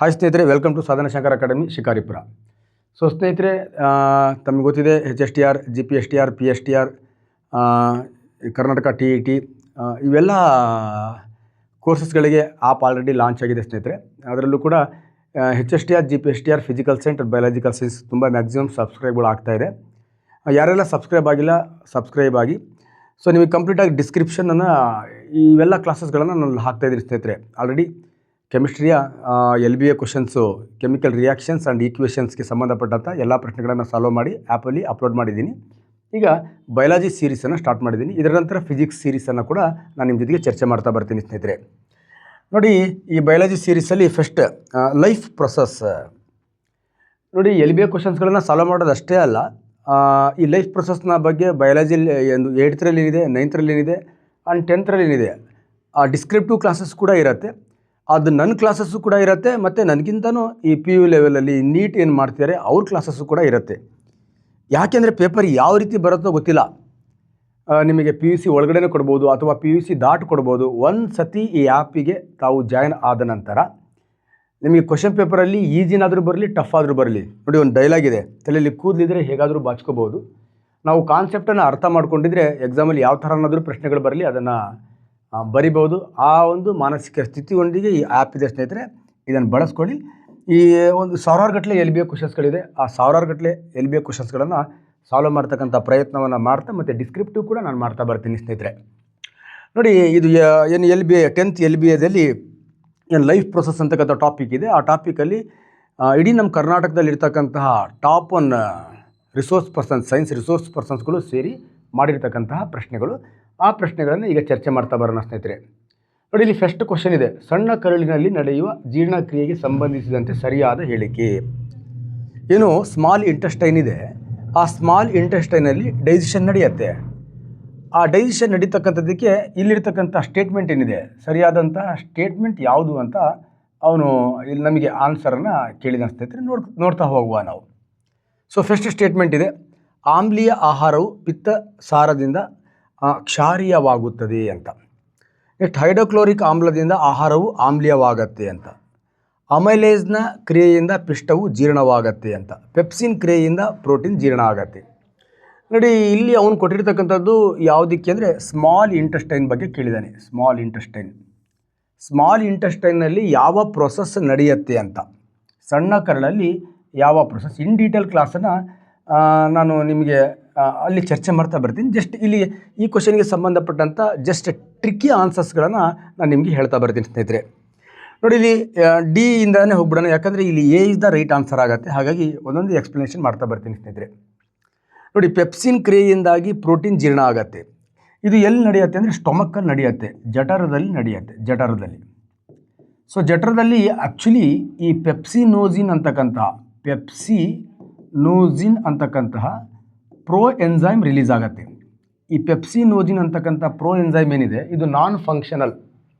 Hi ಸ್ನೇಹಿತರೆ, welcome to ಸಾಧನ Shankar academy Shikaripura. So ಸ್ನೇಹಿತರೆ, ತಮಗೆ ಗೊತ್ತಿದೆ HSTR, GPSTR, PSTR, Karnataka TET ಇವೆಲ್ಲ ಕೋರ್ಸಸ್ಗಳಿಗೆ ಆಪ್ ಆಲ್ರೆಡಿ ಲಾಂಚ್ ಆಗಿದೆ ಸ್ನೇಹಿತರೆ. ಅದರಲ್ಲೂ ಕೂಡ HSTR, GPSTR, physical science, biological science ತುಂಬ ಮ್ಯಾಕ್ಸಿಮಮ್ ಸಬ್ಸ್ಕ್ರೈಬ್ಗಳು ಆಗ್ತಾಯಿದೆ. ಯಾರೆಲ್ಲ ಸಬ್ಸ್ಕ್ರೈಬ್ ಆಗಿಲ್ಲ ಸಬ್ಸ್ಕ್ರೈಬ್ ಆಗಿ. ಸೊ ನಿಮಗೆ ಕಂಪ್ಲೀಟಾಗಿ ಡಿಸ್ಕ್ರಿಪ್ಷನನ್ನು ಇವೆಲ್ಲ ಕ್ಲಾಸಸ್ಗಳನ್ನು ನಾನು ಹಾಕ್ತಾಯಿದ್ದೀನಿ ಸ್ನೇಹಿತರೆ. ಆಲ್ರೆಡಿ ಕೆಮಿಸ್ಟ್ರಿಯ LBA questions, chemical reactions and ಈಕ್ವೇಷನ್ಸ್ಗೆ ಸಂಬಂಧಪಟ್ಟಂಥ ಎಲ್ಲ ಪ್ರಶ್ನೆಗಳನ್ನು ಸಾಲ್ವ್ ಮಾಡಿ ಆ್ಯಪಲ್ಲಿ ಅಪ್ಲೋಡ್ ಮಾಡಿದ್ದೀನಿ. ಈಗ ಬಯಾಲಜಿ ಸೀರೀಸನ್ನು ಸ್ಟಾರ್ಟ್ ಮಾಡಿದ್ದೀನಿ. ಇದರ ನಂತರ ಫಿಸಿಕ್ಸ್ ಸೀರೀಸನ್ನು ಕೂಡ ನಾನು ನಿಮ್ಮ ಜೊತೆಗೆ ಚರ್ಚೆ ಮಾಡ್ತಾ ಬರ್ತೀನಿ ಸ್ನೇಹಿತರೆ. ನೋಡಿ, ಈ ಬಯಾಲಜಿ ಸೀರೀಸಲ್ಲಿ ಫಸ್ಟ್ ಲೈಫ್ ಪ್ರೊಸೆಸ್ ನೋಡಿ. LBA ಕ್ವಶನ್ಸ್ಗಳನ್ನು ಸಾಲ್ವ್ ಮಾಡೋದು ಅಷ್ಟೇ ಅಲ್ಲ, ಈ ಲೈಫ್ ಪ್ರೊಸೆಸ್ನ ಬಗ್ಗೆ ಬಯಾಲಜಿಲಿ ಒಂದು 8ರಲ್ಲಿ ಏನಿದೆ, 9ರಲ್ಲಿ ಏನಿದೆ ಆ್ಯಂಡ್ 10ರಲ್ಲಿ ಏನಿದೆ, ಆ ಡಿಸ್ಕ್ರಿಪ್ಟಿವ್ ಕ್ಲಾಸಸ್ ಕೂಡ ಇರುತ್ತೆ. ಅದು ನನ್ನ ಕ್ಲಾಸಸ್ಸು ಕೂಡ ಇರುತ್ತೆ, ಮತ್ತು ನನಗಿಂತನೂ ಈ PU ಲೆವೆಲಲ್ಲಿ ನೀಟ್ ಏನು ಮಾಡ್ತಿದ್ದಾರೆ ಅವ್ರ ಕ್ಲಾಸಸ್ಸು ಕೂಡ ಇರುತ್ತೆ. ಯಾಕೆಂದರೆ ಪೇಪರ್ ಯಾವ ರೀತಿ ಬರುತ್ತೋ ಗೊತ್ತಿಲ್ಲ. ನಿಮಗೆ PUC ಒಳಗಡೆ ಕೊಡ್ಬೋದು ಅಥವಾ PUC ದಾಟ್ ಕೊಡ್ಬೋದು. ಒಂದು ಸತಿ ಈ ಆ್ಯಪಿಗೆ ತಾವು ಜಾಯ್ನ್ ಆದ ನಂತರ ನಿಮಗೆ ಕ್ವಶನ್ ಪೇಪರಲ್ಲಿ ಈಜಿನಾದರೂ ಬರಲಿ, ಟಫ್ ಆದರೂ ಬರಲಿ, ನೋಡಿ ಒಂದು ಡೈಲಾಗ್ ಇದೆ, ತಲೆಯಲ್ಲಿ ಕೂದಲಿದ್ರೆ ಹೇಗಾದರೂ ಬಾಚ್ಕೋಬೋದು. ನಾವು ಕಾನ್ಸೆಪ್ಟನ್ನು ಅರ್ಥ ಮಾಡ್ಕೊಂಡಿದ್ರೆ ಎಕ್ಸಾಮಲ್ಲಿ ಯಾವ ಥರನಾದರೂ ಪ್ರಶ್ನೆಗಳು ಬರಲಿ ಅದನ್ನು ಬರಿಬೋದು. ಆ ಒಂದು ಮಾನಸಿಕ ಸ್ಥಿತಿಯೊಂದಿಗೆ ಈ ಆ್ಯಪ್ ಇದೆ ಸ್ನೇಹಿತರೆ. ಇದನ್ನು ಬಳಸ್ಕೊಳ್ಳಿ. ಈ ಒಂದು ಸಾವಿರಾರು ಗಟ್ಟಲೆ LBA ಕ್ವಶನ್ಸ್ಗಳಿದೆ. ಆ ಸಾವಿರಾರು ಗಟ್ಟಲೆ LBA ಕ್ವಶನ್ಸ್ಗಳನ್ನು ಸಾಲ್ವ್ ಮಾಡ್ತಕ್ಕಂಥ ಪ್ರಯತ್ನವನ್ನು ಮಾಡ್ತಾ ಮತ್ತು ಡಿಸ್ಕ್ರಿಪ್ಟಿವ್ ಕೂಡ ನಾನು ಮಾಡ್ತಾ ಬರ್ತೀನಿ ಸ್ನೇಹಿತರೆ. ನೋಡಿ, ಇದು ಏನು LBA 10th LBAದಲ್ಲಿ ಏನು ಲೈಫ್ ಪ್ರೊಸೆಸ್ ಅಂತಕ್ಕಂಥ ಟಾಪಿಕ್ ಇದೆ. ಆ ಟಾಪಿಕಲ್ಲಿ ಇಡೀ ನಮ್ಮ ಕರ್ನಾಟಕದಲ್ಲಿರ್ತಕ್ಕಂತಹ top 1 resource persons, science resource ಪರ್ಸನ್ಸ್ಗಳು ಸೇರಿ ಮಾಡಿರ್ತಕ್ಕಂತಹ ಪ್ರಶ್ನೆಗಳು. ಆ ಪ್ರಶ್ನೆಗಳನ್ನು ಈಗ ಚರ್ಚೆ ಮಾಡ್ತಾ ಬರೋಣ ಸ್ನೇಹಿತರೆ. ನೋಡಿ, ಇಲ್ಲಿ ಫಸ್ಟ್ ಕ್ವಶನ್ ಇದೆ, ಸಣ್ಣ ಕರುಳಿನಲ್ಲಿ ನಡೆಯುವ ಜೀರ್ಣಕ್ರಿಯೆಗೆ ಸಂಬಂಧಿಸಿದಂತೆ ಸರಿಯಾದ ಹೇಳಿಕೆ. ಏನು ಸ್ಮಾಲ್ ಇಂಟೆಸ್ಟೈನ್ ಇದೆ, ಆ ಸ್ಮಾಲ್ ಇಂಟೆಸ್ಟೈನಲ್ಲಿ ಡೈಜೆಷನ್ ನಡೆಯುತ್ತೆ. ಆ ಡೈಜೆಷನ್ ನಡೀತಕ್ಕಂಥದ್ದಕ್ಕೆ ಇಲ್ಲಿರ್ತಕ್ಕಂಥ ಸ್ಟೇಟ್ಮೆಂಟ್ ಏನಿದೆ, ಸರಿಯಾದಂಥ ಸ್ಟೇಟ್ಮೆಂಟ್ ಯಾವುದು ಅಂತ ಅವನು ಇಲ್ಲಿ ನಮಗೆ ಆನ್ಸರನ್ನು ಕೇಳಿದ ಸ್ನೇಹಿತರೆ. ನೋಡ್ತಾ ಹೋಗುವ ನಾವು. ಸೊ ಫಸ್ಟ್ ಸ್ಟೇಟ್ಮೆಂಟ್ ಇದೆ, ಆಮ್ಲೀಯ ಆಹಾರವು ಪಿತ್ತಸಾರದಿಂದ ಕ್ಷಾರೀಯವಾಗುತ್ತದೆ ಅಂತ. ನೆಕ್ಸ್ಟ್, ಹೈಡ್ರೋಕ್ಲೋರಿಕ್ ಆಮ್ಲದಿಂದ ಆಹಾರವು ಆಮ್ಲೀಯವಾಗತ್ತೆ ಅಂತ. ಅಮೈಲೇಸ್ನ ಕ್ರಿಯೆಯಿಂದ ಪಿಷ್ಟವು ಜೀರ್ಣವಾಗತ್ತೆ ಅಂತ. ಪೆಪ್ಸಿನ್ ಕ್ರಿಯೆಯಿಂದ ಪ್ರೋಟೀನ್ ಜೀರ್ಣ ಆಗತ್ತೆ. ನೋಡಿ, ಇಲ್ಲಿ ಅವನು ಕೊಟ್ಟಿರ್ತಕ್ಕಂಥದ್ದು ಯಾವುದಕ್ಕೆ ಅಂದರೆ ಸ್ಮಾಲ್ ಇಂಟೆಸ್ಟೈನ್ ಬಗ್ಗೆ ಕೇಳಿದ್ದಾನೆ. ಸ್ಮಾಲ್ ಇಂಟೆಸ್ಟೈನಲ್ಲಿ ಯಾವ ಪ್ರೊಸೆಸ್ ನಡೆಯುತ್ತೆ ಅಂತ, ಸಣ್ಣ ಕರಳಲ್ಲಿ ಯಾವ ಪ್ರೊಸೆಸ್, ಇನ್ ಡೀಟೇಲ್ ಕ್ಲಾಸನ್ನು ನಾನು ನಿಮಗೆ ಅಲ್ಲಿ ಚರ್ಚೆ ಮಾಡ್ತಾ ಬರ್ತೀನಿ. ಜಸ್ಟ್ ಇಲ್ಲಿ ಈ ಕ್ವಶನ್ಗೆ ಸಂಬಂಧಪಟ್ಟಂಥ ಜಸ್ಟ್ ಟ್ರಿಕ್ಕಿ ಆನ್ಸರ್ಸ್ಗಳನ್ನು ನಾನು ನಿಮಗೆ ಹೇಳ್ತಾ ಬರ್ತೀನಿ ಸ್ನೇಹಿತರೆ. ನೋಡಿ, ಇಲ್ಲಿ D ಇಂದಾನೇ ಹೋಗ್ಬಿಡೋಣ, ಯಾಕಂದರೆ ಇಲ್ಲಿ A is the right answer ಆಗುತ್ತೆ. ಹಾಗಾಗಿ ಒಂದೊಂದು ಎಕ್ಸ್ಪ್ಲನೇಷನ್ ಮಾಡ್ತಾ ಬರ್ತೀನಿ ಸ್ನೇಹಿತರೆ. ನೋಡಿ, ಪೆಪ್ಸಿನ್ ಕ್ರಿಯೆಯಿಂದಾಗಿ ಪ್ರೋಟೀನ್ ಜೀರ್ಣ ಆಗುತ್ತೆ. ಇದು ಎಲ್ಲಿ ನಡೆಯುತ್ತೆ ಅಂದರೆ ಸ್ಟೊಮಕ್ಕಲ್ಲಿ ನಡೆಯುತ್ತೆ, ಜಠರದಲ್ಲಿ ನಡೆಯುತ್ತೆ, ಜಠರದಲ್ಲಿ. ಸೊ ಜಠರದಲ್ಲಿ ಆ್ಯಕ್ಚುಲಿ ಈ ಪೆಪ್ಸಿನೋಜಿನ್ ಅಂತಕ್ಕಂತಹ ಪ್ರೋ ಎನ್ಸೈಮ್ ರಿಲೀಸ್ ಆಗುತ್ತೆ. ಈ ಪೆಪ್ಸಿನೋಜಿನ್ ಅಂತಕ್ಕಂಥ ಪ್ರೋ ಎನ್ಸೈಮ್ ಏನಿದೆ, ಇದು ನಾನ್ ಫಂಕ್ಷನಲ್,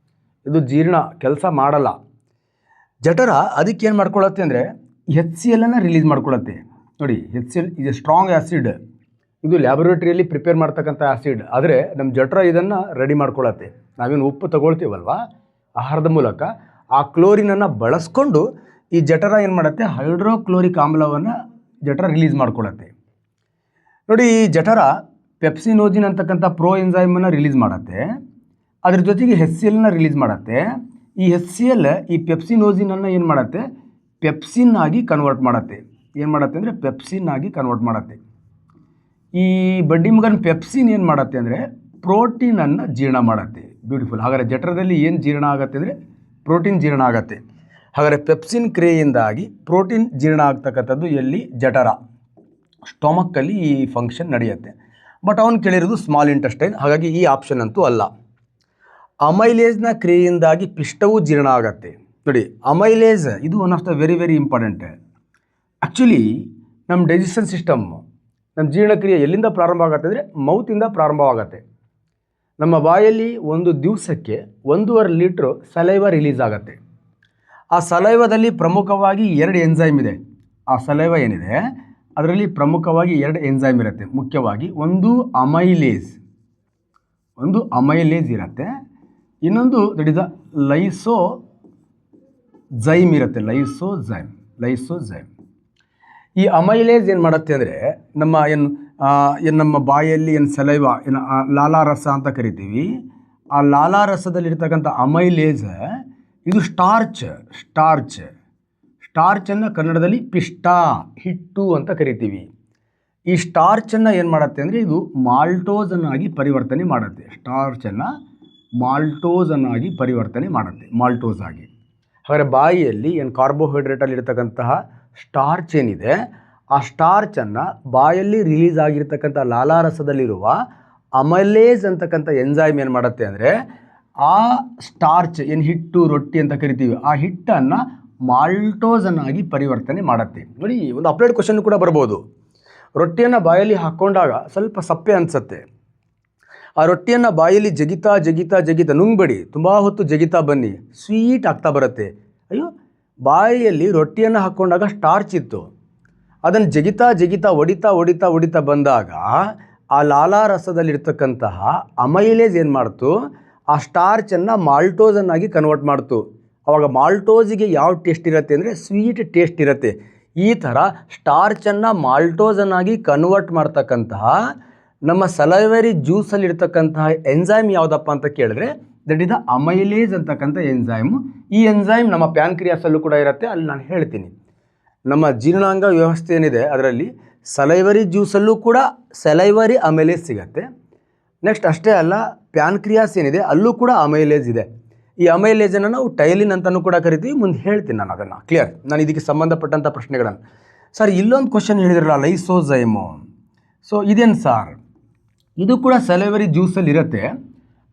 ಇದು ಜೀರ್ಣ ಕೆಲಸ ಮಾಡಲ್ಲ. ಜಠರ ಅದಕ್ಕೆ ಏನು ಮಾಡ್ಕೊಳ್ಳುತ್ತೆ ಅಂದರೆ HCl ರಿಲೀಸ್ ಮಾಡ್ಕೊಳ್ಳುತ್ತೆ. ನೋಡಿ, HCl ಇದು ಸ್ಟ್ರಾಂಗ್ ಆ್ಯಸಿಡ್, ಇದು ಲ್ಯಾಬೊರೇಟರಿಯಲ್ಲಿ ಪ್ರಿಪೇರ್ ಮಾಡ್ತಕ್ಕಂಥ ಆ್ಯಸಿಡ್. ಆದರೆ ನಮ್ಮ ಜಠರ ಇದನ್ನು ರೆಡಿ ಮಾಡ್ಕೊಳ್ಳುತ್ತೆ. ನಾವೇನು ಉಪ್ಪು ತಗೊಳ್ತೀವಲ್ವ ಆಹಾರದ ಮೂಲಕ, ಆ ಕ್ಲೋರಿನನ್ನು ಬಳಸ್ಕೊಂಡು ಈ ಜಠರ ಏನು ಮಾಡುತ್ತೆ, ಹೈಡ್ರೋಕ್ಲೋರಿಕ್ ಆಮ್ಲವನ್ನು ಜಠರ ರಿಲೀಸ್ ಮಾಡ್ಕೊಳ್ಳುತ್ತೆ. ನೋಡಿ, ಈ ಜಠರ ಪೆಪ್ಸಿನೋಜಿನ್ ಅಂತಕ್ಕಂಥ ಪ್ರೋ ಎನ್ಸೈಮನ್ನು ರಿಲೀಸ್ ಮಾಡುತ್ತೆ, ಅದ್ರ ಜೊತೆಗೆ HCl ರಿಲೀಸ್ ಮಾಡುತ್ತೆ. ಈ HCl ಈ ಪೆಪ್ಸಿನೋಜಿನನ್ನು ಏನು ಮಾಡುತ್ತೆ, ಪೆಪ್ಸಿನ್ ಆಗಿ ಕನ್ವರ್ಟ್ ಮಾಡುತ್ತೆ. ಏನು ಮಾಡುತ್ತೆ ಅಂದರೆ ಪೆಪ್ಸಿನ್ ಆಗಿ ಕನ್ವರ್ಟ್ ಮಾಡುತ್ತೆ. ಈ ಬಡ್ಡಿ ಮಗನ ಪೆಪ್ಸಿನ್ ಏನು ಮಾಡುತ್ತೆ ಅಂದರೆ ಪ್ರೋಟೀನನ್ನು ಜೀರ್ಣ ಮಾಡುತ್ತೆ. ಬ್ಯೂಟಿಫುಲ್. ಹಾಗಾದರೆ ಜಠರದಲ್ಲಿ ಏನು ಜೀರ್ಣ ಆಗುತ್ತೆ ಅಂದರೆ ಪ್ರೋಟೀನ್ ಜೀರ್ಣ ಆಗುತ್ತೆ. ಹಾಗಾದರೆ ಪೆಪ್ಸಿನ್ ಕ್ರಿಯೆಯಿಂದಾಗಿ ಪ್ರೋಟೀನ್ ಜೀರ್ಣ ಆಗ್ತಕ್ಕಂಥದ್ದು ಎಲ್ಲಿ, ಜಠರ, ಸ್ಟೊಮಕ್ಕಲ್ಲಿ ಈ ಫಂಕ್ಷನ್ ನಡೆಯುತ್ತೆ. ಬಟ್ ಅವನು ಕೇಳಿರೋದು ಸ್ಮಾಲ್ ಇಂಟೆಸ್ಟೈನ್, ಹಾಗಾಗಿ ಈ ಆಪ್ಷನ್ ಅಂತೂ ಅಲ್ಲ. ಅಮೈಲೇಸ್ನ ಕ್ರಿಯೆಯಿಂದಾಗಿ ಪಿಷ್ಟವು ಜೀರ್ಣ ಆಗುತ್ತೆ. ನೋಡಿ, ಅಮೈಲೇಸ್ ಇದು one of the very very important. Actually ನಮ್ಮ ಡೈಜೆಷನ್ ಸಿಸ್ಟಮ್, ನಮ್ಮ ಜೀರ್ಣಕ್ರಿಯೆ ಎಲ್ಲಿಂದ ಪ್ರಾರಂಭ ಆಗುತ್ತೆ ಅಂದರೆ ಮೌತಿಂದ ಪ್ರಾರಂಭವಾಗುತ್ತೆ. ನಮ್ಮ ಬಾಯಲ್ಲಿ ಒಂದು ದಿವಸಕ್ಕೆ 1.5 ಲೀಟ್ರ್ ಸಲೈವ ರಿಲೀಸ್ ಆಗುತ್ತೆ. ಆ ಸಲೈವದಲ್ಲಿ ಪ್ರಮುಖವಾಗಿ 2 ಎನ್ಸೈಮ್ ಇದೆ. ಆ ಸಲೈವ ಏನಿದೆ ಅದರಲ್ಲಿ ಪ್ರಮುಖವಾಗಿ 2 ಎನ್ಸೈಮ್ ಇರುತ್ತೆ. ಮುಖ್ಯವಾಗಿ ಒಂದು ಅಮೈಲೇಸ್ ಇರುತ್ತೆ, ಇನ್ನೊಂದು ದಟ್ ಇಸ್ ದ ಝೈಮ್ ಇರುತ್ತೆ, ಲೈಸೋಝೈಮ್. ಈ ಅಮೈಲೇಸ್ ಏನು ಮಾಡುತ್ತೆ ಅಂದರೆ ನಮ್ಮ ಏನು ನಮ್ಮ ಬಾಯಲ್ಲಿ ಏನು ಸಲೈವ ಏನು ಲಾಲಾರಸ ಅಂತ ಕರಿತೀವಿ, ಆ ಲಾಲಾರಸದಲ್ಲಿರ್ತಕ್ಕಂಥ ಅಮೈಲೇಸ್ ಇದು ಸ್ಟಾರ್ಚನ್ನು ಕನ್ನಡದಲ್ಲಿ ಪಿಷ್ಟ, ಹಿಟ್ಟು ಅಂತ ಕರಿತೀವಿ. ಈ ಸ್ಟಾರ್ಚನ್ನು ಏನು ಮಾಡುತ್ತೆ ಅಂದರೆ ಇದು ಮಾಲ್ಟೋಸನ್ನಾಗಿ ಪರಿವರ್ತನೆ ಮಾಡುತ್ತೆ. ಸ್ಟಾರ್ಚನ್ನು ಮಾಲ್ಟೋಸನ್ನಾಗಿ ಪರಿವರ್ತನೆ ಮಾಡುತ್ತೆ, ಮಾಲ್ಟೋಸ್ ಆಗಿ. ಹಾಗಾದರೆ ಬಾಯಿಯಲ್ಲಿ ಏನು ಕಾರ್ಬೋಹೈಡ್ರೇಟಲ್ಲಿ ಇರತಕ್ಕಂತಹ ಸ್ಟಾರ್ಚ್ ಏನಿದೆ, ಆ ಸ್ಟಾರ್ಚನ್ನು ಬಾಯಲ್ಲಿ ರಿಲೀಸ್ ಆಗಿರ್ತಕ್ಕಂಥ ಲಾಲಾರಸದಲ್ಲಿರುವ ಅಮೈಲೇಸ್ ಅಂತಕ್ಕಂಥ ಎಂಜೈಮ್ ಏನು ಮಾಡುತ್ತೆ ಅಂದರೆ ಆ ಸ್ಟಾರ್ಚ್ ಏನು ಹಿಟ್ಟು, ರೊಟ್ಟಿ ಅಂತ ಕರಿತೀವಿ, ಆ ಹಿಟ್ಟನ್ನು ಮಾಲ್ಟೋಸನ್ನಾಗಿ ಪರಿವರ್ತನೆ ಮಾಡುತ್ತೆ. ನೋಡಿ, ಒಂದು ಅಪ್ಲೈಡ್ ಕ್ವಶನ್ ಕೂಡ ಬರ್ಬೋದು. ರೊಟ್ಟಿಯನ್ನು ಬಾಯಲ್ಲಿ ಹಾಕ್ಕೊಂಡಾಗ ಸ್ವಲ್ಪ ಸಪ್ಪೆ ಅನಿಸುತ್ತೆ. ಆ ರೊಟ್ಟಿಯನ್ನು ಬಾಯಲ್ಲಿ ಜಗಿತಾ ನುಂಗ್ಬೇಡಿ, ತುಂಬ ಹೊತ್ತು ಜಗಿತಾ ಬನ್ನಿ, ಸ್ವೀಟ್ ಆಗ್ತಾ ಬರುತ್ತೆ. ಅಯ್ಯೋ, ಬಾಯಿಯಲ್ಲಿ ರೊಟ್ಟಿಯನ್ನು ಹಾಕ್ಕೊಂಡಾಗ ಸ್ಟಾರ್ಚ್ ಇತ್ತು, ಅದನ್ನು ಜಗಿತಾ ಹೊಡಿತಾ ಬಂದಾಗ ಆ ಲಾಲಾರಸದಲ್ಲಿರ್ತಕ್ಕಂತಹ ಅಮೈಲೇಸ್ ಏನು ಮಾಡ್ತು, ಆ ಸ್ಟಾರ್ಚನ್ನು ಮಾಲ್ಟೋಸನ್ನಾಗಿ ಕನ್ವರ್ಟ್ ಮಾಡ್ತು. ಆವಾಗ ಮಾಲ್ಟೋಸಿಗೆ ಯಾವ ಟೇಸ್ಟ್ ಇರುತ್ತೆ ಅಂದರೆ ಸ್ವೀಟ್ ಟೇಸ್ಟ್ ಇರುತ್ತೆ. ಈ ಥರ ಸ್ಟಾರ್ಚನ್ನು ಮಾಲ್ಟೋಸನ್ನಾಗಿ ಕನ್ವರ್ಟ್ ಮಾಡ್ತಕ್ಕಂತಹ ನಮ್ಮ ಸಲೈವರಿ ಜ್ಯೂಸಲ್ಲಿರ್ತಕ್ಕಂತಹ ಎಂಜೈಮ್ ಯಾವುದಪ್ಪ ಅಂತ ಕೇಳಿದ್ರೆ ದಟ್ ಇಸ್ ದ ಅಮೈಲೇಸ್ ಅಂತಕ್ಕಂಥ ಎಂಜೈಮು. ಈ ಎಂಜೈಮ್ ನಮ್ಮ ಪ್ಯಾನ್ಕ್ರಿಯಾಸಲ್ಲೂ ಕೂಡ ಇರುತ್ತೆ, ಅಲ್ಲಿ ನಾನು ಹೇಳ್ತೀನಿ. ನಮ್ಮ ಜೀರ್ಣಾಂಗ ವ್ಯವಸ್ಥೆ ಏನಿದೆ ಅದರಲ್ಲಿ ಸಲೈವರಿ ಜ್ಯೂಸಲ್ಲೂ ಕೂಡ ಸಲೈವರಿ ಅಮೈಲೇಸ್ ಸಿಗುತ್ತೆ. ನೆಕ್ಸ್ಟ್ ಅಷ್ಟೇ ಅಲ್ಲ, ಪ್ಯಾನ್ಕ್ರಿಯಾಸ್ ಏನಿದೆ ಅಲ್ಲೂ ಕೂಡ ಅಮೈಲೇಸ್ ಇದೆ. ಈ ಅಮೈಲೇಜನ್ನು ನಾವು ಟೈಲಿನ್ ಅಂತಲೂ ಕೂಡ ಕರಿತೀವಿ. ಮುಂದೆ ಹೇಳ್ತೀನಿ ನಾನು ಅದನ್ನು, ಕ್ಲಿಯರ್. ನಾನು ಇದಕ್ಕೆ ಸಂಬಂಧಪಟ್ಟಂಥ ಪ್ರಶ್ನೆಗಳನ್ನು. ಸರ್, ಇಲ್ಲೊಂದು ಕ್ವಶನ್ ಹೇಳಿದ್ರಲ್ಲ, ಲೈಸೋಝೈಮು. ಸೊ ಇದೇನು ಸರ್? ಇದು ಕೂಡ ಸಲೈವರಿ ಜ್ಯೂಸಲ್ಲಿ ಇರುತ್ತೆ.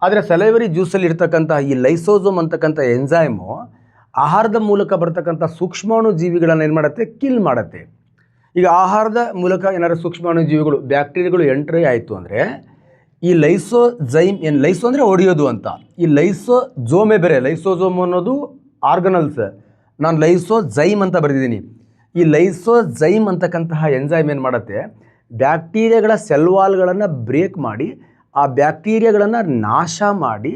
ಆದರೆ ಸಲೈವರಿ ಜ್ಯೂಸಲ್ಲಿ ಇರ್ತಕ್ಕಂಥ ಈ ಲೈಸೋಸೋಮ್ ಅಂತಕ್ಕಂಥ ಎಂಜೈಮು ಆಹಾರದ ಮೂಲಕ ಬರ್ತಕ್ಕಂಥ ಸೂಕ್ಷ್ಮಾಣು ಜೀವಿಗಳನ್ನು ಏನು ಮಾಡುತ್ತೆ, ಕಿಲ್ ಮಾಡುತ್ತೆ. ಈಗ ಆಹಾರದ ಮೂಲಕ ಏನಾದ್ರು ಸೂಕ್ಷ್ಮಾಣು ಜೀವಿಗಳು, ಬ್ಯಾಕ್ಟೀರಿಯಾಗಳು ಎಂಟ್ರಿ ಆಯಿತು ಅಂದರೆ ಈ ಲೈಸೋಝೈಮ್ ಏನು, ಲೈಸೋ ಅಂದರೆ ಹೊಡೆಯೋದು ಅಂತ, ಈ ಲೈಸೋಝೋಮೇ ಬೇರೆ. ಲೈಸೋಝೋಮ್ ಅನ್ನೋದು ಆರ್ಗನಲ್ಸ್, ನಾನು ಲೈಸೋಝೈಮ್ ಅಂತ ಬರೆದಿದ್ದೀನಿ. ಈ ಲೈಸೋಝೈಮ್ ಅಂತಕ್ಕಂತಹ ಎಂಜೈಮ್ ಏನು ಮಾಡುತ್ತೆ, ಬ್ಯಾಕ್ಟೀರಿಯಾಗಳ ಸೆಲ್ವಾಲ್ಗಳನ್ನು ಬ್ರೇಕ್ ಮಾಡಿ ಆ ಬ್ಯಾಕ್ಟೀರಿಯಾಗಳನ್ನು ನಾಶ ಮಾಡಿ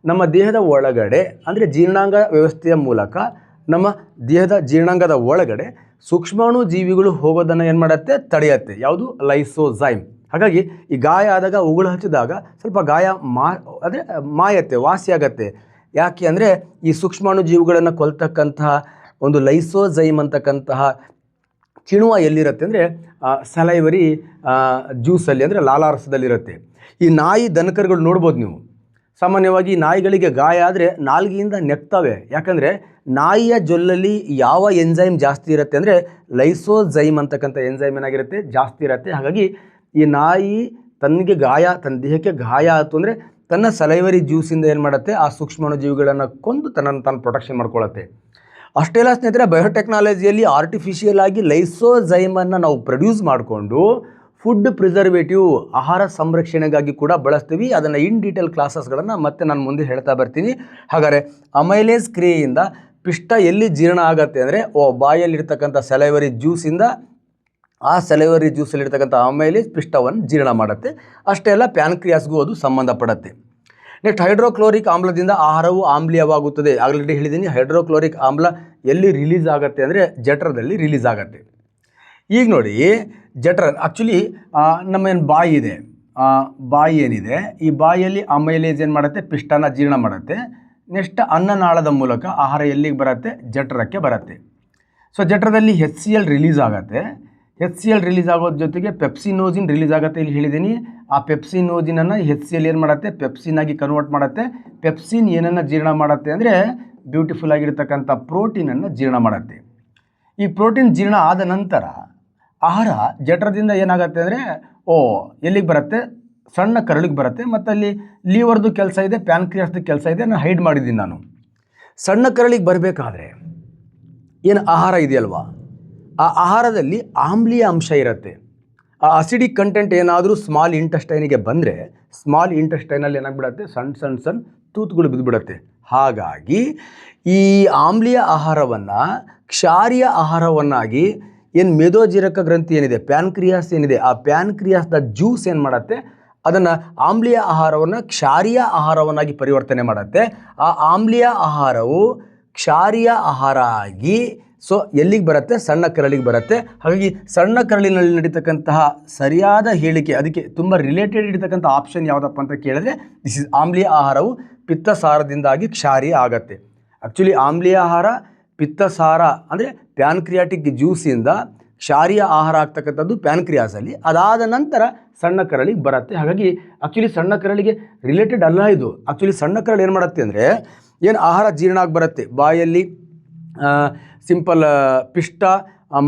ನಮ್ಮ ದೇಹದ ಒಳಗಡೆ, ಅಂದರೆ ಜೀರ್ಣಾಂಗ ವ್ಯವಸ್ಥೆಯ ಮೂಲಕ ನಮ್ಮ ದೇಹದ ಜೀರ್ಣಾಂಗದ ಒಳಗಡೆ ಸೂಕ್ಷ್ಮಾಣು ಜೀವಿಗಳು ಹೋಗೋದನ್ನು ಏನು ಮಾಡುತ್ತೆ, ತಡೆಯುತ್ತೆ. ಯಾವುದು? ಲೈಸೋಝೈಮ್. ಹಾಗಾಗಿ ಈ ಗಾಯ ಆದಾಗ, ಉಗುಳು ಹಚ್ಚಿದಾಗ ಸ್ವಲ್ಪ ಗಾಯ ಮಾಯತ್ತೆ, ವಾಸಿಯಾಗತ್ತೆ. ಯಾಕೆ ಅಂದರೆ ಈ ಸೂಕ್ಷ್ಮಾಣು ಜೀವಿಗಳನ್ನು ಕೊಲ್ತಕ್ಕಂತಹ ಒಂದು ಲೈಸೋಝೈಮ್ ಅಂತಕ್ಕಂತಹ ಕಿಣ್ವ ಎಲ್ಲಿರುತ್ತೆ ಅಂದರೆ ಸಲೈವರಿ ಜ್ಯೂಸಲ್ಲಿ, ಅಂದರೆ ಲಾಲಾರಸದಲ್ಲಿರುತ್ತೆ. ಈ ನಾಯಿ ದನಕರುಗಳು ನೋಡ್ಬೋದು ನೀವು. ಸಾಮಾನ್ಯವಾಗಿ ನಾಯಿಗಳಿಗೆ ಗಾಯ ಆದರೆ ನಾಲ್ಗೆಯಿಂದ ನೆಕ್ತವೆ. ಯಾಕಂದರೆ ನಾಯಿಯ ಜೊಲ್ಲಲ್ಲಿ ಯಾವ ಎಂಜೈಮ್ ಜಾಸ್ತಿ ಇರುತ್ತೆ ಅಂದರೆ ಲೈಸೋಝೈಮ್ ಅಂತಕ್ಕಂಥ ಎಂಜೈಮ್ ಏನಾಗಿರುತ್ತೆ, ಜಾಸ್ತಿ ಇರುತ್ತೆ. ಹಾಗಾಗಿ ಈ ನಾಯಿ ತನ್ನ ದೇಹಕ್ಕೆ ಗಾಯ ಆಯಿತು ಅಂದರೆ ತನ್ನ ಸಲೈವರಿ ಜ್ಯೂಸಿಂದ ಏನು ಮಾಡುತ್ತೆ, ಆ ಸೂಕ್ಷ್ಮಾಣು ಜೀವಿಗಳನ್ನು ಕೊಂದು ತನ್ನನ್ನು ತಾನು ಪ್ರೊಟೆಕ್ಷನ್ ಮಾಡ್ಕೊಳ್ಳುತ್ತೆ. ಅಷ್ಟೇ ಅಲ್ಲ ಸ್ನೇಹಿತರೆ, ಬಯೋಟೆಕ್ನಾಲಜಿಯಲ್ಲಿ ಆರ್ಟಿಫಿಷಿಯಲ್ ಆಗಿ ಲೈಸೋಝೈಮನ್ನು ನಾವು ಪ್ರೊಡ್ಯೂಸ್ ಮಾಡಿಕೊಂಡು ಫುಡ್ ಪ್ರಿಸರ್ವೇಟಿವ್, ಆಹಾರ ಸಂರಕ್ಷಣೆಗಾಗಿ ಕೂಡ ಬಳಸ್ತೀವಿ. ಅದನ್ನು ಇನ್ ಡೀಟೇಲ್ ಕ್ಲಾಸಸ್ಗಳನ್ನು ಮತ್ತೆ ನಾನು ಮುಂದೆ ಹೇಳ್ತಾ ಬರ್ತೀನಿ. ಹಾಗಾದರೆ ಅಮೈಲೇಸ್ ಕ್ರಿಯೆಯಿಂದ ಪಿಷ್ಟ ಎಲ್ಲಿ ಜೀರ್ಣ ಆಗುತ್ತೆ ಅಂದರೆ ಬಾಯಲ್ಲಿರ್ತಕ್ಕಂಥ ಸಲೈವರಿ ಜ್ಯೂಸಿಂದ ಆ ಸಲೈವರಿ ಜ್ಯೂಸಲ್ಲಿರ್ತಕ್ಕಂಥ ಅಮೈಲೇಸ್ ಪಿಷ್ಟವನ್ನು ಜೀರ್ಣ ಮಾಡುತ್ತೆ. ಅಷ್ಟೇ ಅಲ್ಲ, ಪ್ಯಾನ್ಕ್ರಿಯಾಸ್ಗೂ ಅದು ಸಂಬಂಧಪಡುತ್ತೆ. ನೆಕ್ಸ್ಟ್, ಹೈಡ್ರೋಕ್ಲೋರಿಕ್ ಆಮ್ಲದಿಂದ ಆಹಾರವು ಆಮ್ಲೀಯವಾಗುತ್ತದೆ. ಆಲ್ರೆಡಿ ಹೇಳಿದ್ದೀನಿ, ಹೈಡ್ರೋಕ್ಲೋರಿಕ್ ಆಮ್ಲ ಎಲ್ಲಿ ರಿಲೀಸ್ ಆಗುತ್ತೆ ಅಂದರೆ ಜಠರದಲ್ಲಿ ರಿಲೀಸ್ ಆಗುತ್ತೆ. ಈಗ ನೋಡಿ, ಜಠರ ಆ್ಯಕ್ಚುಲಿ ನಮ್ಮ ಏನು ಬಾಯಿ ಇದೆ, ಬಾಯಿ ಏನಿದೆ, ಈ ಬಾಯಿಯಲ್ಲಿ ಅಮೈಲೇಸ್ ಏನು ಮಾಡುತ್ತೆ, ಪಿಷ್ಟನ ಜೀರ್ಣ ಮಾಡುತ್ತೆ. ನೆಕ್ಸ್ಟ್ ಅನ್ನನಾಳದ ಮೂಲಕ ಆಹಾರ ಎಲ್ಲಿಗೆ ಬರುತ್ತೆ, ಜಠರಕ್ಕೆ ಬರುತ್ತೆ. ಸೊ ಜಠರದಲ್ಲಿ HCl ರಿಲೀಸ್ ಆಗುತ್ತೆ. HCl ರಿಲೀಸ್ ಆಗೋದ್ರ ಜೊತೆಗೆ ಪೆಪ್ಸಿನೋಜಿನ್ ರಿಲೀಸ್ ಆಗುತ್ತೆ. ಇಲ್ಲಿ ಹೇಳಿದ್ದೀನಿ, ಆ ಪೆಪ್ಸಿನೋಜಿನನ್ನು HCl ಏನು ಮಾಡುತ್ತೆ, ಪೆಪ್ಸಿನ್ ಆಗಿ ಕನ್ವರ್ಟ್ ಮಾಡುತ್ತೆ. ಪೆಪ್ಸಿನ್ ಏನನ್ನು ಜೀರ್ಣ ಮಾಡುತ್ತೆ ಅಂದರೆ ಬ್ಯೂಟಿಫುಲ್ ಆಗಿರ್ತಕ್ಕಂಥ ಪ್ರೋಟೀನನ್ನು ಜೀರ್ಣ ಮಾಡುತ್ತೆ. ಈ ಪ್ರೋಟೀನ್ ಜೀರ್ಣ ಆದ ನಂತರ ಆಹಾರ ಜಠರದಿಂದ ಏನಾಗುತ್ತೆ ಅಂದರೆ ಎಲ್ಲಿಗೆ ಬರುತ್ತೆ, ಸಣ್ಣ ಕರಳಿಗೆ ಬರುತ್ತೆ. ಮತ್ತು ಅಲ್ಲಿ ಲೀವರ್ದು ಕೆಲಸ ಇದೆ, ಪ್ಯಾನ್ಕ್ರಿಯಾಸ್ದು ಕೆಲಸ ಇದೆ, ನಾನು ಹೈಡ್ ಮಾಡಿದ್ದೀನಿ ನಾನು. ಸಣ್ಣ ಕರಳಿಗೆ ಬರಬೇಕಾದ್ರೆ ಏನು ಆಹಾರ ಇದೆಯಲ್ವಾ, ಆ ಆಹಾರದಲ್ಲಿ ಆಮ್ಲೀಯ ಅಂಶ ಇರುತ್ತೆ. ಆ ಅಸಿಡಿಕ್ ಕಂಟೆಂಟ್ ಏನಾದರೂ ಸ್ಮಾಲ್ ಇಂಟೆಸ್ಟೈನಿಗೆ ಬಂದರೆ ಸ್ಮಾಲ್ ಇಂಟೆಸ್ಟೈನಲ್ಲಿ ಏನಾಗ್ಬಿಡುತ್ತೆ, ಸಣ್ಣ ತೂತುಗಳು ಬಿದ್ದುಬಿಡುತ್ತೆ. ಹಾಗಾಗಿ ಈ ಆಮ್ಲೀಯ ಆಹಾರವನ್ನು ಕ್ಷಾರೀಯ ಆಹಾರವನ್ನಾಗಿ ಏನು ಮೇದೋಜೀರಕ ಗ್ರಂಥಿ ಏನಿದೆ, ಪ್ಯಾನ್ಕ್ರಿಯಾಸ್ ಏನಿದೆ, ಆ ಪ್ಯಾನ್ಕ್ರಿಯಾಸ್ದ ಜ್ಯೂಸ್ ಏನು ಮಾಡುತ್ತೆ, ಅದನ್ನು ಆಮ್ಲೀಯ ಆಹಾರವನ್ನು ಕ್ಷಾರೀಯ ಆಹಾರವನ್ನಾಗಿ ಪರಿವರ್ತನೆ ಮಾಡುತ್ತೆ. ಆ ಆಮ್ಲೀಯ ಆಹಾರವು ಕ್ಷಾರೀಯ ಆಹಾರ ಆಗಿ ಸೊ ಎಲ್ಲಿಗೆ ಬರುತ್ತೆ, ಸಣ್ಣ ಕರಳಿಗೆ ಬರುತ್ತೆ. ಹಾಗಾಗಿ ಸಣ್ಣ ಕರಳಿನಲ್ಲಿ ನಡೀತಕ್ಕಂತಹ ಸರಿಯಾದ ಹೇಳಿಕೆ, ಅದಕ್ಕೆ ತುಂಬ ರಿಲೇಟೆಡ್ ಇರತಕ್ಕಂಥ ಆಪ್ಷನ್ ಯಾವುದಪ್ಪ ಅಂತ ಕೇಳಿದ್ರೆ ದಿಸ್ ಇಸ್ ಆಮ್ಲೀಯ ಆಹಾರವು ಪಿತ್ತಸಾರದಿಂದಾಗಿ ಕ್ಷಾರೀಯ ಆಗತ್ತೆ. ಆ್ಯಕ್ಚುಲಿ ಆಮ್ಲೀಯ ಆಹಾರ ಪಿತ್ತಸಾರ ಅಂದರೆ ಪ್ಯಾನ್ಕ್ರಿಯಾಟಿಕ್ ಜ್ಯೂಸಿಂದ ಕ್ಷಾರೀಯ ಆಹಾರ ಆಗ್ತಕ್ಕಂಥದ್ದು ಪ್ಯಾನ್ಕ್ರಿಯಾಸಲ್ಲಿ, ಅದಾದ ನಂತರ ಸಣ್ಣ ಕರಳಿಗೆ ಬರುತ್ತೆ. ಹಾಗಾಗಿ ಆ್ಯಕ್ಚುಲಿ ಸಣ್ಣ ಕರಳಿಗೆ ರಿಲೇಟೆಡ್ ಅಲ್ಲ ಇದು. ಆ್ಯಕ್ಚುಲಿ ಸಣ್ಣ ಕರಳು ಏನು ಮಾಡುತ್ತೆ ಅಂದರೆ ಏನು ಆಹಾರ ಜೀರ್ಣ ಆಗಿ ಬರುತ್ತೆ, ಬಾಯಲ್ಲಿ ಸಿಂಪಲ್ ಪಿಷ್ಟ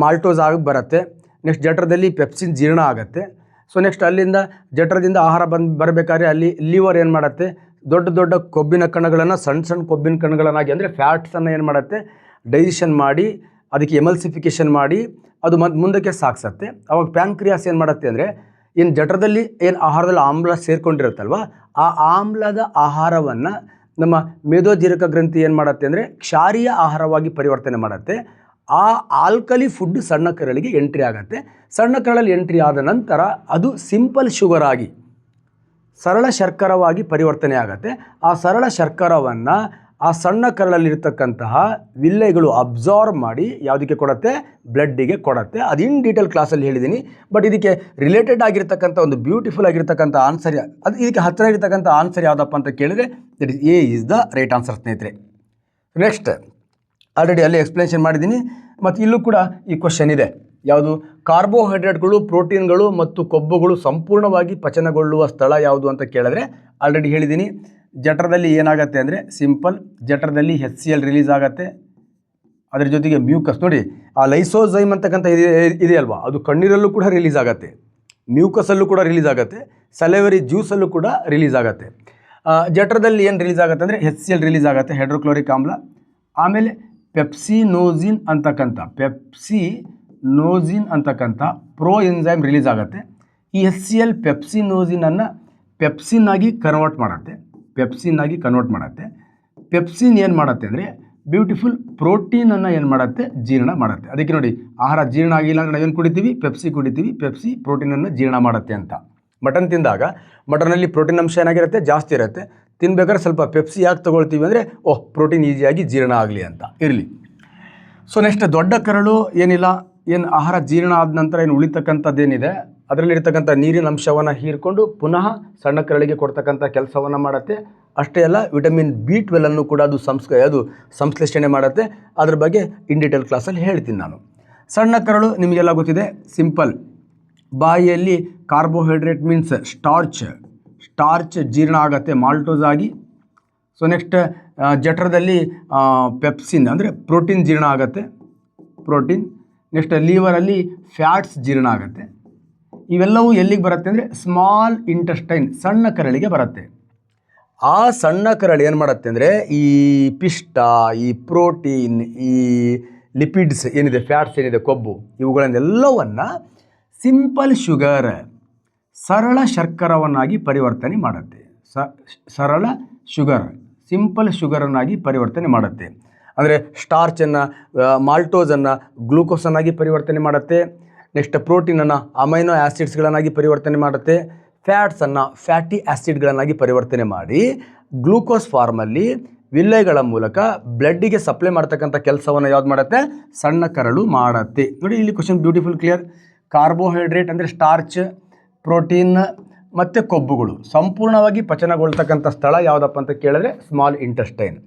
ಮಾಲ್ಟೋಸ್ ಆಗಿ ಬರುತ್ತೆ. ನೆಕ್ಸ್ಟ್ ಜಠರದಲ್ಲಿ ಪೆಪ್ಸಿನ್ ಜೀರ್ಣ ಆಗುತ್ತೆ. ಸೊ ನೆಕ್ಸ್ಟ್ ಅಲ್ಲಿಂದ ಜಠರದಿಂದ ಆಹಾರ ಬರಬೇಕಾದ್ರೆ ಅಲ್ಲಿ ಲಿವರ್ ಏನು ಮಾಡುತ್ತೆ, ದೊಡ್ಡ ದೊಡ್ಡ ಕೊಬ್ಬಿನ ಕಣಗಳನ್ನು ಸಣ್ಣ ಸಣ್ಣ ಕೊಬ್ಬಿನ ಕಣಗಳನ್ನಾಗಿ ಅಂದರೆ ಫ್ಯಾಟ್ಸನ್ನು ಏನು ಮಾಡುತ್ತೆ, ಡೈಜೆಷನ್ ಮಾಡಿ ಅದಕ್ಕೆ ಎಮಲ್ಸಿಫಿಕೇಷನ್ ಮಾಡಿ ಅದು ಮುಂದಕ್ಕೆ ಸಾಗಿಸುತ್ತೆ. ಅವಾಗ ಪ್ಯಾನ್ಕ್ರಿಯಾಸ್ ಏನು ಮಾಡುತ್ತೆ ಅಂದರೆ ಏನು ಜಠರದಲ್ಲಿ ಏನು ಆಹಾರದಲ್ಲಿ ಆಮ್ಲ ಸೇರ್ಕೊಂಡಿರುತ್ತಲ್ವ, ಆ ಆಮ್ಲದ ಆಹಾರವನ್ನು ನಮ್ಮ ಮೇದೋಜೀರಕ ಗ್ರಂಥಿ ಏನು ಮಾಡುತ್ತೆ ಅಂದರೆ ಕ್ಷಾರೀಯ ಆಹಾರವಾಗಿ ಪರಿವರ್ತನೆ ಮಾಡುತ್ತೆ. ಆ ಆಲ್ಕಲಿ ಫುಡ್ ಸಣ್ಣ ಕರಳಿಗೆ ಎಂಟ್ರಿ ಆಗುತ್ತೆ. ಸಣ್ಣ ಕರಳಲ್ಲಿ ಎಂಟ್ರಿ ಆದ ನಂತರ ಅದು ಸಿಂಪಲ್ ಶುಗರ್ ಆಗಿ ಸರಳ ಶರ್ಕರವಾಗಿ ಪರಿವರ್ತನೆ ಆಗುತ್ತೆ. ಆ ಸರಳ ಶರ್ಕರವನ್ನು ಆ ಸಣ್ಣ ಕರಳಲ್ಲಿರ್ತಕ್ಕಂತಹ ವಿಲ್ಲೆಗಳು ಅಬ್ಸಾರ್ವ್ ಮಾಡಿ ಯಾವುದಕ್ಕೆ ಕೊಡುತ್ತೆ, ಬ್ಲಡ್ಡಿಗೆ ಕೊಡುತ್ತೆ. ಅದು ಇನ್ ಡೀಟೇಲ್ ಕ್ಲಾಸಲ್ಲಿ ಹೇಳಿದ್ದೀನಿ. ಬಟ್ ಇದಕ್ಕೆ ರಿಲೇಟೆಡ್ ಆಗಿರ್ತಕ್ಕಂಥ ಒಂದು ಬ್ಯೂಟಿಫುಲ್ ಆಗಿರ್ತಕ್ಕಂಥ ಆನ್ಸರ್, ಅದು ಇದಕ್ಕೆ ಹತ್ತಿರ ಇರತಕ್ಕಂಥ ಆನ್ಸರ್ ಯಾವುದಪ್ಪ ಅಂತ ಕೇಳಿದರೆ that is A is the right answer ಸ್ನೇಹಿತರೆ. ನೆಕ್ಸ್ಟ್ ಆಲ್ರೆಡಿ ಅಲ್ಲಿ ಎಕ್ಸ್ಪ್ಲೇಷನ್ ಮಾಡಿದ್ದೀನಿ. ಮತ್ತು ಇಲ್ಲೂ ಕೂಡ ಈ ಕ್ವಶನ್ ಇದೆ, ಯಾವುದು, ಕಾರ್ಬೋಹೈಡ್ರೇಟ್ಗಳು, ಪ್ರೋಟೀನ್ಗಳು ಮತ್ತು ಕೊಬ್ಬುಗಳು ಸಂಪೂರ್ಣವಾಗಿ ಪಚನಗೊಳ್ಳುವ ಸ್ಥಳ ಯಾವುದು ಅಂತ ಕೇಳಿದ್ರೆ ಆಲ್ರೆಡಿ ಹೇಳಿದ್ದೀನಿ. ಜಠರದಲ್ಲಿ ಏನಾಗುತ್ತೆ ಅಂದರೆ ಸಿಂಪಲ್ ಜಠರದಲ್ಲಿ HCl ರಿಲೀಸ್ ಆಗುತ್ತೆ. ಅದರ ಜೊತೆಗೆ ಮ್ಯೂಕಸ್, ನೋಡಿ ಆ ಲೈಸೋಸೈಮ್ ಅಂತಕ್ಕಂಥ ಇದೆಯಲ್ವಾ, ಅದು ಕಣ್ಣೀರಲ್ಲೂ ಕೂಡ ರಿಲೀಸ್ ಆಗುತ್ತೆ, ಮ್ಯೂಕಸಲ್ಲೂ ಕೂಡ ರಿಲೀಸ್ ಆಗುತ್ತೆ, ಸಲೆವರಿ ಜ್ಯೂಸಲ್ಲೂ ಕೂಡ ರಿಲೀಸ್ ಆಗುತ್ತೆ. ಜಠರದಲ್ಲಿ ಏನು ರಿಲೀಸ್ ಆಗುತ್ತೆ ಅಂದರೆ HCl ರಿಲೀಸ್ ಆಗುತ್ತೆ, ಹೈಡ್ರೋಕ್ಲೋರಿಕ್ ಆಮ್ಲ. ಆಮೇಲೆ ಪೆಪ್ಸಿನೋಸಿನ್ ಅಂತಕ್ಕಂಥ ಪ್ರೋ ಎನ್ಸೈಮ್ ರಿಲೀಸ್ ಆಗುತ್ತೆ. ಈ HCl ಪೆಪ್ಸಿನೋಸಿನನ್ನು ಪೆಪ್ಸಿನ್ ಆಗಿ ಕನ್ವರ್ಟ್ ಮಾಡುತ್ತೆ. ಪೆಪ್ಸಿನ್ ಏನು ಮಾಡುತ್ತೆ ಅಂದರೆ ಬ್ಯೂಟಿಫುಲ್ ಪ್ರೋಟೀನನ್ನು ಏನು ಮಾಡುತ್ತೆ, ಜೀರ್ಣ ಮಾಡುತ್ತೆ. ಅದಕ್ಕೆ ನೋಡಿ, ಆಹಾರ ಜೀರ್ಣ ಆಗಿಲ್ಲ ಅಂದರೆ ನಾವೇನು ಕುಡಿತೀವಿ, ಪೆಪ್ಸಿ ಕುಡಿತೀವಿ. ಪೆಪ್ಸಿ ಪ್ರೋಟೀನನ್ನು ಜೀರ್ಣ ಮಾಡುತ್ತೆ ಅಂತ. ಮಟನ್ ತಿಂದಾಗ ಮಟನಲ್ಲಿ ಪ್ರೋಟೀನ್ ಅಂಶ ಏನಾಗಿರುತ್ತೆ, ಜಾಸ್ತಿ ಇರುತ್ತೆ. ತಿನ್ಬೇಕಾದ್ರೆ ಸ್ವಲ್ಪ ಪೆಪ್ಸಿ ಯಾಕೆ ತೊಗೊಳ್ತೀವಿ ಅಂದರೆ ಪ್ರೋಟೀನ್ ಈಸಿಯಾಗಿ ಜೀರ್ಣ ಆಗಲಿ ಅಂತ ಇರಲಿ. ಸೊ ನೆಕ್ಸ್ಟ್ ದೊಡ್ಡ ಕರಳು ಏನಿಲ್ಲ, ಏನು ಆಹಾರ ಜೀರ್ಣ ಆದ ನಂತರ ಏನು ಉಳಿತಕ್ಕಂಥದ್ದೇನಿದೆ ಅದರಲ್ಲಿರ್ತಕ್ಕಂಥ ನೀರಿನ ಅಂಶವನ್ನು ಹೀರ್ಕೊಂಡು ಪುನಃ ಸಣ್ಣ ಕರಳಿಗೆ ಕೊಡ್ತಕ್ಕಂಥ ಕೆಲಸವನ್ನು ಮಾಡುತ್ತೆ. ಅಷ್ಟೇ ಅಲ್ಲ, ವಿಟಮಿನ್ B12 ಕೂಡ ಅದು ಸಂಶ್ಲೇಷಣೆ ಮಾಡುತ್ತೆ. ಅದ್ರ ಬಗ್ಗೆ ಇನ್ ಡೀಟೇಲ್ ಕ್ಲಾಸಲ್ಲಿ ಹೇಳ್ತೀನಿ ನಾನು. ಸಣ್ಣ ಕರಳು ನಿಮಗೆಲ್ಲ ಗೊತ್ತಿದೆ, ಸಿಂಪಲ್ ಬಾಯಿಯಲ್ಲಿ ಕಾರ್ಬೋಹೈಡ್ರೇಟ್ ಮೀನ್ಸ್ ಸ್ಟಾರ್ಚ್ ಜೀರ್ಣ ಆಗುತ್ತೆ ಮಾಲ್ಟೋಸ್ ಆಗಿ. ಸೊ ನೆಕ್ಸ್ಟ್ ಜಠರದಲ್ಲಿ ಪೆಪ್ಸಿನ್ ಅಂದರೆ ಪ್ರೋಟೀನ್ ಜೀರ್ಣ ಆಗುತ್ತೆ, ಪ್ರೋಟೀನ್. ನೆಕ್ಸ್ಟ್ ಲೀವರಲ್ಲಿ ಫ್ಯಾಟ್ಸ್ ಜೀರ್ಣ ಆಗುತ್ತೆ. ಇವೆಲ್ಲವೂ ಎಲ್ಲಿಗೆ ಬರುತ್ತೆ ಅಂದರೆ ಸ್ಮಾಲ್ ಇಂಟೆಸ್ಟೈನ್, ಸಣ್ಣ ಕರಳಿಗೆ ಬರುತ್ತೆ. ಆ ಸಣ್ಣ ಕರಳು ಏನು ಮಾಡುತ್ತೆ ಅಂದರೆ ಈ ಪಿಷ್ಟ, ಈ ಪ್ರೋಟೀನ್, ಈ ಲಿಪಿಡ್ಸ್ ಏನಿದೆ, ಫ್ಯಾಟ್ಸ್ ಏನಿದೆ, ಕೊಬ್ಬು, ಇವುಗಳನ್ನೆಲ್ಲವನ್ನು ಸಿಂಪಲ್ ಶುಗರ್, ಸರಳ ಶರ್ಕರವನ್ನಾಗಿ ಪರಿವರ್ತನೆ ಮಾಡುತ್ತೆ. ಸಿಂಪಲ್ ಶುಗರನ್ನಾಗಿ ಪರಿವರ್ತನೆ ಮಾಡುತ್ತೆ. ಅಂದರೆ ಸ್ಟಾರ್ಚನ್ನು, ಮಾಲ್ಟೋಸನ್ನು ಗ್ಲೂಕೋಸನ್ನಾಗಿ ಪರಿವರ್ತನೆ ಮಾಡುತ್ತೆ. ನೆಕ್ಸ್ಟ್ ಪ್ರೋಟೀನನ್ನು ಅಮೈನೋ ಆ್ಯಸಿಡ್ಸ್ಗಳನ್ನಾಗಿ ಪರಿವರ್ತನೆ ಮಾಡುತ್ತೆ. ಫ್ಯಾಟ್ಸನ್ನು ಫ್ಯಾಟಿ ಆ್ಯಸಿಡ್ಗಳನ್ನಾಗಿ ಪರಿವರ್ತನೆ ಮಾಡಿ ಗ್ಲೂಕೋಸ್ ಫಾರ್ಮಲ್ಲಿ ವಿಲ್ಲೆಗಳ ಮೂಲಕ ಬ್ಲಡ್ಡಿಗೆ ಸಪ್ಲೈ ಮಾಡ್ತಕ್ಕಂಥ ಕೆಲಸವನ್ನು ಯಾವ್ದು ಮಾಡುತ್ತೆ, ಸಣ್ಣ ಕರಳು ಮಾಡುತ್ತೆ. ನೋಡಿ ಇಲ್ಲಿ ಕ್ವಶನ್ ಬ್ಯೂಟಿಫುಲ್ ಕ್ಲಿಯರ್. ಕಾರ್ಬೋಹೈಡ್ರೇಟ್ ಅಂದರೆ ಸ್ಟಾರ್ಚ್, ಪ್ರೋಟೀನ್ ಮತ್ತು ಕೊಬ್ಬುಗಳು ಸಂಪೂರ್ಣವಾಗಿ ಪಚನಗೊಳ್ತಕ್ಕಂಥ ಸ್ಥಳ ಯಾವುದಪ್ಪ ಅಂತ ಕೇಳಿದ್ರೆ ಸ್ಮಾಲ್ ಇಂಟೆಸ್ಟೈನ್.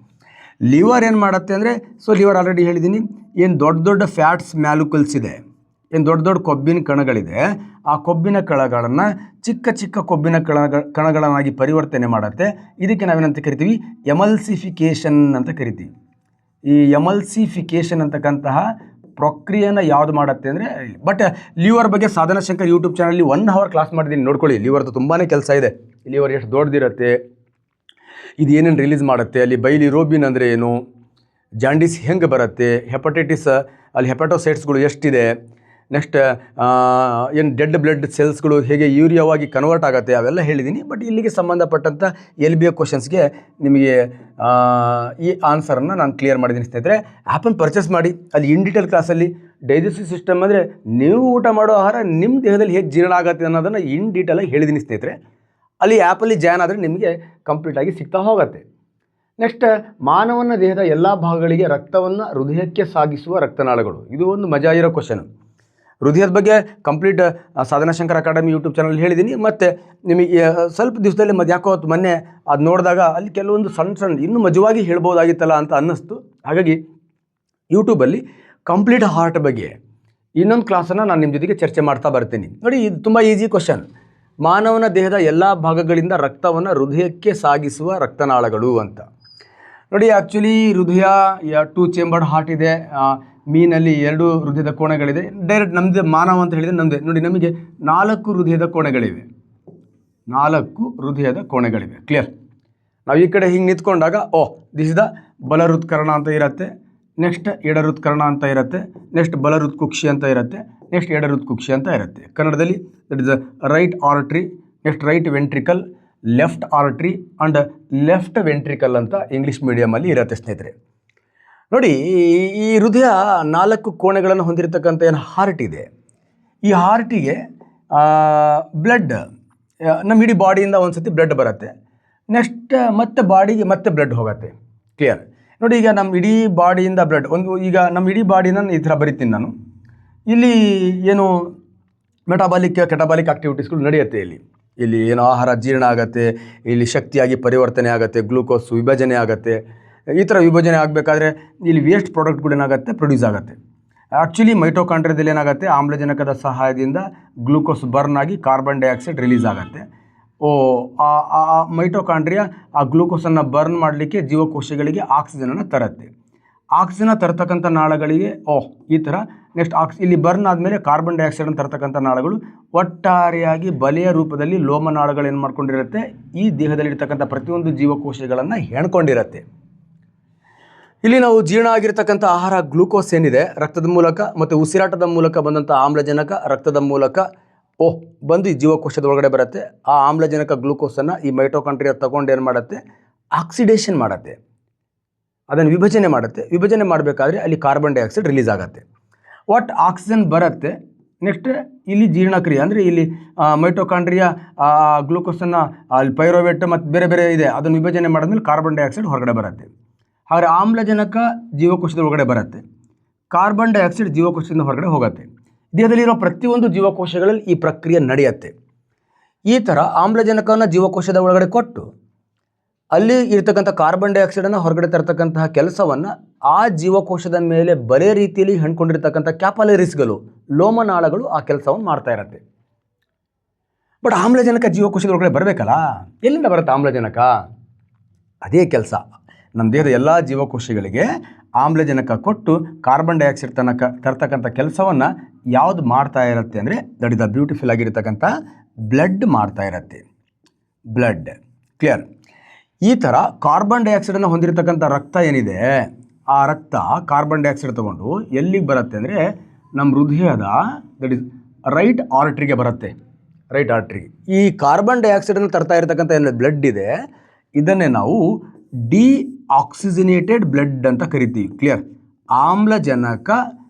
ಲಿವರ್ ಏನು ಮಾಡುತ್ತೆ ಅಂದರೆ, ಸೊ ಲಿವರ್ ಆಲ್ರೆಡಿ ಹೇಳಿದ್ದೀನಿ, ಏನು ದೊಡ್ಡ ಫ್ಯಾಟ್ಸ್ ಮ್ಯಾಲ್ಯುಕಲ್ಸ್ ಇದೆ, ಏನು ದೊಡ್ಡ ಕೊಬ್ಬಿನ ಕಣಗಳಿದೆ, ಆ ಕೊಬ್ಬಿನ ಕಣಗಳನ್ನು ಚಿಕ್ಕ ಕೊಬ್ಬಿನ ಕಣಗಳನ್ನಾಗಿ ಪರಿವರ್ತನೆ ಮಾಡುತ್ತೆ. ಇದಕ್ಕೆ ನಾವೇನಂತ ಕರಿತೀವಿ, ಎಮಲ್ಸಿಫಿಕೇಷನ್ ಅಂತ ಕರಿತೀವಿ. ಈ ಎಮಲ್ಸಿಫಿಕೇಷನ್ ಅಂತಕ್ಕಂತಹ ಪ್ರಕ್ರಿಯೆಯನ್ನು ಯಾವುದು ಮಾಡುತ್ತೆ ಅಂದರೆ, ಬಟ್ ಲಿವರ್ ಬಗ್ಗೆ ಸಾಧನಾ ಶಂಕರ್ ಯೂಟ್ಯೂಬ್ ಚಾನಲಲ್ಲಿ 1 hour ಕ್ಲಾಸ್ ಮಾಡಿದ್ದೀನಿ, ನೋಡ್ಕೊಳ್ಳಿ. ಲಿವರ್ದು ತುಂಬಾ ಕೆಲಸ ಇದೆ. ಲಿವರ್ ಎಷ್ಟು ದೊಡ್ಡದಿರುತ್ತೆ, ಇದು ಏನೇನು ರಿಲೀಸ್ ಮಾಡುತ್ತೆ, ಅಲ್ಲಿ ಬೈಲಿರೋಬಿನ್ ಅಂದರೆ ಏನು, ಜಾಂಡೀಸ್ ಹೆಂಗೆ ಬರುತ್ತೆ, ಹೆಪಟೈಟಿಸ್ ಅಲ್ಲಿ ಹೆಪಟೋಸೈಟ್ಸ್ಗಳು ಎಷ್ಟಿದೆ, ನೆಕ್ಸ್ಟ್ ಏನು ಡೆಡ್ ಬ್ಲಡ್ ಸೆಲ್ಸ್ಗಳು ಹೇಗೆ ಯೂರಿಯಾವಾಗಿ ಕನ್ವರ್ಟ್ ಆಗುತ್ತೆ, ಅವೆಲ್ಲ ಹೇಳಿದ್ದೀನಿ. ಬಟ್ ಇಲ್ಲಿಗೆ ಸಂಬಂಧಪಟ್ಟಂಥ LBA ಕ್ವಶನ್ಸ್ಗೆ ನಿಮಗೆ ಈ ಆನ್ಸರನ್ನು ನಾನು ಕ್ಲಿಯರ್ ಮಾಡಿದ್ದೀನಿ ಸ್ನೇಹಿತರೆ. ಆ್ಯಪನ್ನು ಪರ್ಚೇಸ್ ಮಾಡಿ, ಅಲ್ಲಿ ಇನ್ ಡೀಟೇಲ್ ಕ್ಲಾಸಲ್ಲಿ ಡೈಜೆಸ್ಟಿವ್ ಸಿಸ್ಟಮ್ ಅಂದರೆ ನೀವು ಊಟ ಮಾಡೋ ಆಹಾರ ನಿಮ್ಮ ದೇಹದಲ್ಲಿ ಹೇಗೆ ಜೀರ್ಣ ಆಗುತ್ತೆ ಅನ್ನೋದನ್ನು ಇನ್ ಡೀಟೇಲಾಗಿ ಹೇಳಿದ್ದೀನಿ ಸ್ನೇಹಿತರೆ. ಅಲ್ಲಿ ಆ್ಯಪಲ್ಲಿ ಜಾಯ್ನ್ ಆದರೆ ನಿಮಗೆ ಕಂಪ್ಲೀಟಾಗಿ ಸಿಗ್ತಾ ಹೋಗುತ್ತೆ. ನೆಕ್ಸ್ಟ್ ಮಾನವನ ದೇಹದ ಎಲ್ಲ ಭಾಗಗಳಿಗೆ ರಕ್ತವನ್ನು ಹೃದಯಕ್ಕೆ ಸಾಗಿಸುವ ರಕ್ತನಾಳಗಳು. ಇದು ಒಂದು ಮಜಾ ಇರೋ ಕ್ವಶನ್. ಹೃದಯದ ಬಗ್ಗೆ ಕಂಪ್ಲೀಟ್ ಸಾಧನಾಶಂಕರ್ ಅಕಾಡೆಮಿ ಯೂಟ್ಯೂಬ್ ಚಾನಲ್ ಹೇಳಿದ್ದೀನಿ. ಮತ್ತು ನಿಮಗೆ ಸ್ವಲ್ಪ ದಿವಸದಲ್ಲಿ ಯಾಕೋ ಮೊನ್ನೆ ಅದು ನೋಡಿದಾಗ ಅಲ್ಲಿ ಕೆಲವೊಂದು ಸಣ್ಣ ಇನ್ನೂ ಮಜವಾಗಿ ಹೇಳ್ಬೋದಾಗಿತ್ತಲ್ಲ ಅಂತ ಅನ್ನಿಸ್ತು. ಹಾಗಾಗಿ ಯೂಟ್ಯೂಬಲ್ಲಿ ಕಂಪ್ಲೀಟ್ ಹಾರ್ಟ್ ಬಗ್ಗೆ ಇನ್ನೊಂದು ಕ್ಲಾಸನ್ನು ನಾನು ನಿಮ್ಮ ಜೊತೆಗೆ ಚರ್ಚೆ ಮಾಡ್ತಾ ಬರ್ತೀನಿ. ನೋಡಿ, ಇದು ತುಂಬ ಈಸಿ ಕ್ವಶನ್. ಮಾನವನ ದೇಹದ ಎಲ್ಲ ಭಾಗಗಳಿಂದ ರಕ್ತವನ್ನು ಹೃದಯಕ್ಕೆ ಸಾಗಿಸುವ ರಕ್ತನಾಳಗಳು ಅಂತ. ನೋಡಿ, ಆ್ಯಕ್ಚುಲಿ ಹೃದಯ 2 ಚೇಂಬರ್ಡ್ ಹಾರ್ಟ್ ಇದೆ. ಮೀನಲ್ಲಿ 2 ಹೃದಯದ ಕೋಣೆಗಳಿದೆ. ಡೈರೆಕ್ಟ್ ನಮ್ಮದೇ ಮಾನವ ಅಂತ ಹೇಳಿದರೆ ನಮ್ಮದೇ. ನೋಡಿ, ನಮಗೆ 4 ಹೃದಯದ ಕೋಣೆಗಳಿವೆ. 4 ಹೃದಯದ ಕೋಣೆಗಳಿವೆ. ಕ್ಲಿಯರ್? ನಾವು ಈ ಕಡೆ ಹಿಂಗೆ ನಿಂತ್ಕೊಂಡಾಗ ದಿಸ್ ಇಸ್ ದ ಬಲ ಹೃತ್ಕರ್ಣ ಅಂತ ಇರುತ್ತೆ. ನೆಕ್ಸ್ಟ್ ಎಡ ಹೃತ್ಕರ್ಣ ಅಂತ ಇರುತ್ತೆ. ನೆಕ್ಸ್ಟ್ ಬಲ ಹೃತ್ಕುಕ್ಷಿ ಅಂತ ಇರುತ್ತೆ. ನೆಕ್ಸ್ಟ್ ಎಡ ಹೃತ್ಕುಕ್ಷಿ ಅಂತ ಇರುತ್ತೆ. ಕನ್ನಡದಲ್ಲಿ that is right artery, next right ventricle, left artery and left ventricle ಅಂತ ಇಂಗ್ಲೀಷ್ ಮೀಡಿಯಮಲ್ಲಿ ಇರುತ್ತೆ ಸ್ನೇಹಿತರೆ. ನೋಡಿ, ಈ ಹೃದಯ 4 ಕೋಣೆಗಳನ್ನು ಹೊಂದಿರತಕ್ಕಂಥ ಏನು ಹಾರ್ಟ್ ಇದೆ, ಈ ಹಾರ್ಟಿಗೆ ಬ್ಲಡ್ ನಮ್ಮ ಇಡೀ ಬಾಡಿಯಿಂದ ಒಂದು ಸತಿ ಬ್ಲಡ್ ಬರುತ್ತೆ. ನೆಕ್ಸ್ಟ್ ಮತ್ತೆ ಬಾಡಿಗೆ ಮತ್ತೆ ಬ್ಲಡ್ ಹೋಗುತ್ತೆ. ಕ್ಲಿಯರ್? ನೋಡಿ, ಈಗ ನಮ್ಮ ಇಡೀ ಬಾಡಿಯಿಂದ ಬ್ಲಡ್ ಈಗ ನಮ್ಮ ಇಡೀ ಬಾಡಿನ ಈ ಥರ ಬರಿತೀನಿ ನಾನು. ಇಲ್ಲಿ ಏನು ಕೆಟಬಾಲಿಕ್ ಆಕ್ಟಿವಿಟೀಸ್ಗಳು ನಡೆಯುತ್ತೆ. ಇಲ್ಲಿ ಏನು ಆಹಾರ ಜೀರ್ಣ ಆಗುತ್ತೆ, ಇಲ್ಲಿ ಶಕ್ತಿಯಾಗಿ ಪರಿವರ್ತನೆ ಆಗುತ್ತೆ, ಗ್ಲೂಕೋಸ್ ವಿಭಜನೆ ಆಗುತ್ತೆ. ಈ ಥರ ವಿಭಜನೆ ಆಗಬೇಕಾದ್ರೆ ಇಲ್ಲಿ ವೇಸ್ಟ್ ಪ್ರಾಡಕ್ಟ್ಗಳೇನಾಗುತ್ತೆ, ಪ್ರೊಡ್ಯೂಸ್ ಆಗುತ್ತೆ. ಆ್ಯಕ್ಚುಲಿ ಮೈಟೋಕಾಂಡ್ರಿಯಾದಲ್ಲಿ ಏನಾಗುತ್ತೆ, ಆಮ್ಲಜನಕದ ಸಹಾಯದಿಂದ ಗ್ಲೂಕೋಸ್ ಬರ್ನ್ ಆಗಿ ಕಾರ್ಬನ್ ಡೈಆಕ್ಸೈಡ್ ರಿಲೀಸ್ ಆಗುತ್ತೆ. ಆ ಮೈಟೋಕಾಂಡ್ರಿಯಾ ಆ ಗ್ಲೂಕೋಸನ್ನು ಬರ್ನ್ ಮಾಡಲಿಕ್ಕೆ ಜೀವಕೋಶಗಳಿಗೆ ಆಕ್ಸಿಜನನ್ನು ತರುತ್ತೆ. ಆಕ್ಸಿಜನ್ ತರ್ತಕ್ಕಂಥ ನಾಳಗಳಿಗೆ ಈ ಥರ ನೆಕ್ಸ್ಟ್ ಇಲ್ಲಿ ಬರ್ನ್ ಆದಮೇಲೆ ಕಾರ್ಬನ್ ಡೈಆಕ್ಸೈಡನ್ನು ತರ್ತಕ್ಕಂಥ ನಾಳಗಳು ಒಟ್ಟಾರೆಯಾಗಿ ಬಲೆಯ ರೂಪದಲ್ಲಿ ಲೋಮನಾಳಗಳು ಏನು ಮಾಡ್ಕೊಂಡಿರುತ್ತೆ, ಈ ದೇಹದಲ್ಲಿರ್ತಕ್ಕಂಥ ಪ್ರತಿಯೊಂದು ಜೀವಕೋಶಗಳನ್ನು ಹೆಣ್ಕೊಂಡಿರುತ್ತೆ. ಇಲ್ಲಿ ನಾವು ಜೀರ್ಣ ಆಗಿರ್ತಕ್ಕಂಥ ಆಹಾರ ಗ್ಲೂಕೋಸ್ ಏನಿದೆ ರಕ್ತದ ಮೂಲಕ ಮತ್ತು ಉಸಿರಾಟದ ಮೂಲಕ ಬಂದಂಥ ಆಮ್ಲಜನಕ ರಕ್ತದ ಮೂಲಕ ಬಂದು ಈ ಜೀವಕೋಶದ ಒಳಗಡೆ ಬರುತ್ತೆ. ಆ ಆಮ್ಲಜನಕ ಗ್ಲೂಕೋಸನ್ನು ಈ ಮೈಟೋಕಾಂಡ್ರಿಯಾ ತಗೊಂಡು ಏನು ಮಾಡುತ್ತೆ, ಆಕ್ಸಿಡೇಷನ್ ಮಾಡುತ್ತೆ, ಅದನ್ನು ವಿಭಜನೆ ಮಾಡುತ್ತೆ. ವಿಭಜನೆ ಮಾಡಬೇಕಾದ್ರೆ ಅಲ್ಲಿ ಕಾರ್ಬನ್ ಡೈಆಕ್ಸೈಡ್ ರಿಲೀಸ್ ಆಗುತ್ತೆ. ಆಕ್ಸಿಜನ್ ಬರುತ್ತೆ. ನೆಕ್ಸ್ಟ್ ಇಲ್ಲಿ ಜೀರ್ಣಕ್ರಿಯೆ ಅಂದರೆ ಇಲ್ಲಿ ಮೈಟೋಕಾಂಡ್ರಿಯಾ ಗ್ಲೂಕೋಸನ್ನು ಅಲ್ಲಿ ಪೈರೋವೇಟ್ ಮತ್ತು ಬೇರೆ ಬೇರೆ ಇದೆ, ಅದನ್ನು ವಿಭಜನೆ ಮಾಡಿದ್ಮೇಲೆ ಕಾರ್ಬನ್ ಡೈಆಕ್ಸೈಡ್ ಹೊರಗಡೆ ಬರುತ್ತೆ. ಹಾಗೆ ಆಮ್ಲಜನಕ ಜೀವಕೋಶದ ಒಳಗಡೆ ಬರುತ್ತೆ, ಕಾರ್ಬನ್ ಡೈಆಕ್ಸೈಡ್ ಜೀವಕೋಶದಿಂದ ಹೊರಗಡೆ ಹೋಗುತ್ತೆ. ದೇಹದಲ್ಲಿರೋ ಪ್ರತಿಯೊಂದು ಜೀವಕೋಶಗಳಲ್ಲಿ ಈ ಪ್ರಕ್ರಿಯೆ ನಡೆಯುತ್ತೆ. ಈ ಥರ ಆಮ್ಲಜನಕವನ್ನು ಜೀವಕೋಶದ ಒಳಗಡೆ ಕೊಟ್ಟು ಅಲ್ಲಿ ಇರ್ತಕ್ಕಂಥ ಕಾರ್ಬನ್ ಡೈಆಕ್ಸೈಡನ್ನು ಹೊರಗಡೆ ತರ್ತಕ್ಕಂತಹ ಕೆಲಸವನ್ನು ಆ ಜೀವಕೋಶದ ಮೇಲೆ ಬಲೆ ರೀತಿಯಲ್ಲಿ ಹಣ್ಕೊಂಡಿರ್ತಕ್ಕಂಥ ಕ್ಯಾಪಲರೀಸ್ಗಳು ಲೋಮನಾಳಗಳು ಆ ಕೆಲಸವನ್ನು ಮಾಡ್ತಾ ಇರುತ್ತೆ. ಬಟ್ ಆಮ್ಲಜನಕ ಜೀವಕೋಶದ ಒಳಗಡೆ ಬರಬೇಕಲ್ಲ, ಎಲ್ಲಿಂದ ಬರುತ್ತೆ ಆಮ್ಲಜನಕ? ಅದೇ ಕೆಲಸ ನಮ್ಮ ದೇಹದ ಎಲ್ಲ ಜೀವಕೋಶಗಳಿಗೆ ಆಮ್ಲಜನಕ ಕೊಟ್ಟು ಕಾರ್ಬನ್ ಡೈಆಕ್ಸೈಡ್ ತರ್ತಕ್ಕಂಥ ಕೆಲಸವನ್ನು ಯಾವುದು ಮಾಡ್ತಾ ಇರುತ್ತೆ ಅಂದರೆ ದಟ್ ಇಸ್ ದ ಬ್ಯೂಟಿಫುಲ್ ಆಗಿರ್ತಕ್ಕಂಥ ಬ್ಲಡ್ ಮಾಡ್ತಾ ಇರುತ್ತೆ. ಬ್ಲಡ್. ಕ್ಲಿಯರ್? ಈ ಥರ ಕಾರ್ಬನ್ ಡೈಆಕ್ಸೈಡನ್ನು ಹೊಂದಿರತಕ್ಕಂಥ ರಕ್ತ ಏನಿದೆ, ಆ ರಕ್ತ ಕಾರ್ಬನ್ ಡೈಆಕ್ಸೈಡ್ ತೊಗೊಂಡು ಎಲ್ಲಿಗೆ ಬರುತ್ತೆ ಅಂದರೆ ನಮ್ಮ ಹೃದಯದ ದಟ್ ಇಸ್ ರೈಟ್ ಆರ್ಟ್ರಿಗೆ ಬರುತ್ತೆ. ರೈಟ್ ಆರ್ಟ್ರಿಗೆ ಈ ಕಾರ್ಬನ್ ಡೈಆಕ್ಸೈಡನ್ನು ತರ್ತಾ ಇರತಕ್ಕಂಥ ಏನು ಬ್ಲಡ್ ಇದೆ, ಇದನ್ನೇ ನಾವು ಡಿಆಕ್ಸಿಜನೇಟೆಡ್ ಬ್ಲಡ್ ಅಂತ ಕರಿತೀವಿ. ಕ್ಲಿಯರ್? ಆಮ್ಲಜನಕ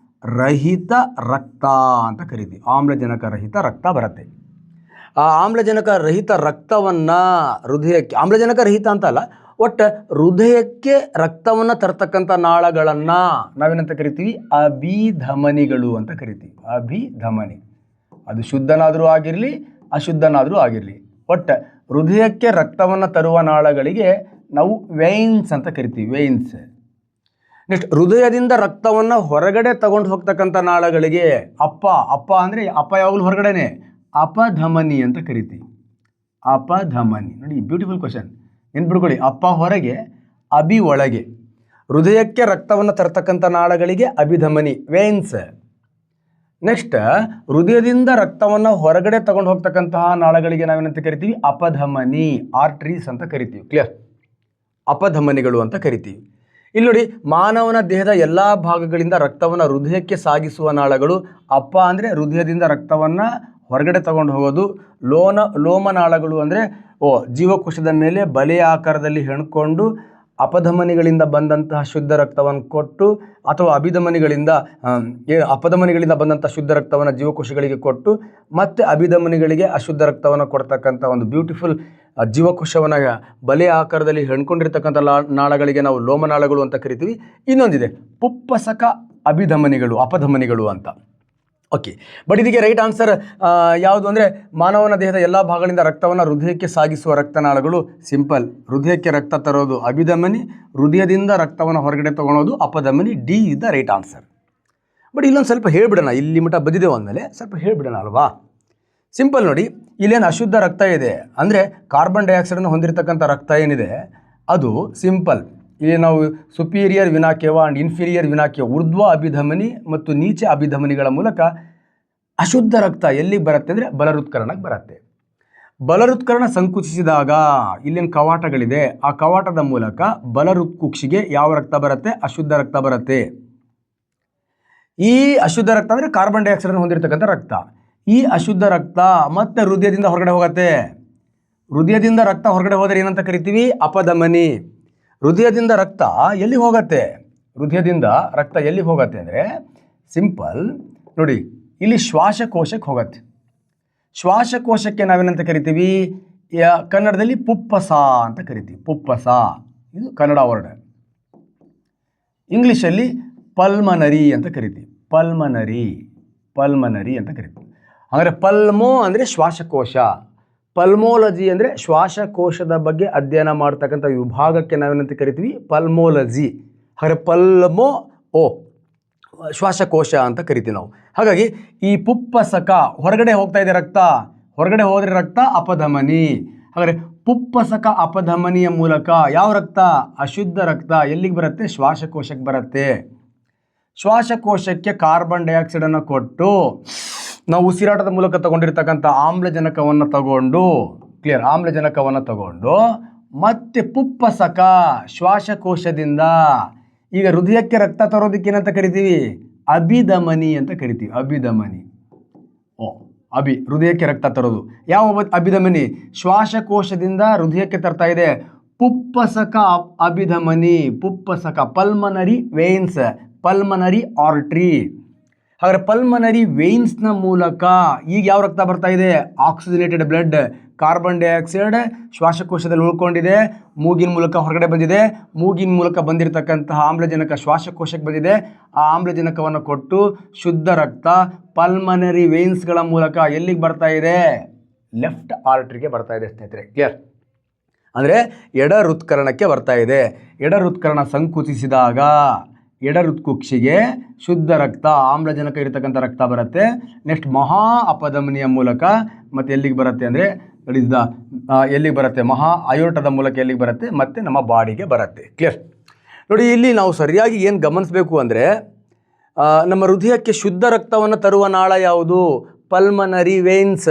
ರಹಿತ ರಕ್ತ ಅಂತ ಕರಿತೀವಿ. ಆಮ್ಲಜನಕ ರಹಿತ ರಕ್ತ ಬರುತ್ತೆ. ಆ ಆಮ್ಲಜನಕ ರಹಿತ ರಕ್ತವನ್ನು ಹೃದಯಕ್ಕೆ, ಆಮ್ಲಜನಕ ರಹಿತ ಅಂತಲ್ಲ, ಒಟ್ಟು ಹೃದಯಕ್ಕೆ ರಕ್ತವನ್ನು ತರ್ತಕ್ಕಂಥ ನಾಳಗಳನ್ನು ನಾವೇನಂತ ಕರಿತೀವಿ, ಅಭಿಧಮನಿಗಳು ಅಂತ ಕರಿತೀವಿ. ಅಭಿಧಮನಿ. ಅದು ಶುದ್ಧನಾದರೂ ಆಗಿರಲಿ ಅಶುದ್ಧನಾದರೂ ಆಗಿರಲಿ, ಒಟ್ಟು ಹೃದಯಕ್ಕೆ ರಕ್ತವನ್ನು ತರುವ ನಾಳಗಳಿಗೆ ನಾವು ವೇನ್ಸ್ ಅಂತ ಕರಿತೀವಿ. ವೇನ್ಸ್. ನೆಕ್ಸ್ಟ್ ಹೃದಯದಿಂದ ರಕ್ತವನ್ನು ಹೊರಗಡೆ ತಗೊಂಡು ಹೋಗ್ತಕ್ಕಂಥ ನಾಳಗಳಿಗೆ ಅಪ್ಪ ಅಂದರೆ ಅಪ್ಪ ಯಾವಾಗಲೂ ಹೊರಗಡೆನೆ, ಅಪಧಮನಿ ಅಂತ ಕರಿತೀವಿ. ಅಪಧಮನಿ. ನೋಡಿ, ಬ್ಯೂಟಿಫುಲ್ ಕ್ವಶನ್. ನೆನ್ಪಿಡ್ಕೊಳ್ಳಿ, ಅಪ್ಪ ಹೊರಗೆ, ಅಭಿ ಒಳಗೆ. ಹೃದಯಕ್ಕೆ ರಕ್ತವನ್ನು ತರ್ತಕ್ಕಂಥ ನಾಳಗಳಿಗೆ ಅಭಿಧಮನಿ, ವೇನ್ಸ್. ನೆಕ್ಸ್ಟ್ ಹೃದಯದಿಂದ ರಕ್ತವನ್ನು ಹೊರಗಡೆ ತಗೊಂಡು ಹೋಗ್ತಕ್ಕಂತಹ ನಾಳಗಳಿಗೆ ನಾವೇನಂತ ಕರಿತೀವಿ, ಅಪಧಮನಿ, ಆರ್ಟ್ರೀಸ್ ಅಂತ ಕರಿತೀವಿ. ಕ್ಲಿಯರ್? ಅಪಧಮನಿಗಳು ಅಂತ ಕರಿತೀವಿ. ಇಲ್ಲಿ ನೋಡಿ, ಮಾನವನ ದೇಹದ ಎಲ್ಲ ಭಾಗಗಳಿಂದ ರಕ್ತವನ್ನು ಹೃದಯಕ್ಕೆ ಸಾಗಿಸುವ ನಾಳಗಳು. ಅಪ್ಪ ಅಂದರೆ ಹೃದಯದಿಂದ ರಕ್ತವನ್ನು ಹೊರಗಡೆ ತಗೊಂಡು ಹೋಗೋದು. ಲೋಮನಾಳಗಳು ಅಂದರೆ ಜೀವಕೋಶದ ಮೇಲೆ ಬಲೆಯ ಆಕಾರದಲ್ಲಿ ಹೆಣ್ಕೊಂಡು ಅಪಧಮನಿಗಳಿಂದ ಬಂದಂತಹ ಶುದ್ಧ ರಕ್ತವನ್ನು ಕೊಟ್ಟು, ಅಥವಾ ಅಪಧಮನಿಗಳಿಂದ ಬಂದಂಥ ಶುದ್ಧ ರಕ್ತವನ್ನು ಜೀವಕೋಶಗಳಿಗೆ ಕೊಟ್ಟು, ಮತ್ತು ಅಭಿಧಮನಿಗಳಿಗೆ ಅಶುದ್ಧ ರಕ್ತವನ್ನು ಕೊಡ್ತಕ್ಕಂಥ ಒಂದು ಬ್ಯೂಟಿಫುಲ್ ಜೀವಕೋಶವನ್ನು ಬಲೆ ಆಕಾರದಲ್ಲಿ ಹೆಣ್ಕೊಂಡಿರ್ತಕ್ಕಂಥ ನಾಳಗಳಿಗೆ ನಾವು ಲೋಮನಾಳಗಳು ಅಂತ ಕರಿತೀವಿ. ಇನ್ನೊಂದಿದೆ ಪುಪ್ಪಸಕ ಅಪಧಮನಿಗಳು ಅಂತ. ಓಕೆ, ಬಟ್ ಇದಕ್ಕೆ ರೈಟ್ ಆನ್ಸರ್ ಯಾವುದು ಅಂದರೆ ಮಾನವನ ದೇಹದ ಎಲ್ಲ ಭಾಗಗಳಿಂದ ರಕ್ತವನ್ನು ಹೃದಯಕ್ಕೆ ಸಾಗಿಸುವ ರಕ್ತನಾಳಗಳು. ಸಿಂಪಲ್, ಹೃದಯಕ್ಕೆ ರಕ್ತ ತರೋದು ಅಭಿಧಮನಿ, ಹೃದಯದಿಂದ ರಕ್ತವನ್ನು ಹೊರಗಡೆ ತೊಗೊಳೋದು ಅಪಧಮನಿ. D is the right answer. But ಇಲ್ಲೊಂದು ಸ್ವಲ್ಪ ಹೇಳ್ಬಿಡೋಣ, ಇಲ್ಲಿ ಮಟ್ಟ ಬದಿದೆ ಅಂದಮೇಲೆ ಸ್ವಲ್ಪ ಹೇಳ್ಬಿಡೋಣ ಅಲ್ವಾ. ಸಿಂಪಲ್ ನೋಡಿ, ಇಲ್ಲೇನು ಅಶುದ್ಧ ರಕ್ತ ಇದೆ ಅಂದರೆ ಕಾರ್ಬನ್ ಡೈಆಕ್ಸೈಡನ್ನು ಹೊಂದಿರತಕ್ಕಂಥ ರಕ್ತ ಏನಿದೆ ಅದು ಸಿಂಪಲ್. ಇಲ್ಲಿ ನಾವು ಸುಪೀರಿಯರ್ ವಿನಾಕೇವ ಆ್ಯಂಡ್ ಇನ್ಫೀರಿಯರ್ ಊರ್ಧ್ವ ಅಭಿಧಮನಿ ಮತ್ತು ನೀಚ ಅಭಿಧಮನಿಗಳ ಮೂಲಕ ಅಶುದ್ಧ ರಕ್ತ ಎಲ್ಲಿಗೆ ಬರುತ್ತೆ ಅಂದರೆ ಬಲಹೃತ್ಕರಣಕ್ಕೆ ಬರುತ್ತೆ. ಬಲಹೃತ್ಕರಣ ಸಂಕುಚಿಸಿದಾಗ ಇಲ್ಲೇನು ಕವಾಟಗಳಿದೆ, ಆ ಕವಾಟದ ಮೂಲಕ ಬಲಹೃತ್ಕುಕ್ಷಿಗೆ ಯಾವ ರಕ್ತ ಬರುತ್ತೆ? ಅಶುದ್ಧ ರಕ್ತ ಬರುತ್ತೆ. ಈ ಅಶುದ್ಧ ರಕ್ತ ಅಂದರೆ ಕಾರ್ಬನ್ ಡೈಆಕ್ಸೈಡನ್ನು ಹೊಂದಿರತಕ್ಕಂಥ ರಕ್ತ. ಈ ಅಶುದ್ಧ ರಕ್ತ ಮತ್ತೆ ಹೃದಯದಿಂದ ಹೊರಗಡೆ ಹೋಗುತ್ತೆ. ಹೃದಯದಿಂದ ರಕ್ತ ಹೊರಗಡೆ ಹೋದರೆ ಏನಂತ ಕರಿತೀವಿ? ಅಪಧಮನಿ. ಹೃದಯದಿಂದ ರಕ್ತ ಎಲ್ಲಿ ಹೋಗುತ್ತೆ? ಹೃದಯದಿಂದ ರಕ್ತ ಎಲ್ಲಿ ಹೋಗುತ್ತೆ ಅಂದರೆ ಸಿಂಪಲ್ ನೋಡಿ, ಇಲ್ಲಿ ಶ್ವಾಸಕೋಶಕ್ಕೆ ಹೋಗುತ್ತೆ. ಶ್ವಾಸಕೋಶಕ್ಕೆ ನಾವೇನಂತ ಕರಿತೀವಿ? ಕನ್ನಡದಲ್ಲಿ ಪುಪ್ಪಸ ಅಂತ ಕರಿತೀವಿ. ಪುಪ್ಪಸ ಇದು ಕನ್ನಡ ವರ್ಡ್. ಇಂಗ್ಲೀಷಲ್ಲಿ ಪಲ್ಮನರಿ ಅಂತ ಕರಿತೀವಿ. ಪಲ್ಮನರಿ ಅಂತ ಕರಿತೀವಿ. ಅಂದರೆ ಪಲ್ಮೋ ಅಂದರೆ ಶ್ವಾಸಕೋಶ, ಪಲ್ಮೋಲಜಿ ಅಂದರೆ ಶ್ವಾಸಕೋಶದ ಬಗ್ಗೆ ಅಧ್ಯಯನ ಮಾಡ್ತಕ್ಕಂಥ ವಿಭಾಗಕ್ಕೆ ನಾವೇನಂತ ಕರಿತೀವಿ? ಪಲ್ಮೋಲಜಿ. ಹಾಗೆ ಪಲ್ಮೋ ಶ್ವಾಸಕೋಶ ಅಂತ ಕರಿತೀವಿ ನಾವು. ಹಾಗಾಗಿ ಈ ಪುಪ್ಪಸಕ ಹೊರಗಡೆ ಹೋಗ್ತಾ ಇದೆ ರಕ್ತ, ಹೊರಗಡೆ ಹೋದರೆ ರಕ್ತ ಅಪಧಮನಿ. ಹಾಗಾದರೆ ಪುಪ್ಪಸಕ ಅಪಧಮನಿಯ ಮೂಲಕ ಯಾವ ರಕ್ತ? ಅಶುದ್ಧ ರಕ್ತ ಎಲ್ಲಿಗೆ ಬರುತ್ತೆ? ಶ್ವಾಸಕೋಶಕ್ಕೆ ಬರುತ್ತೆ. ಶ್ವಾಸಕೋಶಕ್ಕೆ ಕಾರ್ಬನ್ ಡೈಆಕ್ಸೈಡನ್ನು ಕೊಟ್ಟು ನಾವು ಉಸಿರಾಟದ ಮೂಲಕ ತಗೊಂಡಿರ್ತಕ್ಕಂಥ ಆಮ್ಲಜನಕವನ್ನು ತಗೊಂಡು ಮತ್ತೆ ಪುಪ್ಪಸಕ ಶ್ವಾಸಕೋಶದಿಂದ ಈಗ ಹೃದಯಕ್ಕೆ ರಕ್ತ ತರೋದಕ್ಕೆ ಏನಂತ ಕರಿತೀವಿ? ಅಭಿಧಮನಿ ಅಂತ ಕರಿತೀವಿ. ಅಭಿಧಮನಿ. ಹೃದಯಕ್ಕೆ ರಕ್ತ ತರೋದು ಯಾವ ಅಭಿಧಮನಿ? ಶ್ವಾಸಕೋಶದಿಂದ ಹೃದಯಕ್ಕೆ ತರ್ತಾ ಇದೆ. ಪುಪ್ಪಸಕ ಅಭಿಧಮನಿ. ಪುಪ್ಪಸಕ ಪಲ್ಮನರಿ ವೇನ್ಸ್, ಪಲ್ಮನರಿ ಆರ್ಟ್ರಿ. ಹಾಗಾದರೆ ಪಲ್ಮನರಿ ವೇನ್ಸ್ನ ಮೂಲಕ ಈಗ ಯಾವ ರಕ್ತ ಬರ್ತಾ ಇದೆ? Oxygenated blood. ಕಾರ್ಬನ್ ಡೈಆಕ್ಸೈಡ್ ಶ್ವಾಸಕೋಶದಲ್ಲಿ ಉಳ್ಕೊಂಡಿದೆ, ಮೂಗಿನ ಮೂಲಕ ಹೊರಗಡೆ ಬಂದಿದೆ. ಮೂಗಿನ ಮೂಲಕ ಬಂದಿರತಕ್ಕಂತಹ ಆಮ್ಲಜನಕ ಶ್ವಾಸಕೋಶಕ್ಕೆ ಬಂದಿದೆ. ಆ ಆಮ್ಲಜನಕವನ್ನು ಕೊಟ್ಟು ಶುದ್ಧ ರಕ್ತ ಪಲ್ಮನರಿ ವೇನ್ಸ್ಗಳ ಮೂಲಕ ಎಲ್ಲಿಗೆ ಬರ್ತಾ ಇದೆ? ಲೆಫ್ಟ್ ಆರ್ಟ್ರಿಗೆ ಬರ್ತಾ ಇದೆ ಸ್ನೇಹಿತರೆ. ಕ್ಲಿಯರ್? ಅಂದರೆ ಎಡ ಹೃತ್ಕರಣಕ್ಕೆ ಬರ್ತಾ ಇದೆ. ಎಡ ಹೃತ್ಕರಣ ಸಂಕುಚಿಸಿದಾಗ ಎಡ ಹೃತ್ಕುಕ್ಷಿಗೆ ಶುದ್ಧ ರಕ್ತ ಆಮ್ಲಜನಕ ಇರತಕ್ಕಂಥ ರಕ್ತ ಬರುತ್ತೆ. ನೆಕ್ಸ್ಟ್ ಮಹಾ ಅಪಧಮನಿಯ ಮೂಲಕ ಮತ್ತೆ ಎಲ್ಲಿಗೆ ಬರುತ್ತೆ ಅಂದರೆ ಎಲ್ಲಿಗೆ ಬರುತ್ತೆ? ಮಹಾ ಅಯೋರ್ಟದ ಮೂಲಕ ಎಲ್ಲಿಗೆ ಬರುತ್ತೆ? ಮತ್ತೆ ನಮ್ಮ ಬಾಡಿಗೆ ಬರುತ್ತೆ. ಕ್ಲಿಯರ್? ನೋಡಿ, ಇಲ್ಲಿ ನಾವು ಸರಿಯಾಗಿ ಏನು ಗಮನಿಸಬೇಕು ಅಂದರೆ ನಮ್ಮ ಹೃದಯಕ್ಕೆ ಶುದ್ಧ ರಕ್ತವನ್ನು ತರುವ ನಾಳ ಯಾವುದು? Pulmonary veins,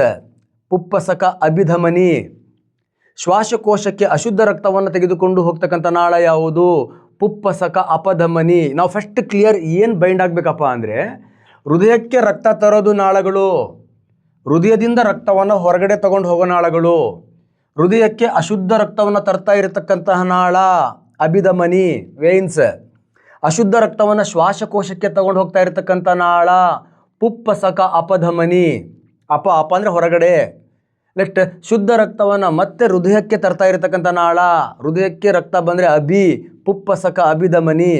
ಪುಪ್ಪಸಕ ಅಭಿಧಮನಿ. ಶ್ವಾಸಕೋಶಕ್ಕೆ ಅಶುದ್ಧ ರಕ್ತವನ್ನು ತೆಗೆದುಕೊಂಡು ಹೋಗ್ತಕ್ಕಂಥ ನಾಳ ಯಾವುದು? ಪುಪ್ಪಸಕ ಅಪಧಮನಿ. ನಾವು ಫಸ್ಟ್ ಕ್ಲಿಯರ್ ಏನು ಬೈಂಡ್ ಆಗಬೇಕಪ್ಪ ಅಂದರೆ ಹೃದಯಕ್ಕೆ ರಕ್ತ ತರೋದು ನಾಳಗಳು, ಹೃದಯದಿಂದ ರಕ್ತವನ್ನು ಹೊರಗಡೆ ತಗೊಂಡು ಹೋಗೋ ನಾಳಗಳು. ಹೃದಯಕ್ಕೆ ಅಶುದ್ಧ ರಕ್ತವನ್ನು ತರ್ತಾ ಇರತಕ್ಕಂತಹ ನಾಳ ಅಭಿಧಮನಿ ವೇನ್ಸ್. ಅಶುದ್ಧ ರಕ್ತವನ್ನು ಶ್ವಾಸಕೋಶಕ್ಕೆ ತಗೊಂಡು ಹೋಗ್ತಾ ಇರತಕ್ಕಂಥ ನಾಳ ಪುಪ್ಪಸಕ ಅಪಧಮನಿ. ಅಪ ಅಂದರೆ ಹೊರಗಡೆ. ನೆಕ್ಸ್ಟ್ ಶುದ್ಧ ರಕ್ತವನ್ನು ಮತ್ತೆ ಹೃದಯಕ್ಕೆ ತರ್ತಾ ಇರತಕ್ಕಂಥ ನಾಳ, ಹೃದಯಕ್ಕೆ ರಕ್ತ ಬಂದರೆ ಪುಪ್ಪಸಕ ಅಭಿಧಮನಿ.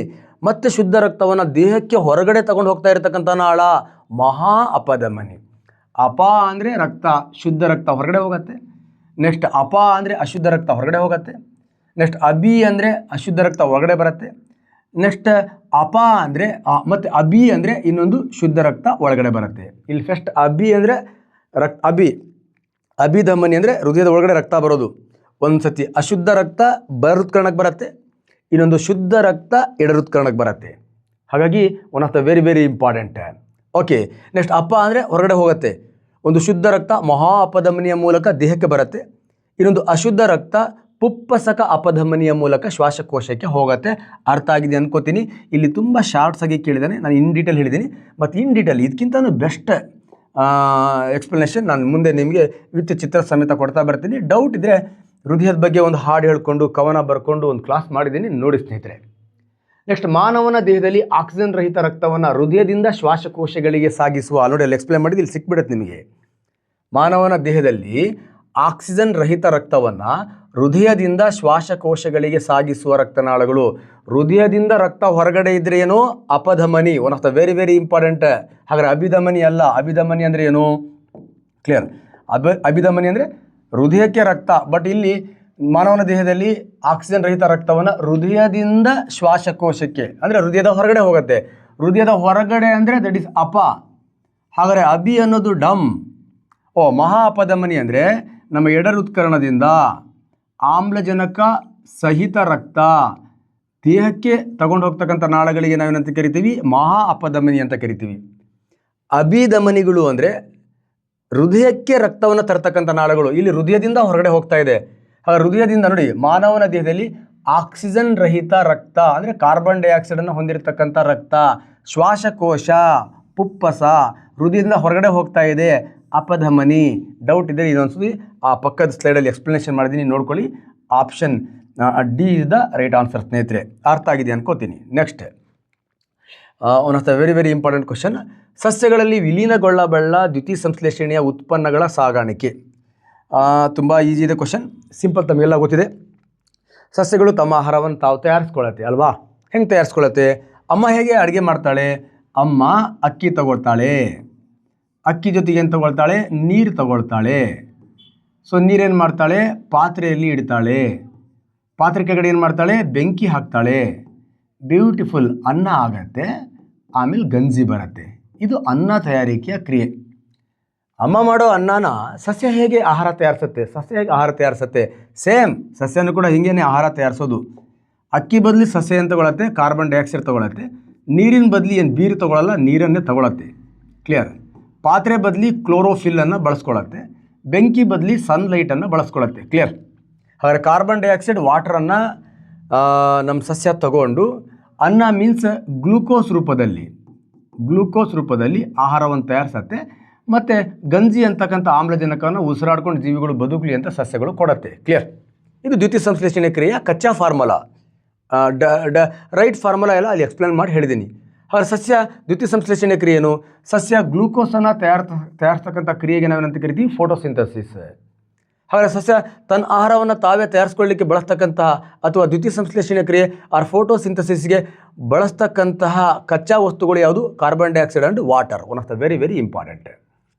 ಮತ್ತೆ ಶುದ್ಧ ರಕ್ತವನ್ನು ದೇಹಕ್ಕೆ ಹೊರಗಡೆ ತಗೊಂಡು ಹೋಗ್ತಾ ಇರತಕ್ಕಂಥ ನಾಳ ಮಹಾ ಅಪಧಮನಿ. ಅಪ ಅಂದರೆ ರಕ್ತ, ಶುದ್ಧ ರಕ್ತ ಹೊರಗಡೆ ಹೋಗುತ್ತೆ. ನೆಕ್ಸ್ಟ್ ಅಪ ಅಂದರೆ ಅಶುದ್ಧ ರಕ್ತ ಹೊರಗಡೆ ಹೋಗುತ್ತೆ. ನೆಕ್ಸ್ಟ್ ಅಭಿ ಅಂದರೆ ಅಶುದ್ಧ ರಕ್ತ ಹೊರಗಡೆ ಬರುತ್ತೆ. ನೆಕ್ಸ್ಟ್ ಅಪ ಅಂದರೆ ಮತ್ತು ಅಭಿ ಅಂದರೆ ಇನ್ನೊಂದು ಶುದ್ಧ ರಕ್ತ ಒಳಗಡೆ ಬರುತ್ತೆ. ಇಲ್ಲಿ ಫಸ್ಟ್ ಅಭಿ ಅಂದರೆ ಅಭಿಧಮನಿ ಅಂದರೆ ಹೃದಯದ ಒಳಗಡೆ ರಕ್ತ ಬರೋದು. ಒಂದು ಸತಿ ಅಶುದ್ಧ ರಕ್ತ ಬಲಹೃತ್ಕರಣಕ್ಕೆ ಬರುತ್ತೆ, ಇನ್ನೊಂದು ಶುದ್ಧ ರಕ್ತ ಎಡ ಹೃತ್ಕರಣಕ್ಕೆ ಬರುತ್ತೆ. ಹಾಗಾಗಿ one of the very very important. Okay, next ಅಪ ಅಂದರೆ ಹೊರಗಡೆ ಹೋಗುತ್ತೆ. ಒಂದು ಶುದ್ಧ ರಕ್ತ ಮಹಾ ಅಪಧಮನಿಯ ಮೂಲಕ ದೇಹಕ್ಕೆ ಬರುತ್ತೆ, ಇನ್ನೊಂದು ಅಶುದ್ಧ ರಕ್ತ ಪುಪ್ಪಸಕ ಅಪಧಮನಿಯ ಮೂಲಕ ಶ್ವಾಸಕೋಶಕ್ಕೆ ಹೋಗುತ್ತೆ. ಅರ್ಥ ಆಗಿದೆ ಅನ್ಕೋತೀನಿ. ಇಲ್ಲಿ ತುಂಬ ಶಾರ್ಟ್ಸ್ ಆಗಿ ಕೇಳಿದ್ದಾನೆ, ನಾನು ಇನ್ ಡೀಟೇಲ್ ಹೇಳಿದ್ದೀನಿ. ಮತ್ತು ಇನ್ ಡೀಟೇಲ್ ಇದಕ್ಕಿಂತ ಬೆಸ್ಟ್ ಎಕ್ಸ್ಪ್ಲನೇಷನ್ ನಾನು ಮುಂದೆ ನಿಮಗೆ ವಿತ್ ಚಿತ್ರ ಸಮೇತ ಕೊಡ್ತಾ ಬರ್ತೀನಿ. ಡೌಟ್ ಇದ್ದರೆ ಹೃದಯದ ಬಗ್ಗೆ ಒಂದು ಹಾಡು ಹೇಳ್ಕೊಂಡು ಕವನ ಬರ್ಕೊಂಡು ಒಂದು ಕ್ಲಾಸ್ ಮಾಡಿದ್ದೀನಿ, ನೋಡಿ ಸ್ನೇಹಿತರೆ. ನೆಕ್ಸ್ಟ್ ಮಾನವನ ದೇಹದಲ್ಲಿ ಆಕ್ಸಿಜನ್ ರಹಿತ ರಕ್ತವನ್ನು ಹೃದಯದಿಂದ ಶ್ವಾಸಕೋಶಗಳಿಗೆ ಸಾಗಿಸುವ, ನೋಡಿ ಅಲ್ಲಿ ಎಕ್ಸ್ಪ್ಲೇನ್ ಮಾಡಿದ್ದು ಇಲ್ಲಿ ಸಿಕ್ಬಿಡುತ್ತೆ ನಿಮಗೆ. ಮಾನವನ ದೇಹದಲ್ಲಿ ಆಕ್ಸಿಜನ್ ರಹಿತ ರಕ್ತವನ್ನು ಹೃದಯದಿಂದ ಶ್ವಾಸಕೋಶಗಳಿಗೆ ಸಾಗಿಸುವ ರಕ್ತನಾಳಗಳು. ಹೃದಯದಿಂದ ರಕ್ತ ಹೊರಗಡೆ ಇದ್ರೆ ಏನು? ಅಪಧಮನಿ. One of the very very important. ಹಾಗಾದ್ರೆ ಅಭಿಧಮನಿ ಅಲ್ಲ. ಅಭಿಧಮನಿ ಅಂದರೆ ಏನು? ಕ್ಲಿಯರ್. ಅಭಿಧಮನಿ ಅಂದರೆ ಹೃದಯಕ್ಕೆ ರಕ್ತ, ಬಟ್ ಇಲ್ಲಿ ಮಾನವನ ದೇಹದಲ್ಲಿ ಆಕ್ಸಿಜನ್ ರಹಿತ ರಕ್ತವನ್ನು ಹೃದಯದಿಂದ ಶ್ವಾಸಕೋಶಕ್ಕೆ ಅಂದರೆ ಹೃದಯದ ಹೊರಗಡೆ ಹೋಗುತ್ತೆ. ಹೃದಯದ ಹೊರಗಡೆ ಅಂದರೆ ದಟ್ ಈಸ್ ಅಪ. ಹಾಗಾದರೆ ಅಭಿ ಅನ್ನೋದು ಡಮ್. ಮಹಾ ಅಪಧಮನಿ ಅಂದರೆ ನಮ್ಮ ಎಡ ಹೃತ್ಕರ್ಣದಿಂದ ಆಮ್ಲಜನಕ ಸಹಿತ ರಕ್ತ ದೇಹಕ್ಕೆ ತಗೊಂಡು ಹೋಗ್ತಕ್ಕಂಥ ನಾಳಗಳಿಗೆ ನಾವೇನಂತ ಕರಿತೀವಿ? ಮಹಾ ಅಪಧಮನಿ ಅಂತ ಕರಿತೀವಿ. ಅಭಿಧಮನಿಗಳು ಅಂದರೆ ಹೃದಯಕ್ಕೆ ರಕ್ತವನ್ನು ತರ್ತಕ್ಕಂಥ ನಾಳಗಳು. ಇಲ್ಲಿ ಹೃದಯದಿಂದ ಹೊರಗಡೆ ಹೋಗ್ತಾ ಇದೆ. ಹಾಗೆ ಹೃದಯದಿಂದ ನೋಡಿ, ಮಾನವನ ದೇಹದಲ್ಲಿ ಆಕ್ಸಿಜನ್ ರಹಿತ ರಕ್ತ ಅಂದರೆ ಕಾರ್ಬನ್ ಡೈಆಕ್ಸೈಡನ್ನು ಹೊಂದಿರತಕ್ಕಂಥ ರಕ್ತ ಶ್ವಾಸಕೋಶ, ಪುಪ್ಪಸ, ಹೃದಯದಿಂದ ಹೊರಗಡೆ ಹೋಗ್ತಾ ಇದೆ, ಅಪಧಮನಿ. ಡೌಟ್ ಇದ್ದರೆ ಇದೊಂದ್ಸತಿ ಆ ಪಕ್ಕದ ಸ್ಲೈಡಲ್ಲಿ ಎಕ್ಸ್ಪ್ಲನೇಷನ್ ಮಾಡಿದ್ದೀನಿ, ನೋಡ್ಕೊಳ್ಳಿ. Option D is the right answer ಸ್ನೇಹಿತರೆ. ಅರ್ಥ ಆಗಿದೆ ಅನ್ಕೋತೀನಿ. Next one of the very very important question. ಸಸ್ಯಗಳಲ್ಲಿ ವಿಲೀನಗೊಳ್ಳಬಲ್ಲ ದ್ಯುತಿ ಸಂಶ್ಲೇಷಣೆಯ ಉತ್ಪನ್ನಗಳ ಸಾಗಾಣಿಕೆ. ತುಂಬ ಈಸಿ ಇದೆ ಕ್ವಶನ್, ಸಿಂಪಲ್, ತಮಗೆಲ್ಲ ಗೊತ್ತಿದೆ. ಸಸ್ಯಗಳು ತಮ್ಮ ಆಹಾರವನ್ನು ತಾವು ತಯಾರಿಸ್ಕೊಳ್ಳುತ್ತೆ ಅಲ್ವಾ? ಹೆಂಗೆ ತಯಾರಿಸ್ಕೊಳ್ಳುತ್ತೆ? ಅಮ್ಮ ಹೇಗೆ ಅಡುಗೆ ಮಾಡ್ತಾಳೆ? ಅಮ್ಮ ಅಕ್ಕಿ ತಗೊಳ್ತಾಳೆ, ಅಕ್ಕಿ ಜೊತೆಗೆ ಏನು ತಗೊಳ್ತಾಳೆ? ನೀರು ತಗೊಳ್ತಾಳೆ. ಸೊ ನೀರೇನು ಮಾಡ್ತಾಳೆ? ಪಾತ್ರೆಯಲ್ಲಿ ಇಡ್ತಾಳೆ. ಪಾತ್ರೆ ಕೆಳಗಡೆ ಏನು ಮಾಡ್ತಾಳೆ? ಬೆಂಕಿ ಹಾಕ್ತಾಳೆ. ಬ್ಯೂಟಿಫುಲ್ ಅನ್ನ ಆಗತ್ತೆ, ಆಮೇಲೆ ಗಂಜಿ ಬರುತ್ತೆ. ಇದು ಅನ್ನ ತಯಾರಿಕೆಯ ಕ್ರಿಯೆ. ಅಮ್ಮ ಮಾಡೋ ಅನ್ನನ ಸಸ್ಯ ಹೇಗೆ ಆಹಾರ ತಯಾರಿಸುತ್ತೆ? ಸಸ್ಯ ಹೇಗೆ ಆಹಾರ ತಯಾರಿಸುತ್ತೆ? ಸೇಮ್ ಸಸ್ಯನೂ ಕೂಡ ಹಿಂಗೇನೆ ಆಹಾರ ತಯಾರಿಸೋದು. ಅಕ್ಕಿ ಬದಲಿ ಸಸ್ಯ ಏನು ತಗೊಳತ್ತೆ? Carbon dioxide ತಗೊಳತ್ತೆ. ನೀರಿನ ಬದಲಿ ಏನು ಬೀರು ತಗೊಳ್ಳಲ್ಲ, ನೀರನ್ನೇ ತಗೊಳತ್ತೆ. ಕ್ಲಿಯರ್. ಪಾತ್ರೆ ಬದಲಿ ಕ್ಲೋರೋಫಿಲ್ಲನ್ನು ಬಳಸ್ಕೊಳತ್ತೆ. ಬೆಂಕಿ ಬದಲಿ ಸನ್ಲೈಟನ್ನು ಬಳಸ್ಕೊಳತ್ತೆ. ಕ್ಲಿಯರ್. ಹಾಗಾದರೆ ಕಾರ್ಬನ್ ಡೈಆಕ್ಸೈಡ್ ವಾಟರನ್ನು ನಮ್ಮ ಸಸ್ಯ ತಗೊಂಡು ಅನ್ನ ಮೀನ್ಸ್ ಗ್ಲೂಕೋಸ್ ರೂಪದಲ್ಲಿ ಆಹಾರವನ್ನು ತಯಾರಿಸುತ್ತೆ. ಮತ್ತು ಗಂಜಿ ಅಂತಕ್ಕಂಥ ಆಮ್ಲಜನಕವನ್ನು ಉಸಿರಾಡ್ಕೊಂಡು ಜೀವಿಗಳು ಬದುಕಲಿ ಅಂತ ಸಸ್ಯಗಳು ಕೊಡುತ್ತೆ. ಕ್ಲಿಯರ್. ಇದು ದ್ಯುತಿ ಸಂಶ್ಲೇಷಣೆ ಕ್ರಿಯೆಯ ಕಚ್ಚಾ ಫಾರ್ಮುಲಾ. ರೈಟ್ ಫಾರ್ಮುಲಾ ಎಲ್ಲ ಅಲ್ಲಿ ಎಕ್ಸ್ಪ್ಲೇನ್ ಮಾಡಿ ಹೇಳಿದ್ದೀನಿ. ಹಾಗಾದ್ರೆ ಸಸ್ಯ ದ್ಯುತಿ ಸಂಶ್ಲೇಷಣೆ ಕ್ರಿಯೆನು? ಸಸ್ಯ ಗ್ಲೂಕೋಸನ್ನು ತಯಾರಿಸ್ತಕ್ಕಂಥ ಕ್ರಿಯೆಗೆ ನಾವೇನಂತ ಕರಿತೀವಿ? ಫೋಟೋಸಿಂಥಸಿಸ್. ಹಾಗಾದರೆ ಸಸ್ಯ ತನ್ನ ಆಹಾರವನ್ನು ತಾವೇ ತಯಾರಿಸ್ಕೊಳ್ಳಿಕ್ಕೆ ಬಳಸ್ತಕ್ಕಂತಹ ಅಥವಾ ದ್ಯುತಿ ಸಂಶ್ಲೇಷಣೆ ಕ್ರಿಯೆ ಆರ್ ಫೋಟೋಸಿಂಥಸಿಸ್ಗೆ ಬಳಸ್ತಕ್ಕಂತಹ ಕಚ್ಚಾ ವಸ್ತುಗಳು ಯಾವುದು? Carbon dioxide and water. One of the very very important.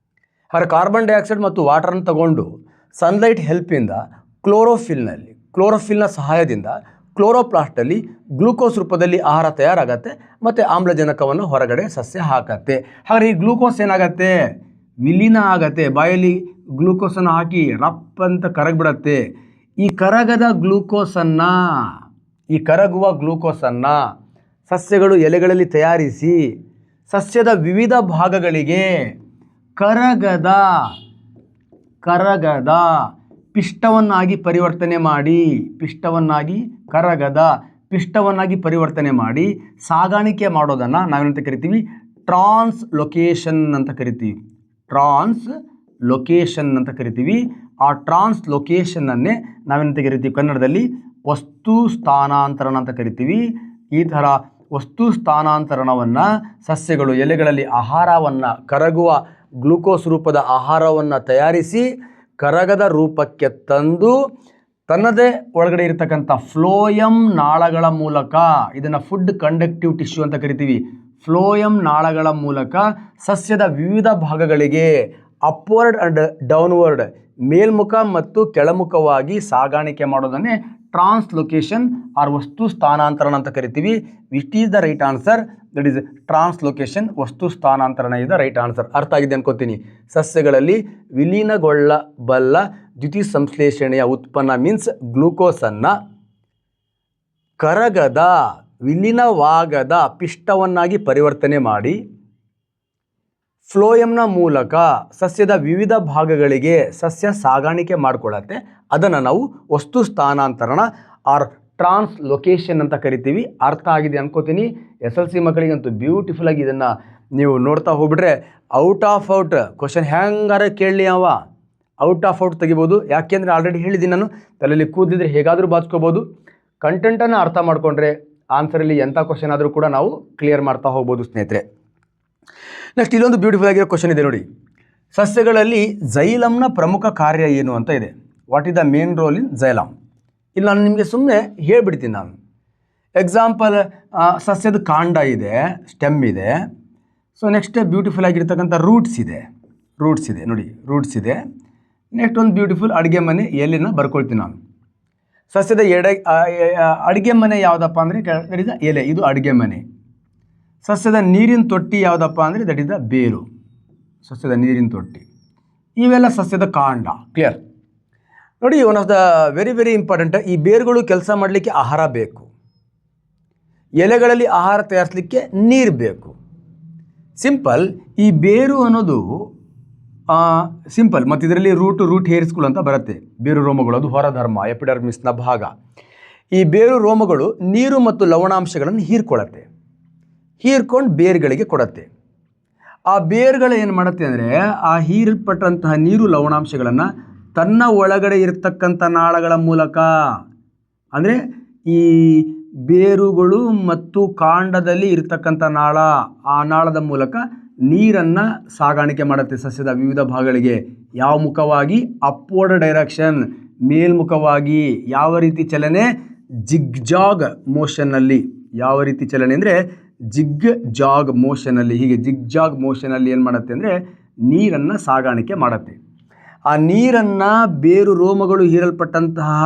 ಹಾಗಾದರೆ ಕಾರ್ಬನ್ ಡೈಆಕ್ಸೈಡ್ ಮತ್ತು ವಾಟರನ್ನು ತಗೊಂಡು ಸನ್ಲೈಟ್ ಹೆಲ್ಪಿಂದ ಕ್ಲೋರೋಫಿಲ್ನ ಸಹಾಯದಿಂದ ಕ್ಲೋರೋಪ್ಲಾಸ್ಟಲ್ಲಿ ಗ್ಲೂಕೋಸ್ ರೂಪದಲ್ಲಿ ಆಹಾರ ತಯಾರಾಗತ್ತೆ ಮತ್ತು ಆಮ್ಲಜನಕವನ್ನು ಹೊರಗಡೆ ಸಸ್ಯ ಹಾಕತ್ತೆ. ಹಾಗಾದರೆ ಈ ಗ್ಲೂಕೋಸ್ ಏನಾಗತ್ತೆ? ವಿಲೀನ ಆಗತ್ತೆ. ಬಾಯಲ್ಲಿ ಗ್ಲೂಕೋಸನ್ನು ಹಾಕಿ ರಪ್ ಅಂತ ಕರಗಿಬಿಡತ್ತೆ. ಈ ಕರಗುವ ಗ್ಲೂಕೋಸನ್ನು ಸಸ್ಯಗಳು ಎಲೆಗಳಲ್ಲಿ ತಯಾರಿಸಿ ಸಸ್ಯದ ವಿವಿಧ ಭಾಗಗಳಿಗೆ ಕರಗದ ಪಿಷ್ಟವನ್ನಾಗಿ ಪರಿವರ್ತನೆ ಮಾಡಿ ಸಾಗಾಣಿಕೆ ಮಾಡೋದನ್ನು ನಾವೇನಂತ ಕರಿತೀವಿ? ಟ್ರಾನ್ಸ್ಲೊಕೇಶನ್ ಅಂತ ಕರಿತೀವಿ. ಆ ಟ್ರಾನ್ಸ್ಲೊಕೇಶನ್ನನ್ನೇ ನಾವೇನಂತ ಕರಿತೀವಿ ಕನ್ನಡದಲ್ಲಿ? ವಸ್ತು ಸ್ಥಾನಾಂತರಣ ಅಂತ ಕರಿತೀವಿ. ಈ ಥರ ವಸ್ತು ಸ್ಥಾನಾಂತರಣವನ್ನು ಸಸ್ಯಗಳು ಎಲೆಗಳಲ್ಲಿ ಆಹಾರವನ್ನು ಕರಗುವ ಗ್ಲೂಕೋಸ್ ರೂಪದ ಆಹಾರವನ್ನು ತಯಾರಿಸಿ ಕರಗದ ರೂಪಕ್ಕೆ ತಂದು ತನ್ನದೇ ಒಳಗಡೆ ಇರತಕ್ಕಂಥ ಫ್ಲೋಯಂ ನಾಳಗಳ ಮೂಲಕ, ಇದನ್ನು ಫುಡ್ ಕಂಡಕ್ಟಿವ್ ಟಿಶ್ಯೂ ಅಂತ ಕರಿತೀವಿ, ಫ್ಲೋಯಂ ನಾಳಗಳ ಮೂಲಕ ಸಸ್ಯದ ವಿವಿಧ ಭಾಗಗಳಿಗೆ ಅಪ್ವರ್ಡ್ ಆ್ಯಂಡ್ ಡೌನ್ವರ್ಡ್, ಮೇಲ್ಮುಖ ಮತ್ತು ಕೆಳಮುಖವಾಗಿ ಸಾಗಾಣಿಕೆ ಮಾಡೋದನ್ನೇ ಟ್ರಾನ್ಸ್ಲೊಕೇಶನ್ ಆರ್ ವಸ್ತು ಸ್ಥಾನಾಂತರಣ ಅಂತ ಕರಿತೀವಿ. Which is the right answer? That is translocation, ವಸ್ತು ಸ್ಥಾನಾಂತರಣ ಇಸ್ ದ ರೈಟ್ ಆನ್ಸರ್. ಅರ್ಥ ಆಗಿದೆ ಅನ್ಕೋತೀನಿ. ಸಸ್ಯಗಳಲ್ಲಿ ವಿಲೀನಗೊಳ್ಳಬಲ್ಲ ದ್ಯುತಿ ಸಂಶ್ಲೇಷಣೆಯ ಉತ್ಪನ್ನ ಮೀನ್ಸ್ ಗ್ಲೂಕೋಸನ್ನು ಕರಗದ, ವಿಲೀನವಾಗದ ಪಿಷ್ಟವನ್ನಾಗಿ ಪರಿವರ್ತನೆ ಮಾಡಿ ಫ್ಲೋಯಂನ ಮೂಲಕ ಸಸ್ಯದ ವಿವಿಧ ಭಾಗಗಳಿಗೆ ಸಸ್ಯ ಸಾಗಾಣಿಕೆ ಮಾಡಿಕೊಳ್ಳುತ್ತೆ. ಅದನ್ನು ನಾವು ವಸ್ತು ಸ್ಥಾನಾಂತರಣ ಆರ್ ಟ್ರಾನ್ಸ್ಲೊಕೇಶನ್ ಅಂತ ಕರಿತೀವಿ. ಅರ್ಥ ಆಗಿದೆ ಅನ್ಕೋತೀನಿ. SLC ಮಕ್ಕಳಿಗಂತೂ ಬ್ಯೂಟಿಫುಲ್ ಆಗಿ ಇದನ್ನು ನೀವು ನೋಡ್ತಾ ಹೋಗ್ಬಿಟ್ರೆ ಔಟ್ ಕ್ವಶನ್ ಹೆಂಗಾರ ಕೇಳಲಿ ಔಟ್ ಆಫ್ ಔಟ್ ತೆಗಿಬೋದು. ಯಾಕೆಂದರೆ ಆಲ್ರೆಡಿ ಹೇಳಿದ್ದೀನಿ ನಾನು, ತಲೆಯಲ್ಲಿ ಕೂದಿದ್ರೆ ಹೇಗಾದರೂ ಬಾಚ್ಕೋಬೋದು. ಕಂಟೆಂಟನ್ನು ಅರ್ಥ ಮಾಡಿಕೊಂಡ್ರೆ ಆನ್ಸರಲ್ಲಿ ಎಂಥ ಕ್ವಶನ್ ಆದರೂ ಕೂಡ ನಾವು ಕ್ಲಿಯರ್ ಮಾಡ್ತಾ ಹೋಗ್ಬೋದು ಸ್ನೇಹಿತರೆ. ನೆಕ್ಸ್ಟ್ ಇಲ್ಲೊಂದು ಬ್ಯೂಟಿಫುಲ್ ಆಗಿರೋ ಕ್ವಶನ್ ಇದೆ ನೋಡಿ. ಸಸ್ಯಗಳಲ್ಲಿ ಜೈಲಮ್ನ ಪ್ರಮುಖ ಕಾರ್ಯ ಏನು ಅಂತ ಇದೆ. What is the main role in xylem? ಇಲ್ಲಿ ನಾನು ನಿಮಗೆ ಸುಮ್ಮನೆ ಹೇಳ್ಬಿಡ್ತೀನಿ. ನಾನು ಎಕ್ಸಾಂಪಲ್, ಸಸ್ಯದ ಕಾಂಡ ಇದೆ, ಸ್ಟೆಮ್ ಇದೆ. ಸೊ ನೆಕ್ಸ್ಟ್ ಬ್ಯೂಟಿಫುಲ್ ಆಗಿರ್ತಕ್ಕಂಥ ರೂಟ್ಸ್ ಇದೆ ನೋಡಿ, ರೂಟ್ಸ್ ಇದೆ. ನೆಕ್ಸ್ಟ್ ಒಂದು ಬ್ಯೂಟಿಫುಲ್ ಅಡುಗೆ ಮನೆ ಎಲೆನ ಬರ್ಕೊಳ್ತೀನಿ ನಾನು. ಸಸ್ಯದ ಅಡುಗೆ ಮನೆ ಯಾವುದಪ್ಪ ಅಂದರೆ ದಟ್ ಇಸ್ ದ ಎಲೆ, ಇದು ಅಡುಗೆ ಮನೆ. ಸಸ್ಯದ ನೀರಿನ ತೊಟ್ಟಿ ಯಾವುದಪ್ಪ ಅಂದರೆ ದಟ್ ಇಸ್ ದ ಬೇರು, ಸಸ್ಯದ ನೀರಿನ ತೊಟ್ಟಿ. ಇವೆಲ್ಲ ಸಸ್ಯದ ಕಾಂಡ. ಕ್ಲಿಯರ್ ನೋಡಿ. One of the very very important, ಈ ಬೇರುಗಳು ಕೆಲಸ ಮಾಡಲಿಕ್ಕೆ ಆಹಾರ ಬೇಕು, ಎಲೆಗಳಲ್ಲಿ ಆಹಾರ ತಯಾರಿಸಲಿಕ್ಕೆ ನೀರು ಬೇಕು. ಸಿಂಪಲ್. ಈ ಬೇರು ಅನ್ನೋದು ಸಿಂಪಲ್. ಮತ್ತು ಇದರಲ್ಲಿ ರೂಟ್ ಹೇರ್ಸ್ಗಳು ಅಂತ ಬರುತ್ತೆ. ಬೇರು ರೋಮಗಳು, ಅದು ಹೊರಧರ್ಮ, ಎಪಿಡರ್ಮಿಸ್ನ ಭಾಗ. ಈ ಬೇರು ರೋಮಗಳು ನೀರು ಮತ್ತು ಲವಣಾಂಶಗಳನ್ನು ಹೀರ್ಕೊಂಡು ಬೇರುಗಳಿಗೆ ಕೊಡುತ್ತೆ. ಆ ಬೇರುಗಳು ಏನು ಮಾಡುತ್ತೆ ಅಂದರೆ, ಆ ಹೀರಲ್ಪಟ್ಟಂತಹ ನೀರು ಲವಣಾಂಶಗಳನ್ನು ತನ್ನ ಒಳಗಡೆ ಇರತಕ್ಕಂಥ ನಾಳಗಳ ಮೂಲಕ, ಅಂದರೆ ಈ ಬೇರುಗಳು ಮತ್ತು ಕಾಂಡದಲ್ಲಿ ಇರತಕ್ಕಂಥ ನಾಳ, ಆ ನಾಳದ ಮೂಲಕ ನೀರನ್ನು ಸಾಗಾಣಿಕೆ ಮಾಡುತ್ತೆ ಸಸ್ಯದ ವಿವಿಧ ಭಾಗಗಳಿಗೆ. ಯಾವ ಮುಖವಾಗಿ? ಅಪ್ವರ್ಡ್ ಡೈರೆಕ್ಷನ್, ಮೇಲ್ಮುಖವಾಗಿ. ಯಾವ ರೀತಿ ಚಲನೆ? ಜಿಗ್ಜಾಗ್ ಮೋಷನ್ನಲ್ಲಿ. ಯಾವ ರೀತಿ ಚಲನೆ ಅಂದರೆ ಜಿಗ್ಜಾಗ್ ಮೋಷನಲ್ಲಿ. ಹೀಗೆ ಜಿಗ್ಜಾಗ್ ಮೋಷನಲ್ಲಿ ಏನು ಮಾಡುತ್ತೆ ಅಂದರೆ ನೀರನ್ನು ಸಾಗಾಣಿಕೆ ಮಾಡುತ್ತೆ. ಆ ನೀರನ್ನು ಬೇರು ರೋಮಗಳು ಹೀರಲ್ಪಟ್ಟಂತಹ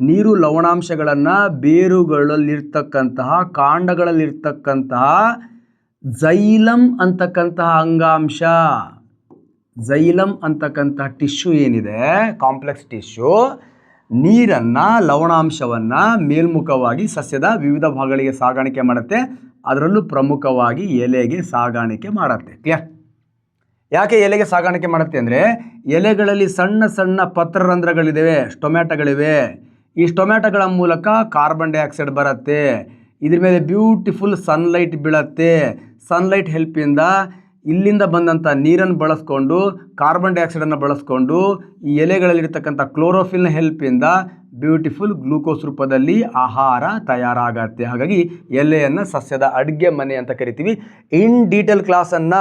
ನೀರು ಲವಣಾಂಶಗಳನ್ನು ಬೇರುಗಳಲ್ಲಿರ್ತಕ್ಕಂತಹ, ಕಾಂಡಗಳಲ್ಲಿರ್ತಕ್ಕಂತಹ ಜೈಲಮ್ ಅಂತಕ್ಕಂತಹ ಅಂಗಾಂಶ, ಜೈಲಮ್ ಅಂತಕ್ಕಂತಹ ಟಿಶ್ಯೂ ಏನಿದೆ, ಕಾಂಪ್ಲೆಕ್ಸ್ ಟಿಶ್ಯೂ, ನೀರನ್ನು ಲವಣಾಂಶವನ್ನು ಮೇಲ್ಮುಖವಾಗಿ ಸಸ್ಯದ ವಿವಿಧ ಭಾಗಗಳಿಗೆ ಸಾಗಾಣಿಕೆ ಮಾಡುತ್ತೆ. ಅದರಲ್ಲೂ ಪ್ರಮುಖವಾಗಿ ಎಲೆಗೆ ಸಾಗಾಣಿಕೆ ಮಾಡುತ್ತೆ. ಕ್ಲಿಯರ್? ಯಾಕೆ ಎಲೆಗೆ ಸಾಗಾಣಿಕೆ ಮಾಡುತ್ತೆ ಅಂದರೆ, ಎಲೆಗಳಲ್ಲಿ ಸಣ್ಣ ಸಣ್ಣ ಪತ್ರರಂಧ್ರಗಳಿವೆ, ಸ್ಟೊಮ್ಯಾಟೊಗಳಿವೆ. ಈ ಸ್ಟೊಮ್ಯಾಟೊಗಳ ಮೂಲಕ ಕಾರ್ಬನ್ ಡೈಆಕ್ಸೈಡ್ ಬರುತ್ತೆ. ಇದ್ರ ಮೇಲೆ ಬ್ಯೂಟಿಫುಲ್ ಸನ್ಲೈಟ್ ಬೀಳತ್ತೆ. ಸನ್ಲೈಟ್ ಹೆಲ್ಪಿಂದ ಇಲ್ಲಿಂದ ಬಂದಂಥ ನೀರನ್ನು ಬಳಸ್ಕೊಂಡು, ಕಾರ್ಬನ್ ಡೈಆಕ್ಸೈಡನ್ನು ಬಳಸ್ಕೊಂಡು, ಈ ಎಲೆಗಳಲ್ಲಿರ್ತಕ್ಕಂಥ ಕ್ಲೋರೋಫಿಲ್ನ ಹೆಲ್ಪಿಂದ ಬ್ಯೂಟಿಫುಲ್ ಗ್ಲೂಕೋಸ್ ರೂಪದಲ್ಲಿ ಆಹಾರ ತಯಾರಾಗತ್ತೆ. ಹಾಗಾಗಿ ಎಲೆಯನ್ನು ಸಸ್ಯದ ಅಡುಗೆ ಮನೆ ಅಂತ ಕರಿತೀವಿ. ಇನ್ ಡೀಟೇಲ್ ಕ್ಲಾಸನ್ನು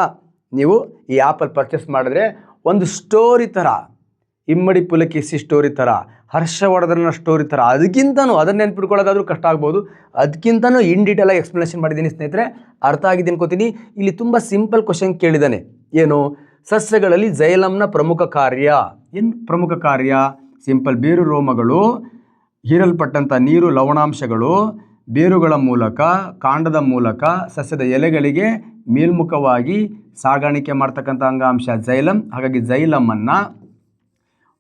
ನೀವು ಈ ಆ್ಯಪಲ್ಲಿ ಪರ್ಚೇಸ್ ಮಾಡಿದ್ರೆ ಒಂದು ಸ್ಟೋರಿ ಥರ, ಇಮ್ಮಡಿ ಪುಲಕೇಶಿ ಸ್ಟೋರಿ ಥರ, ಹರ್ಷವರ್ಧನ ಸ್ಟೋರಿ ಥರ, ಅದಕ್ಕಿಂತನೂ ಅದನ್ನು ನೆನ್ಪಿಟ್ಕೊಳ್ಳೋದಾದರೂ ಕಷ್ಟ ಆಗ್ಬೋದು, ಅದಕ್ಕಿಂತನೂ ಇನ್ ಡೀಟೇಲಾಗಿ ಎಕ್ಸ್ಪ್ಲನೇಷನ್ ಮಾಡಿದ್ದೀನಿ ಸ್ನೇಹಿತರೆ. ಅರ್ಥ ಆಗಿದ್ದೀನಿ ಅನ್ಕೋತೀನಿ. ಇಲ್ಲಿ ತುಂಬ ಸಿಂಪಲ್ ಕ್ವಶನ್ ಕೇಳಿದ್ದಾನೆ. ಏನು? ಸಸ್ಯಗಳಲ್ಲಿ ಜೈಲಮ್ನ ಪ್ರಮುಖ ಕಾರ್ಯ. ಏನು ಪ್ರಮುಖ ಕಾರ್ಯ? ಸಿಂಪಲ್. ಬೇರು ರೋಮಗಳು ಹೀರಲ್ಪಟ್ಟಂಥ ನೀರು ಲವಣಾಂಶಗಳು ಬೇರುಗಳ ಮೂಲಕ, ಕಾಂಡದ ಮೂಲಕ ಸಸ್ಯದ ಎಲೆಗಳಿಗೆ ಮೇಲ್ಮುಖವಾಗಿ ಸಾಗಾಣಿಕೆ ಮಾಡ್ತಕ್ಕಂಥ ಅಂಗಾಂಶ ಜೈಲಮ್. ಹಾಗಾಗಿ ಜೈಲಮನ್ನು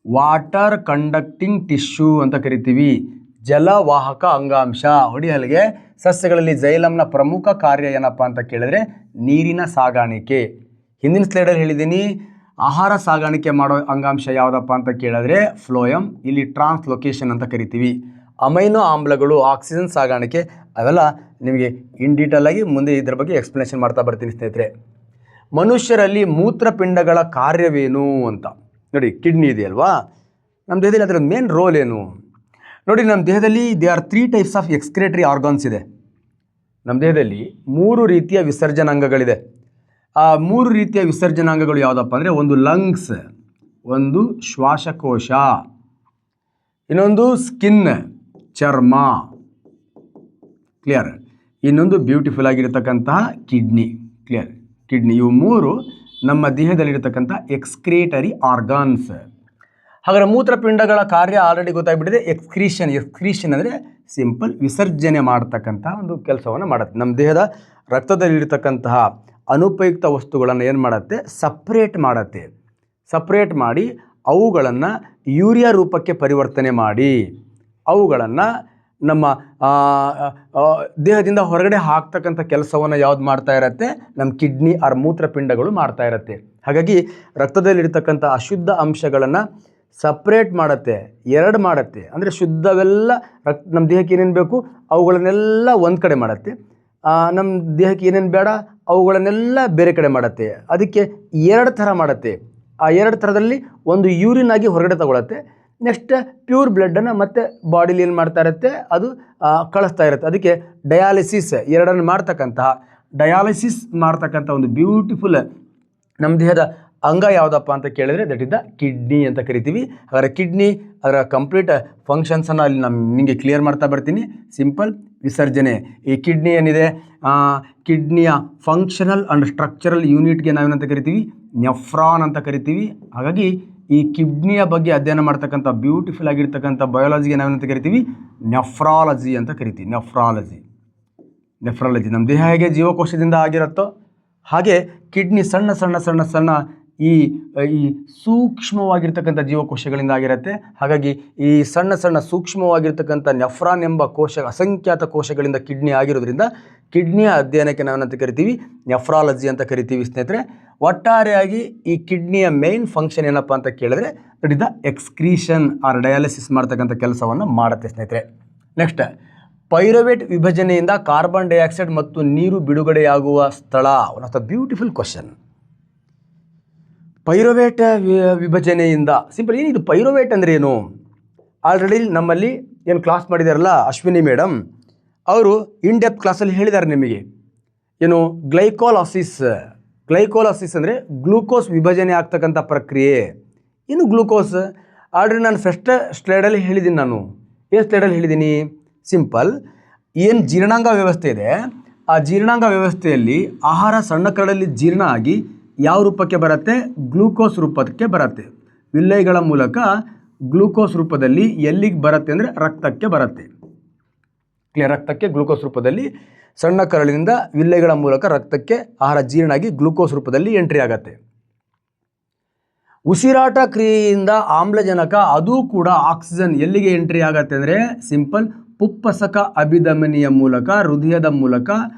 ವಾಟರ್ ಕಂಡಕ್ಟಿಂಗ್ ಟಿಶ್ಯೂ ಅಂತ ಕರಿತೀವಿ, ಜಲವಾಹಕ ಅಂಗಾಂಶ. ಹೊಡಿ ಅಲ್ಲಿಗೆ ಸಸ್ಯಗಳಲ್ಲಿ ಜೈಲಮ್ನ ಪ್ರಮುಖ ಕಾರ್ಯ ಏನಪ್ಪ ಅಂತ ಕೇಳಿದ್ರೆ ನೀರಿನ ಸಾಗಾಣಿಕೆ. ಹಿಂದಿನ ಸ್ಲೈಡಲ್ಲಿ ಹೇಳಿದ್ದೀನಿ, ಆಹಾರ ಸಾಗಾಣಿಕೆ ಮಾಡೋ ಅಂಗಾಂಶ ಯಾವುದಪ್ಪ ಅಂತ ಕೇಳಿದ್ರೆ ಫ್ಲೋಯಮ್. ಇಲ್ಲಿ ಟ್ರಾನ್ಸ್ಲೊಕೇಶನ್ ಅಂತ ಕರಿತೀವಿ. ಅಮೈನೋ ಆಮ್ಲಗಳು, ಆಕ್ಸಿಜನ್ ಸಾಗಾಣಿಕೆ, ಅವೆಲ್ಲ ನಿಮಗೆ ಇನ್ ಡೀಟೇಲಾಗಿ ಮುಂದೆ ಇದರ ಬಗ್ಗೆ ಎಕ್ಸ್ಪ್ಲನೇಷನ್ ಮಾಡ್ತಾ ಬರ್ತೀನಿ ಸ್ನೇಹಿತರೆ. ಮನುಷ್ಯರಲ್ಲಿ ಮೂತ್ರಪಿಂಡಗಳ ಕಾರ್ಯವೇನು ಅಂತ ನೋಡಿ. ಕಿಡ್ನಿ ಇದೆಯಲ್ವಾ ನಮ್ಮ ದೇಹದಲ್ಲಿ, ಅದರ ಮೇನ್ ರೋಲ್ ಏನು ನೋಡಿ. ನಮ್ಮ ದೇಹದಲ್ಲಿ they are 3 types of ಎಕ್ಸ್ಕ್ರೇಟರಿ organs ಇದೆ. ನಮ್ಮ ದೇಹದಲ್ಲಿ 3 ರೀತಿಯ ವಿಸರ್ಜನಾಂಗಗಳಿದೆ. ಆ 3 ರೀತಿಯ ವಿಸರ್ಜನಾಂಗಗಳು ಯಾವುದಪ್ಪ ಅಂದರೆ, ಒಂದು ಲಂಗ್ಸ್, ಒಂದು ಶ್ವಾಸಕೋಶ, ಇನ್ನೊಂದು ಸ್ಕಿನ್, ಚರ್ಮ. ಕ್ಲಿಯರ್? ಇನ್ನೊಂದು ಬ್ಯೂಟಿಫುಲ್ ಆಗಿರತಕ್ಕಂತಹ ಕಿಡ್ನಿ. ಕ್ಲಿಯರ್? ಕಿಡ್ನಿ. ಇವು 3 ನಮ್ಮ ದೇಹದಲ್ಲಿರತಕ್ಕಂಥ ಎಕ್ಸ್ಕ್ರೇಟರಿ ಆರ್ಗಾನ್ಸ್. ಹಾಗಾದರೆ ಮೂತ್ರಪಿಂಡಗಳ ಕಾರ್ಯ ಆಲ್ರೆಡಿ ಗೊತ್ತಾಗ್ಬಿಟ್ಟಿದೆ. ಎಕ್ಸ್ಕ್ರೀಷನ್ ಅಂದರೆ ಸಿಂಪಲ್ ವಿಸರ್ಜನೆ ಮಾಡ್ತಕ್ಕಂಥ ಒಂದು ಕೆಲಸವನ್ನು ಮಾಡುತ್ತೆ. ನಮ್ಮ ದೇಹದ ರಕ್ತದಲ್ಲಿರ್ತಕ್ಕಂತಹ ಅನುಪಯುಕ್ತ ವಸ್ತುಗಳನ್ನು ಏನು ಮಾಡುತ್ತೆ? ಸಪ್ರೇಟ್ ಮಾಡಿ ಅವುಗಳನ್ನು ಯೂರಿಯಾ ರೂಪಕ್ಕೆ ಪರಿವರ್ತನೆ ಮಾಡಿ ಅವುಗಳನ್ನು ನಮ್ಮ ದೇಹದಿಂದ ಹೊರಗಡೆ ಹಾಕ್ತಕ್ಕಂಥ ಕೆಲಸವನ್ನು ಯಾವ್ದು ಮಾಡ್ತಾ ಇರುತ್ತೆ? ನಮ್ಮ ಕಿಡ್ನಿ ಆರ್ ಮೂತ್ರಪಿಂಡಗಳು ಮಾಡ್ತಾ ಇರುತ್ತೆ. ಹಾಗಾಗಿ ರಕ್ತದಲ್ಲಿರ್ತಕ್ಕಂಥ ಅಶುದ್ಧ ಅಂಶಗಳನ್ನು ಸಪ್ರೇಟ್ ಮಾಡುತ್ತೆ, 2 ಮಾಡುತ್ತೆ. ಅಂದರೆ ಶುದ್ಧವೆಲ್ಲ ನಮ್ಮ ದೇಹಕ್ಕೆ ಏನೇನು ಬೇಕು ಅವುಗಳನ್ನೆಲ್ಲ ಒಂದು ಕಡೆ ಮಾಡುತ್ತೆ, ನಮ್ಮ ದೇಹಕ್ಕೆ ಏನೇನು ಬೇಡ ಅವುಗಳನ್ನೆಲ್ಲ ಬೇರೆ ಕಡೆ ಮಾಡುತ್ತೆ. ಅದಕ್ಕೆ 2 ಥರ ಮಾಡುತ್ತೆ. ಆ 2 ಥರದಲ್ಲಿ ಒಂದು ಯೂರಿನ್ ಆಗಿ ಹೊರಗಡೆ ತಗೊಳುತ್ತೆ, ನೆಕ್ಸ್ಟ್ ಪ್ಯೂರ್ ಬ್ಲಡ್ಡನ್ನು ಮತ್ತೆ ಬಾಡಿಲಿ ಏನು ಮಾಡ್ತಾ ಇರುತ್ತೆ, ಅದು ಕಳಿಸ್ತಾ ಇರುತ್ತೆ. ಅದಕ್ಕೆ ಡಯಾಲಿಸಿಸ್, 2 ಮಾಡ್ತಕ್ಕಂಥ ಒಂದು ಬ್ಯೂಟಿಫುಲ್ ನಮ್ಮ ದೇಹದ ಅಂಗ ಯಾವುದಪ್ಪ ಅಂತ ಕೇಳಿದರೆ ದಟ್ ಇಸ್ ದ ಕಿಡ್ನಿ ಅಂತ ಕರಿತೀವಿ. ಹಾಗಾದರೆ ಕಿಡ್ನಿ ಅದರ ಕಂಪ್ಲೀಟ್ ಫಂಕ್ಷನ್ಸನ್ನು ಅಲ್ಲಿ ನಿಮಗೆ ಕ್ಲಿಯರ್ ಮಾಡ್ತಾ ಬರ್ತೀನಿ. ಸಿಂಪಲ್ ವಿಸರ್ಜನೆ. ಈ ಕಿಡ್ನಿ ಏನಿದೆ, ಕಿಡ್ನಿಯ ಫಂಕ್ಷನಲ್ ಆ್ಯಂಡ್ ಸ್ಟ್ರಕ್ಚರಲ್ ಯೂನಿಟ್ಗೆ ನಾವೇನಂತ ಕರಿತೀವಿ, ನೆಫ್ರಾನ್ ಅಂತ ಕರಿತೀವಿ. ಹಾಗಾಗಿ ಈ ಕಿಡ್ನಿಯ ಬಗ್ಗೆ ಅಧ್ಯಯನ ಮಾಡ್ತಕ್ಕಂಥ ಬ್ಯೂಟಿಫುಲ್ ಆಗಿರ್ತಕ್ಕಂಥ ಬಯಾಲಜಿಗೆ ನಾವೇನಂತ ಕರಿತೀವಿ, ನೆಫ್ರಾಲಜಿ ಅಂತ ಕರಿತೀವಿ. ನೆಫ್ರಾಲಜಿ ನಮ್ಮ ದೇಹ ಹೇಗೆ ಜೀವಕೋಶದಿಂದ ಆಗಿರುತ್ತೋ ಹಾಗೆ ಕಿಡ್ನಿ ಸಣ್ಣ ಸಣ್ಣ ಸಣ್ಣ ಸಣ್ಣ ಈ ಸೂಕ್ಷ್ಮವಾಗಿರ್ತಕ್ಕಂಥ ಜೀವಕೋಶಗಳಿಂದ ಆಗಿರುತ್ತೆ. ಹಾಗಾಗಿ ಈ ಸಣ್ಣ ಸಣ್ಣ ಸೂಕ್ಷ್ಮವಾಗಿರ್ತಕ್ಕಂಥ ನೆಫ್ರಾನ್ ಎಂಬ ಅಸಂಖ್ಯಾತ ಕೋಶಗಳಿಂದ ಕಿಡ್ನಿ ಆಗಿರೋದ್ರಿಂದ ಕಿಡ್ನಿಯ ಅಧ್ಯಯನಕ್ಕೆ ನಾವೇನಂತ ಕರಿತೀವಿ, ನೆಫ್ರಾಲಜಿ ಅಂತ ಕರಿತೀವಿ ಸ್ನೇಹಿತರೆ. ಒಟ್ಟಾರೆಯಾಗಿ ಈ ಕಿಡ್ನಿಯ ಮೇನ್ ಫಂಕ್ಷನ್ ಏನಪ್ಪ ಅಂತ ಕೇಳಿದ್ರೆ that is the excretion or dialysis ಮಾಡ್ತಕ್ಕಂಥ ಕೆಲಸವನ್ನು ಮಾಡುತ್ತೆ ಸ್ನೇಹಿತರೆ. ನೆಕ್ಸ್ಟ್, ಪೈರುವೇಟ್ ವಿಭಜನೆಯಿಂದ ಕಾರ್ಬನ್ ಡೈಆಕ್ಸೈಡ್ ಮತ್ತು ನೀರು ಬಿಡುಗಡೆಯಾಗುವ ಸ್ಥಳ. One of the beautiful question. Pyruvate ವಿಭಜನೆಯಿಂದ ಸಿಂಪಲ್ ಏನಿದು ಪೈರುವೇಟ್ ಅಂದರೆ ಏನು? ಆಲ್ರೆಡಿ ನಮ್ಮಲ್ಲಿ ಏನು ಕ್ಲಾಸ್ ಮಾಡಿದಾರಲ್ಲ ಅಶ್ವಿನಿ ಮೇಡಮ್ ಅವರು ಇನ್ ಡೆಪ್ತ್ ಕ್ಲಾಸಲ್ಲಿ ಹೇಳಿದ್ದಾರೆ ನಿಮಗೆ. ಏನು ಗ್ಲೈಕೋಲಾಸಿಸ್ ಅಂದರೆ ಗ್ಲೂಕೋಸ್ ವಿಭಜನೆ ಆಗ್ತಕ್ಕಂಥ ಪ್ರಕ್ರಿಯೆ. ಏನು ಗ್ಲೂಕೋಸ್ ಆಲ್ರೆಡಿ ನಾನು ಫಸ್ಟ್ ಸ್ಲೈಡಲ್ಲಿ ಹೇಳಿದ್ದೀನಿ. ಏನು ಸ್ಲೈಡಲ್ಲಿ ಹೇಳಿದ್ದೀನಿ? ಸಿಂಪಲ್, ಏನು ಜೀರ್ಣಾಂಗ ವ್ಯವಸ್ಥೆ ಇದೆ ಆ ಜೀರ್ಣಾಂಗ ವ್ಯವಸ್ಥೆಯಲ್ಲಿ ಆಹಾರ ಸಣ್ಣ ಕರಳಲ್ಲಿ ಜೀರ್ಣ ಆಗಿ ಯಾವ ರೂಪಕ್ಕೆ ಬರುತ್ತೆ? ಗ್ಲೂಕೋಸ್ ರೂಪಕ್ಕೆ ಬರುತ್ತೆ. ವಿಲ್ಲೆಗಳ ಮೂಲಕ ಗ್ಲೂಕೋಸ್ ರೂಪದಲ್ಲಿ ಎಲ್ಲಿಗೆ ಬರುತ್ತೆ ಅಂದರೆ ರಕ್ತಕ್ಕೆ ಬರುತ್ತೆ. ಕ್ಲಿಯರ್? ರಕ್ತಕ್ಕೆ ಗ್ಲೂಕೋಸ್ ರೂಪದಲ್ಲಿ ಸಣ್ಣ ಕರಳಿನಿಂದ ವಿಲ್ಲೆಗಳ ಮೂಲಕ ರಕ್ತಕ್ಕೆ ಆಹಾರ ಜೀರ್ಣ ಆಗಿ ಗ್ಲೂಕೋಸ್ ರೂಪದಲ್ಲಿ ಎಂಟ್ರಿ ಆಗುತ್ತೆ. ಉಸಿರಾಟ ಕ್ರಿಯೆಯಿಂದ ಆಮ್ಲಜನಕ ಅದು ಕೂಡ ಆಕ್ಸಿಜನ್ ಎಲ್ಲಿಗೆ ಎಂಟ್ರಿ ಆಗುತ್ತೆ ಅಂದರೆ ಸಿಂಪಲ್ ಪುಪ್ಪಸಕ ಅಭಿಧಮನಿಯ ಮೂಲಕ ಹೃದಯದ ಮೂಲಕ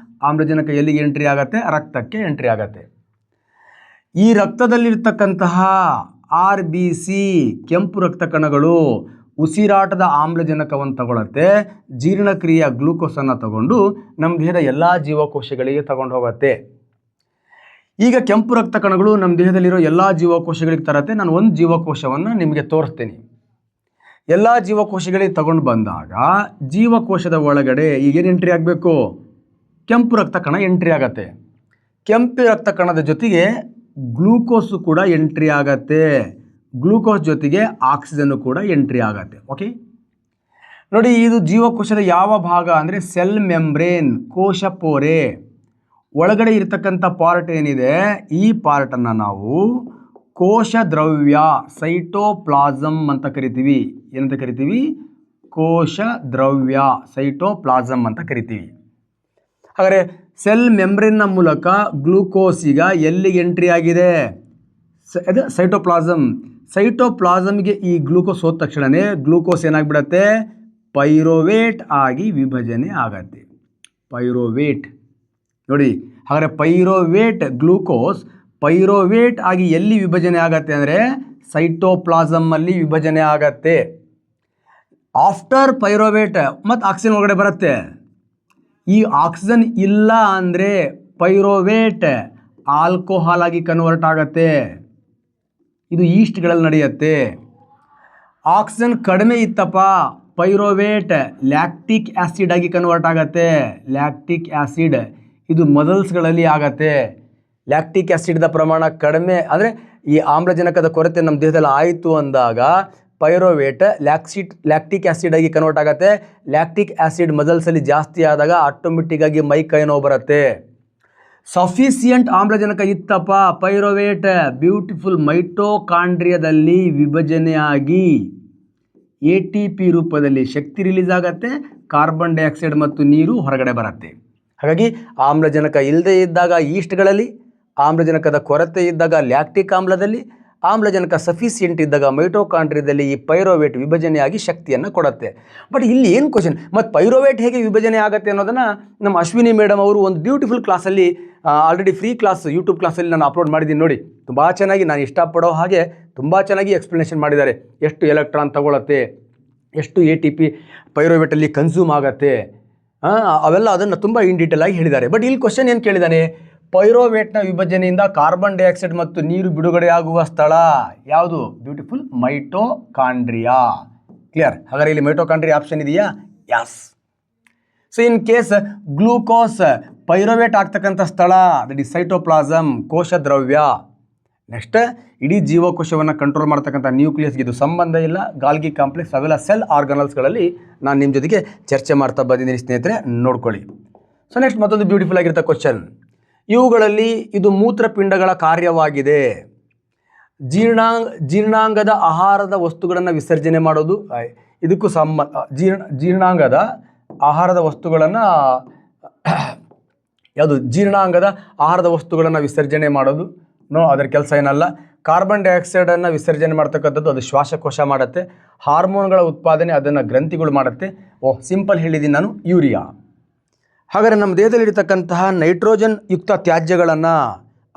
ಆಮ್ಲಜನಕ ಎಲ್ಲಿಗೆ ಎಂಟ್ರಿ ಆಗುತ್ತೆ? ರಕ್ತಕ್ಕೆ ಎಂಟ್ರಿ ಆಗುತ್ತೆ. ಈ ರಕ್ತದಲ್ಲಿರ್ತಕ್ಕಂತಹ RBC ಕೆಂಪು ರಕ್ತ ಕಣಗಳು ಉಸಿರಾಟದ ಆಮ್ಲಜನಕವನ್ನು ತಗೊಳುತ್ತೆ, ಜೀರ್ಣಕ್ರಿಯೆಯ ಗ್ಲೂಕೋಸನ್ನು ತಗೊಂಡು ನಮ್ಮ ದೇಹದ ಎಲ್ಲ ಜೀವಕೋಶಗಳಿಗೆ ತಗೊಂಡು ಹೋಗುತ್ತೆ. ಈಗ ಕೆಂಪು ರಕ್ತ ಕಣಗಳು ನಮ್ಮ ದೇಹದಲ್ಲಿರೋ ಎಲ್ಲ ಜೀವಕೋಶಗಳಿಗೆ ತರತ್ತೆ. ನಾನು ಒಂದು ಜೀವಕೋಶವನ್ನು ನಿಮಗೆ ತೋರಿಸ್ತೀನಿ. ಎಲ್ಲ ಜೀವಕೋಶಗಳಿಗೆ ತಗೊಂಡು ಬಂದಾಗ ಜೀವಕೋಶದ ಒಳಗಡೆ ಈಗೇನು ಎಂಟ್ರಿ ಆಗಬೇಕು? ಕೆಂಪು ರಕ್ತ ಕಣ ಎಂಟ್ರಿ ಆಗತ್ತೆ. ಕೆಂಪು ರಕ್ತ ಕಣದ ಜೊತೆಗೆ ಗ್ಲೂಕೋಸು ಕೂಡ ಎಂಟ್ರಿ ಆಗತ್ತೆ. ಗ್ಲೂಕೋಸ್ ಜೊತೆಗೆ ಆಕ್ಸಿಜನ್ನು ಕೂಡ ಎಂಟ್ರಿ ಆಗತ್ತೆ. ಓಕೆ ನೋಡಿ, ಇದು ಜೀವಕೋಶದ ಯಾವ ಭಾಗ ಅಂದರೆ ಸೆಲ್ ಮೆಂಬ್ರೇನ್, ಕೋಶ ಪೊರೆ ಒಳಗಡೆ ಇರತಕ್ಕಂಥ ಪಾರ್ಟ್ ಏನಿದೆ ಈ ಪಾರ್ಟನ್ನು ನಾವು ಕೋಶ ದ್ರವ್ಯ ಸೈಟೋಪ್ಲಾಸಮ್ ಅಂತ ಕರಿತೀವಿ. ಏನಂತ ಕರಿತೀವಿ? ಕೋಶ ದ್ರವ್ಯ ಸೈಟೋಪ್ಲಾಸಮ್ ಅಂತ ಕರಿತೀವಿ. ಹಾಗಾದರೆ ಸೆಲ್ ಮೆಂಬ್ರೇನ್ನ ಮೂಲಕ ಗ್ಲೂಕೋಸ್ ಈಗ ಎಲ್ಲಿಗೆ ಎಂಟ್ರಿ ಆಗಿದೆ? ಅದು ಸೈಟೋಪ್ಲಾಸಮ್ಗೆ ಈ ಗ್ಲೂಕೋಸ್ ಹೋದ ತಕ್ಷಣವೇ ಗ್ಲೂಕೋಸ್ ಏನಾಗ್ಬಿಡತ್ತೆ? ಪೈರುವೇಟ್ ಆಗಿ ವಿಭಜನೆ ಆಗತ್ತೆ. ಪೈರುವೇಟ್ ನೋಡಿ, ಹಾಗಾದರೆ ಗ್ಲೂಕೋಸ್ ಪೈರುವೇಟ್ ಆಗಿ ಎಲ್ಲಿ ವಿಭಜನೆ ಆಗತ್ತೆ ಅಂದರೆ ಸೈಟೋಪ್ಲಾಸಮಲ್ಲಿ ವಿಭಜನೆ ಆಗತ್ತೆ. ಆಫ್ಟರ್ ಪೈರುವೇಟ್ ಮತ್ತು ಆಕ್ಸಿಜನ್ ಒಳಗಡೆ ಬರುತ್ತೆ. ಈ ಆಕ್ಸಿಜನ್ ಇಲ್ಲ ಅಂದರೆ ಪೈರುವೇಟ್ ಆಲ್ಕೋಹಾಲ್ ಆಗಿ ಕನ್ವರ್ಟ್ ಆಗತ್ತೆ. ಇದು ಈಸ್ಟ್ಗಳಲ್ಲಿ ನಡೆಯುತ್ತೆ. ಆಕ್ಸಿಜನ್ ಕಡಿಮೆ ಇತ್ತಪ್ಪ, ಪೈರುವೇಟ್ ಲ್ಯಾಕ್ಟಿಕ್ ಆ್ಯಸಿಡ್ ಆಗಿ ಕನ್ವರ್ಟ್ ಆಗತ್ತೆ. ಲ್ಯಾಕ್ಟಿಕ್ ಆ್ಯಸಿಡ್ ಇದು ಮಸಲ್ಸ್ಗಳಲ್ಲಿ ಆಗತ್ತೆ. ಲ್ಯಾಕ್ಟಿಕ್ ಆ್ಯಸಿಡ್ದ ಪ್ರಮಾಣ ಕಡಿಮೆ ಅಂದರೆ ಈ ಆಮ್ಲಜನಕದ ಕೊರತೆ ನಮ್ಮ ದೇಹದಲ್ಲಿ ಆಯಿತು ಅಂದಾಗ ಪೈರುವೇಟ್ ಲ್ಯಾಕ್ಟಿಕ್ ಆ್ಯಸಿಡ್ ಆಗಿ ಕನ್ವರ್ಟ್ ಆಗುತ್ತೆ. ಲ್ಯಾಕ್ಟಿಕ್ ಆ್ಯಸಿಡ್ ಮಸಲ್ಸಲ್ಲಿ ಜಾಸ್ತಿ ಆದಾಗ ಆಟೋಮೆಟಿಕ್ಕಾಗಿ ಮೈ ಕೈ ನೋವು ಬರುತ್ತೆ. ಸಫಿಸಿಯೆಂಟ್ ಆಮ್ಲಜನಕ ಇತ್ತಪ್ಪ, ಪೈರುವೇಟ್ ಬ್ಯೂಟಿಫುಲ್ ಮೈಟೋಕಾಂಡ್ರಿಯಾದಲ್ಲಿ ವಿಭಜನೆಯಾಗಿ ATP ರೂಪದಲ್ಲಿ ಶಕ್ತಿ ರಿಲೀಸ್ ಆಗುತ್ತೆ. ಕಾರ್ಬನ್ ಡೈಆಕ್ಸೈಡ್ ಮತ್ತು ನೀರು ಹೊರಗಡೆ ಬರುತ್ತೆ. ಹಾಗಾಗಿ ಆಮ್ಲಜನಕ ಇಲ್ಲದೇ ಇದ್ದಾಗ ಈಸ್ಟ್ಗಳಲ್ಲಿ, ಆಮ್ಲಜನಕದ ಕೊರತೆ ಇದ್ದಾಗ ಲ್ಯಾಕ್ಟಿಕ್ ಆಮ್ಲದಲ್ಲಿ, ಆಮ್ಲಜನಕ ಸಫಿಸಿಯೆಂಟ್ ಇದ್ದಾಗ ಮೈಟೋಕಾಂಡ್ರಿಯಾದಲ್ಲಿ ಈ ಪೈರುವೇಟ್ ವಿಭಜನೆಯಾಗಿ ಶಕ್ತಿಯನ್ನು ಕೊಡುತ್ತೆ. ಬಟ್ ಇಲ್ಲಿ ಏನು ಕ್ವಶನ್, ಮತ್ತು ಪೈರುವೇಟ್ ಹೇಗೆ ವಿಭಜನೆ ಆಗುತ್ತೆ ಅನ್ನೋದನ್ನು ನಮ್ಮ ಅಶ್ವಿನಿ ಮೇಡಮ್ ಅವರು ಒಂದು ಬ್ಯೂಟಿಫುಲ್ ಕ್ಲಾಸಲ್ಲಿ ಆಲ್ರೆಡಿ ಫ್ರೀ ಕ್ಲಾಸ್ ಯೂಟ್ಯೂಬ್ ಕ್ಲಾಸಲ್ಲಿ ನಾನು ಅಪ್ಲೋಡ್ ಮಾಡಿದ್ದೀನಿ ನೋಡಿ. ತುಂಬ ಚೆನ್ನಾಗಿ ನಾನು ಇಷ್ಟಪಡೋ ಹಾಗೆ ತುಂಬ ಚೆನ್ನಾಗಿ ಎಕ್ಸ್ಪ್ಲನೇಷನ್ ಮಾಡಿದ್ದಾರೆ. ಎಷ್ಟು ಎಲೆಕ್ಟ್ರಾನ್ ತಗೊಳುತ್ತೆ, ಎಷ್ಟು ATP ಪೈರುವೇಟಲ್ಲಿ ಕನ್ಸ್ಯೂಮ್ ಆಗುತ್ತೆ, ಅವೆಲ್ಲ ಅದನ್ನು ತುಂಬ ಇನ್ ಡೀಟೇಲ್ ಆಗಿ ಹೇಳಿದ್ದಾರೆ. ಬಟ್ ಇಲ್ಲಿ ಕ್ವಶನ್ ಏನು ಕೇಳಿದ್ದಾನೆ? ಪೈರುವೇಟ್ನ ವಿಭಜನೆಯಿಂದ ಕಾರ್ಬನ್ ಡೈಆಕ್ಸೈಡ್ ಮತ್ತು ನೀರು ಬಿಡುಗಡೆಯಾಗುವ ಸ್ಥಳ ಯಾವುದು? Beautiful mitochondria. ಕ್ಲಿಯರ್? ಹಾಗಾದರೆ ಇಲ್ಲಿ ಮೈಟೋಕಾಂಡ್ರಿಯಾ ಆಪ್ಷನ್ ಇದೆಯಾ? Yes. So in case glucose pyruvate ಆಗ್ತಕ್ಕಂಥ ಸ್ಥಳ ದಟ್ ಇಸ್ ಸೈಟೋಪ್ಲಾಸಮ್, ಕೋಶ ದ್ರವ್ಯ. ನೆಕ್ಸ್ಟ್ ಇಡೀ ಜೀವಕೋಶವನ್ನು ಕಂಟ್ರೋಲ್ ಮಾಡ್ತಕ್ಕಂಥ ನ್ಯೂಕ್ಲಿಯಸ್ಗೆ ಇದು ಸಂಬಂಧ ಇಲ್ಲ. ಗಾಲ್ಗಿ ಕಾಂಪ್ಲೆಕ್ಸ್ ಅವೆಲ್ಲ ಸೆಲ್ ಆರ್ಗನಲ್ಸ್ಗಳಲ್ಲಿ ನಾನು ನಿಮ್ಮ ಜೊತೆಗೆ ಚರ್ಚೆ ಮಾಡ್ತಾ ಬಂದಿದ್ದೀನಿ ಸ್ನೇಹಿತರೆ, ನೋಡ್ಕೊಳ್ಳಿ. ಸೊ ನೆಕ್ಸ್ಟ್ ಮತ್ತೊಂದು ಬ್ಯೂಟಿಫುಲ್ ಆಗಿರೋ ಕ್ವಶನ್. ಇವುಗಳಲ್ಲಿ ಇದು ಮೂತ್ರಪಿಂಡಗಳ ಕಾರ್ಯವಾಗಿದೆ. ಜೀರ್ಣಾಂಗದ ಆಹಾರದ ವಸ್ತುಗಳನ್ನು ವಿಸರ್ಜನೆ ಮಾಡೋದು, ಇದಕ್ಕೂ ಜೀರ್ಣಾಂಗದ ಆಹಾರದ ವಸ್ತುಗಳನ್ನು ಯಾವುದು ಜೀರ್ಣಾಂಗದ ಆಹಾರದ ವಸ್ತುಗಳನ್ನು ವಿಸರ್ಜನೆ ಮಾಡೋದು ಅದರ ಕೆಲಸ ಏನಲ್ಲ. ಕಾರ್ಬನ್ ಡೈಆಕ್ಸೈಡನ್ನು ವಿಸರ್ಜನೆ ಮಾಡ್ತಕ್ಕಂಥದ್ದು ಅದು ಶ್ವಾಸಕೋಶ ಮಾಡುತ್ತೆ. ಹಾರ್ಮೋನ್ಗಳ ಉತ್ಪಾದನೆ ಅದನ್ನು ಗ್ರಂಥಿಗಳು ಮಾಡುತ್ತೆ. ಸಿಂಪಲ್ ಹೇಳಿದ್ದೀನಿ ನಾನು, ಯೂರಿಯಾ. ಹಾಗಾದರೆ ನಮ್ಮ ದೇಹದಲ್ಲಿರ್ತಕ್ಕಂತಹ ನೈಟ್ರೋಜನ್ ಯುಕ್ತ ತ್ಯಾಜ್ಯಗಳನ್ನು,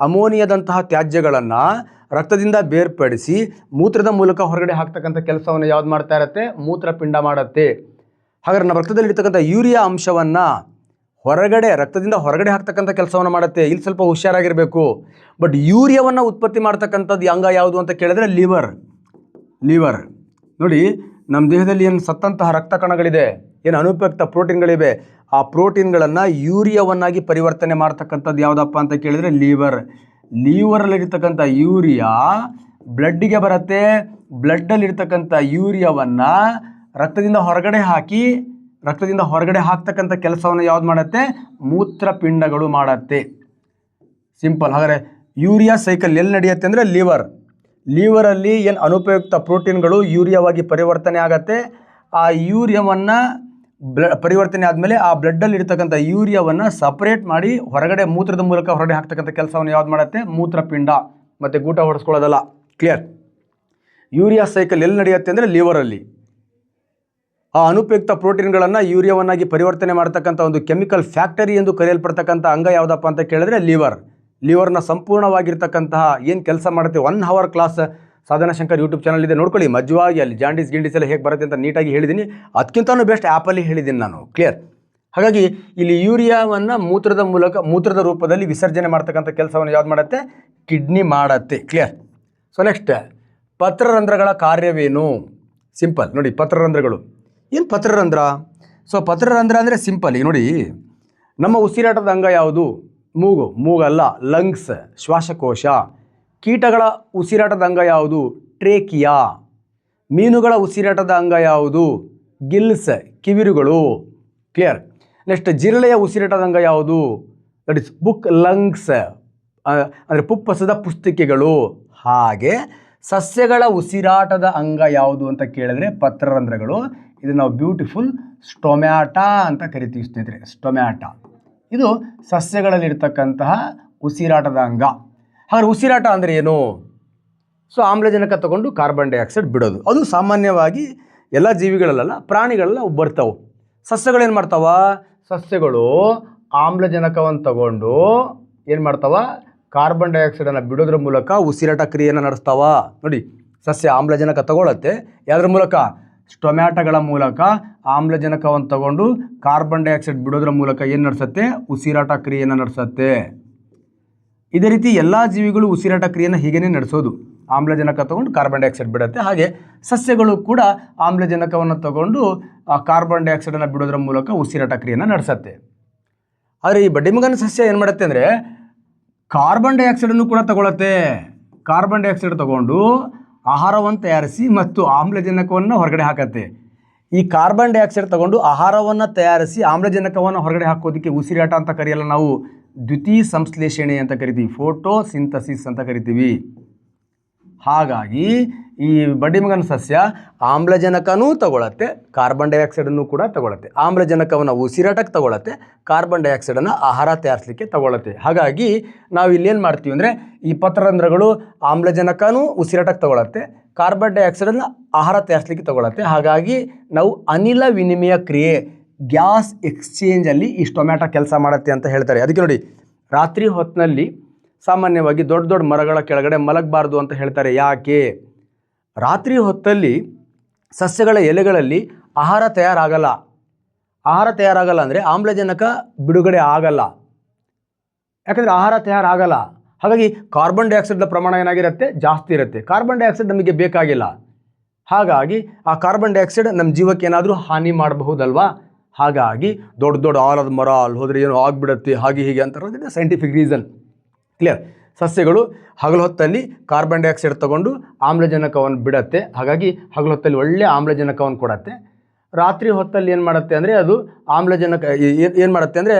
ಅಮೋನಿಯಾದಂತಹ ತ್ಯಾಜ್ಯಗಳನ್ನು ರಕ್ತದಿಂದ ಬೇರ್ಪಡಿಸಿ ಮೂತ್ರದ ಮೂಲಕ ಹೊರಗಡೆ ಹಾಕ್ತಕ್ಕಂಥ ಕೆಲಸವನ್ನು ಯಾವ್ದು ಮಾಡ್ತಾ ಇರುತ್ತೆ? ಮೂತ್ರಪಿಂಡ ಮಾಡುತ್ತೆ. ಹಾಗಾದ್ರೆ ನಮ್ಮ ರಕ್ತದಲ್ಲಿರ್ತಕ್ಕಂಥ ಯೂರಿಯಾ ಅಂಶವನ್ನು ರಕ್ತದಿಂದ ಹೊರಗಡೆ ಹಾಕ್ತಕ್ಕಂಥ ಕೆಲಸವನ್ನು ಮಾಡುತ್ತೆ. ಇಲ್ಲಿ ಸ್ವಲ್ಪ ಹುಷಾರಾಗಿರಬೇಕು. ಬಟ್ ಯೂರಿಯಾವನ್ನು ಉತ್ಪತ್ತಿ ಮಾಡ್ತಕ್ಕಂಥದ್ದು ಅಂಗ ಯಾವುದು ಅಂತ ಕೇಳಿದ್ರೆ ಲಿವರ್. ನೋಡಿ, ನಮ್ಮ ದೇಹದಲ್ಲಿ ಏನು ಸತ್ತಂತಹ ರಕ್ತ ಕಣಗಳಿದೆ, ಏನು ಅನುಪಯುಕ್ತ ಪ್ರೋಟೀನ್ಗಳಿವೆ, ಆ ಪ್ರೋಟೀನ್ಗಳನ್ನು ಯೂರಿಯಾವನ್ನಾಗಿ ಪರಿವರ್ತನೆ ಮಾಡ್ತಕ್ಕಂಥದ್ದು ಯಾವುದಪ್ಪ ಅಂತ ಕೇಳಿದರೆ ಲೀವರಲ್ಲಿರ್ತಕ್ಕಂಥ ಯೂರಿಯಾ ಬ್ಲಡ್ಡಿಗೆ ಬರುತ್ತೆ. ಬ್ಲಡ್ಡಲ್ಲಿರ್ತಕ್ಕಂಥ ಯೂರಿಯಾವನ್ನು ರಕ್ತದಿಂದ ಹೊರಗಡೆ ಹಾಕ್ತಕ್ಕಂಥ ಕೆಲಸವನ್ನು ಯಾವ್ದು ಮಾಡುತ್ತೆ? ಮೂತ್ರಪಿಂಡಗಳು ಮಾಡುತ್ತೆ. ಸಿಂಪಲ್. ಹಾಗಾದರೆ ಯೂರಿಯಾ ಸೈಕಲ್ ಎಲ್ಲಿ ನಡೆಯುತ್ತೆ ಅಂದರೆ ಲೀವರಲ್ಲಿ ಏನು ಅನುಪಯುಕ್ತ ಪ್ರೋಟೀನ್ಗಳು ಯೂರಿಯಾವಾಗಿ ಪರಿವರ್ತನೆ ಆಗುತ್ತೆ. ಆ ಯೂರಿಯಾವನ್ನು ಪರಿವರ್ತನೆ ಆದಮೇಲೆ ಆ ಬ್ಲಡ್ಡಲ್ಲಿ ಇರ್ತಕ್ಕಂಥ ಯೂರಿಯಾವನ್ನು ಸಪ್ರೇಟ್ ಮಾಡಿ ಮೂತ್ರದ ಮೂಲಕ ಹೊರಗಡೆ ಹಾಕ್ತಕ್ಕಂಥ ಕೆಲಸವನ್ನು ಯಾವ್ದು ಮಾಡುತ್ತೆ? ಮೂತ್ರಪಿಂಡ. ಮತ್ತು ಗೂಟ ಹೊಡೆಸ್ಕೊಳ್ಳೋದಲ್ಲ. ಕ್ಲಿಯರ್? ಯೂರಿಯಾ ಸೈಕಲ್ ಎಲ್ಲಿ ನಡೆಯುತ್ತೆ ಅಂದರೆ ಲೀವರಲ್ಲಿ. ಆ ಅನುಪಯುಕ್ತ ಪ್ರೋಟೀನ್ಗಳನ್ನು ಯೂರಿಯಾವನ್ನಾಗಿ ಪರಿವರ್ತನೆ ಮಾಡ್ತಕ್ಕಂಥ ಒಂದು ಕೆಮಿಕಲ್ ಫ್ಯಾಕ್ಟರಿ ಎಂದು ಕರೆಯಲ್ಪಡ್ತಕ್ಕಂಥ ಅಂಗ ಯಾವುದಪ್ಪ ಅಂತ ಕೇಳಿದ್ರೆ ಲಿವರ್ನ ಸಂಪೂರ್ಣವಾಗಿರ್ತಕ್ಕಂತಹ ಏನು ಕೆಲಸ ಮಾಡುತ್ತೆ 1 hour ಕ್ಲಾಸ್ ಸಾಧನಾ ಶಂಕರ್ ಯೂಟ್ಯೂಬ್ ಚಾನಲ್ ಇದೆ, ನೋಡ್ಕೊಳ್ಳಿ. ಮಜ್ವಾಗಿ ಅಲ್ಲಿ ಜಾಂಡೀಸ್ ಎಲ್ಲ ಹೇಗೆ ಬರುತ್ತೆ ಅಂತ ನೀಟಾಗಿ ಹೇಳಿದ್ದೀನಿ. ಅದಕ್ಕಿಂತನೂ ಬೆಸ್ಟ್ ಆ್ಯಪಲ್ಲಿ ಹೇಳಿದ್ದೀನಿ ನಾನು. ಕ್ಲಿಯರ್? ಹಾಗಾಗಿ ಇಲ್ಲಿ ಯೂರಿಯಾವನ್ನು ಮೂತ್ರದ ರೂಪದಲ್ಲಿ ವಿಸರ್ಜನೆ ಮಾಡ್ತಕ್ಕಂಥ ಕೆಲಸವನ್ನು ಯಾವ್ದು ಮಾಡುತ್ತೆ? ಕಿಡ್ನಿ ಮಾಡುತ್ತೆ. ಕ್ಲಿಯರ್? ಸೊ ನೆಕ್ಸ್ಟ್, ಪತ್ರರಂಧ್ರಗಳ ಕಾರ್ಯವೇನು? ಸಿಂಪಲ್. ನೋಡಿ, ಪತ್ರರಂಧ್ರಗಳು ಏನು? ಪತ್ರರಂಧ್ರ. ಸೊ ಪತ್ರರಂಧ್ರ ಅಂದರೆ ಸಿಂಪಲ್. ಈಗ ನೋಡಿ, ನಮ್ಮ ಉಸಿರಾಟದ ಅಂಗ ಯಾವುದು? ಮೂಗಲ್ಲ, ಲಂಗ್ಸ್, ಶ್ವಾಸಕೋಶ. ಕೀಟಗಳ ಉಸಿರಾಟದ ಅಂಗ ಯಾವುದು? ಟ್ರೇಕಿಯಾ. ಮೀನುಗಳ ಉಸಿರಾಟದ ಅಂಗ ಯಾವುದು? ಗಿಲ್ಸ್, ಕಿವಿರುಗಳು. ಕ್ಲಿಯರ್? ನೆಕ್ಸ್ಟ್, ಜಿರಳೆಯ ಉಸಿರಾಟದ ಅಂಗ ಯಾವುದು? ದಟ್ ಇಸ್ ಬುಕ್, ಲಂಗ್ಸ್, ಅಂದರೆ ಪುಪ್ಪಸದ ಪುಸ್ತಿಕೆಗಳು. ಹಾಗೆ ಸಸ್ಯಗಳ ಉಸಿರಾಟದ ಅಂಗ ಯಾವುದು ಅಂತ ಕೇಳಿದ್ರೆ ಪತ್ರರಂಧ್ರಗಳು. ಇದು ನಾವು ಬ್ಯೂಟಿಫುಲ್ ಸ್ಟೊಮ್ಯಾಟಾ ಅಂತ ಕರಿತೀವಿ ಸ್ನೇಹಿತರೆ. ಸ್ಟೊಮ್ಯಾಟಾ ಇದು ಸಸ್ಯಗಳಲ್ಲಿರ್ತಕ್ಕಂತಹ ಉಸಿರಾಟದ ಅಂಗ. ಹಾಗಾದ್ರೆ ಉಸಿರಾಟ ಅಂದರೆ ಏನು? ಸೊ ಆಮ್ಲಜನಕ ತಗೊಂಡು ಕಾರ್ಬನ್ ಡೈಆಕ್ಸೈಡ್ ಬಿಡೋದು. ಅದು ಸಾಮಾನ್ಯವಾಗಿ ಎಲ್ಲ ಜೀವಿಗಳಲ್ಲ, ಪ್ರಾಣಿಗಳೆಲ್ಲ ಬರ್ತಾವೆ. ಸಸ್ಯಗಳೇನು ಮಾಡ್ತಾವ? ಸಸ್ಯಗಳು ಆಮ್ಲಜನಕವನ್ನು ತಗೊಂಡು ಏನು ಮಾಡ್ತಾವ? ಕಾರ್ಬನ್ ಡೈಆಕ್ಸೈಡನ್ನು ಬಿಡೋದ್ರ ಮೂಲಕ ಉಸಿರಾಟ ಕ್ರಿಯೆಯನ್ನು ನಡೆಸ್ತಾವ. ನೋಡಿ, ಸಸ್ಯ ಆಮ್ಲಜನಕ ತಗೊಳ್ಳತ್ತೆ. ಯಾವುದ್ರ ಮೂಲಕ? ಸ್ಟೊಮ್ಯಾಟಗಳ ಮೂಲಕ ಆಮ್ಲಜನಕವನ್ನು ತಗೊಂಡು ಕಾರ್ಬನ್ ಡೈಆಕ್ಸೈಡ್ ಬಿಡೋದ್ರ ಮೂಲಕ ಏನು ನಡೆಸುತ್ತೆ? ಉಸಿರಾಟ ಕ್ರಿಯೆಯನ್ನು ನಡೆಸುತ್ತೆ. ಇದೇ ರೀತಿ ಎಲ್ಲ ಜೀವಿಗಳು ಉಸಿರಾಟ ಕ್ರಿಯೆಯನ್ನು ಹೀಗೇ ನಡೆಸೋದು. ಆಮ್ಲಜನಕ ತಗೊಂಡು ಕಾರ್ಬನ್ ಡೈಆಕ್ಸೈಡ್ ಬಿಡುತ್ತೆ. ಹಾಗೆ ಸಸ್ಯಗಳು ಕೂಡ ಆಮ್ಲಜನಕವನ್ನು ತಗೊಂಡು ಕಾರ್ಬನ್ ಡೈಆಕ್ಸೈಡನ್ನು ಬಿಡೋದ್ರ ಮೂಲಕ ಉಸಿರಾಟ ಕ್ರಿಯೆಯನ್ನು ನಡೆಸುತ್ತೆ. ಆದರೆ ಈ ಬಡ್ಡಿಮಗನ ಸಸ್ಯ ಏನು ಮಾಡುತ್ತೆ ಅಂದರೆ ಕಾರ್ಬನ್ ಡೈಆಕ್ಸೈಡನ್ನು ಕೂಡ ತಗೊಳುತ್ತೆ. ಕಾರ್ಬನ್ ಡೈಆಕ್ಸೈಡ್ ತಗೊಂಡು ಆಹಾರವನ್ನು ತಯಾರಿಸಿ ಮತ್ತು ಆಮ್ಲಜನಕವನ್ನು ಹೊರಗಡೆ ಹಾಕತ್ತೆ. ಈ ಕಾರ್ಬನ್ ಡೈಆಕ್ಸೈಡ್ ತಗೊಂಡು ಆಹಾರವನ್ನು ತಯಾರಿಸಿ ಆಮ್ಲಜನಕವನ್ನು ಹೊರಗಡೆ ಹಾಕೋದಕ್ಕೆ ಉಸಿರಾಟ ಅಂತ ಕರೆಯಲ್ಲ, ನಾವು ದ್ವಿತೀಯ ಸಂಶ್ಲೇಷಣೆ ಅಂತ ಕರಿತೀವಿ, ಫೋಟೋಸಿಂಥಸಿಸ್ ಅಂತ ಕರಿತೀವಿ. ಹಾಗಾಗಿ ಈ ಬಡ್ಡಿಮಗನ ಸಸ್ಯ ಆಮ್ಲಜನಕನೂ ತಗೊಳತ್ತೆ, ಕಾರ್ಬನ್ ಡೈಆಕ್ಸೈಡನ್ನು ಕೂಡ ತಗೊಳತ್ತೆ. ಆಮ್ಲಜನಕವನ್ನು ಉಸಿರಾಟಕ್ಕೆ ತಗೊಳತ್ತೆ, ಕಾರ್ಬನ್ ಡೈಆಕ್ಸೈಡನ್ನು ಆಹಾರ ತಯಾರಿಸಲಿಕ್ಕೆ ತಗೊಳತ್ತೆ. ಹಾಗಾಗಿ ನಾವು ಇಲ್ಲೇನು ಮಾಡ್ತೀವಿ ಅಂದರೆ ಈ ಪತ್ರರಂಧ್ರಗಳು ಆಮ್ಲಜನಕನೂ ಉಸಿರಾಟಕ್ಕೆ ತಗೊಳತ್ತೆ, ಕಾರ್ಬನ್ ಡೈಆಕ್ಸೈಡನ್ನು ಆಹಾರ ತಯಾರಿಸಲಿಕ್ಕೆ ತಗೊಳತ್ತೆ. ಹಾಗಾಗಿ ನಾವು ಅನಿಲ ವಿನಿಮಯ ಕ್ರಿಯೆ, ಗ್ಯಾಸ್ ಎಕ್ಸ್ಚೇಂಜಲ್ಲಿ ಈ ಟೊಮ್ಯಾಟೊ ಕೆಲಸ ಮಾಡುತ್ತೆ ಅಂತ ಹೇಳ್ತಾರೆ. ಅದಕ್ಕೆ ನೋಡಿ, ರಾತ್ರಿ ಹೊತ್ತಿನಲ್ಲಿ ಸಾಮಾನ್ಯವಾಗಿ ದೊಡ್ಡ ದೊಡ್ಡ ಮರಗಳ ಕೆಳಗಡೆ ಮಲಗಬಾರ್ದು ಅಂತ ಹೇಳ್ತಾರೆ. ಯಾಕೆ? ರಾತ್ರಿ ಹೊತ್ತಲ್ಲಿ ಸಸ್ಯಗಳ ಎಲೆಗಳಲ್ಲಿ ಆಹಾರ ತಯಾರಾಗಲ್ಲ. ಅಂದರೆ ಆಮ್ಲಜನಕ ಬಿಡುಗಡೆ ಆಗಲ್ಲ. ಯಾಕಂದರೆ ಆಹಾರ ತಯಾರಾಗಲ್ಲ. ಹಾಗಾಗಿ ಕಾರ್ಬನ್ ಡೈಆಕ್ಸೈಡ್ನ ಪ್ರಮಾಣ ಏನಾಗಿರುತ್ತೆ? ಜಾಸ್ತಿ ಇರುತ್ತೆ. ಕಾರ್ಬನ್ ಡೈಆಕ್ಸೈಡ್ ನಮಗೆ ಬೇಕಾಗಿಲ್ಲ. ಹಾಗಾಗಿ ಆ ಕಾರ್ಬನ್ ಡೈಆಕ್ಸೈಡ್ ನಮ್ಮ ಜೀವಕ್ಕೆ ಏನಾದರೂ ಹಾನಿ ಮಾಡಬಹುದಲ್ವಾ? ಹಾಗಾಗಿ ದೊಡ್ಡ ದೊಡ್ಡ ಆಲದ ಮರ ಅಲ್ಲಿ ಹೋದರೆ ಏನೋ ಆಗಿಬಿಡುತ್ತೆ, ಹಾಗೆ ಹೀಗೆ ಅಂತ ಸೈಂಟಿಫಿಕ್ ರೀಸನ್. ಕ್ಲಿಯರ್? ಸಸ್ಯಗಳು ಹಗಲು ಹೊತ್ತಲ್ಲಿ ಕಾರ್ಬನ್ ಡೈಆಕ್ಸೈಡ್ ತಗೊಂಡು ಆಮ್ಲಜನಕವನ್ನು ಬಿಡುತ್ತೆ. ಹಾಗಾಗಿ ಹಗಲು ಹೊತ್ತಲ್ಲಿ ಒಳ್ಳೆಯ ಆಮ್ಲಜನಕವನ್ನು ಕೊಡುತ್ತೆ. ರಾತ್ರಿ ಹೊತ್ತಲ್ಲಿ ಏನು ಮಾಡುತ್ತೆ ಅಂದರೆ ಅದು ಆಮ್ಲಜನಕ ಏನು ಮಾಡುತ್ತೆ ಅಂದರೆ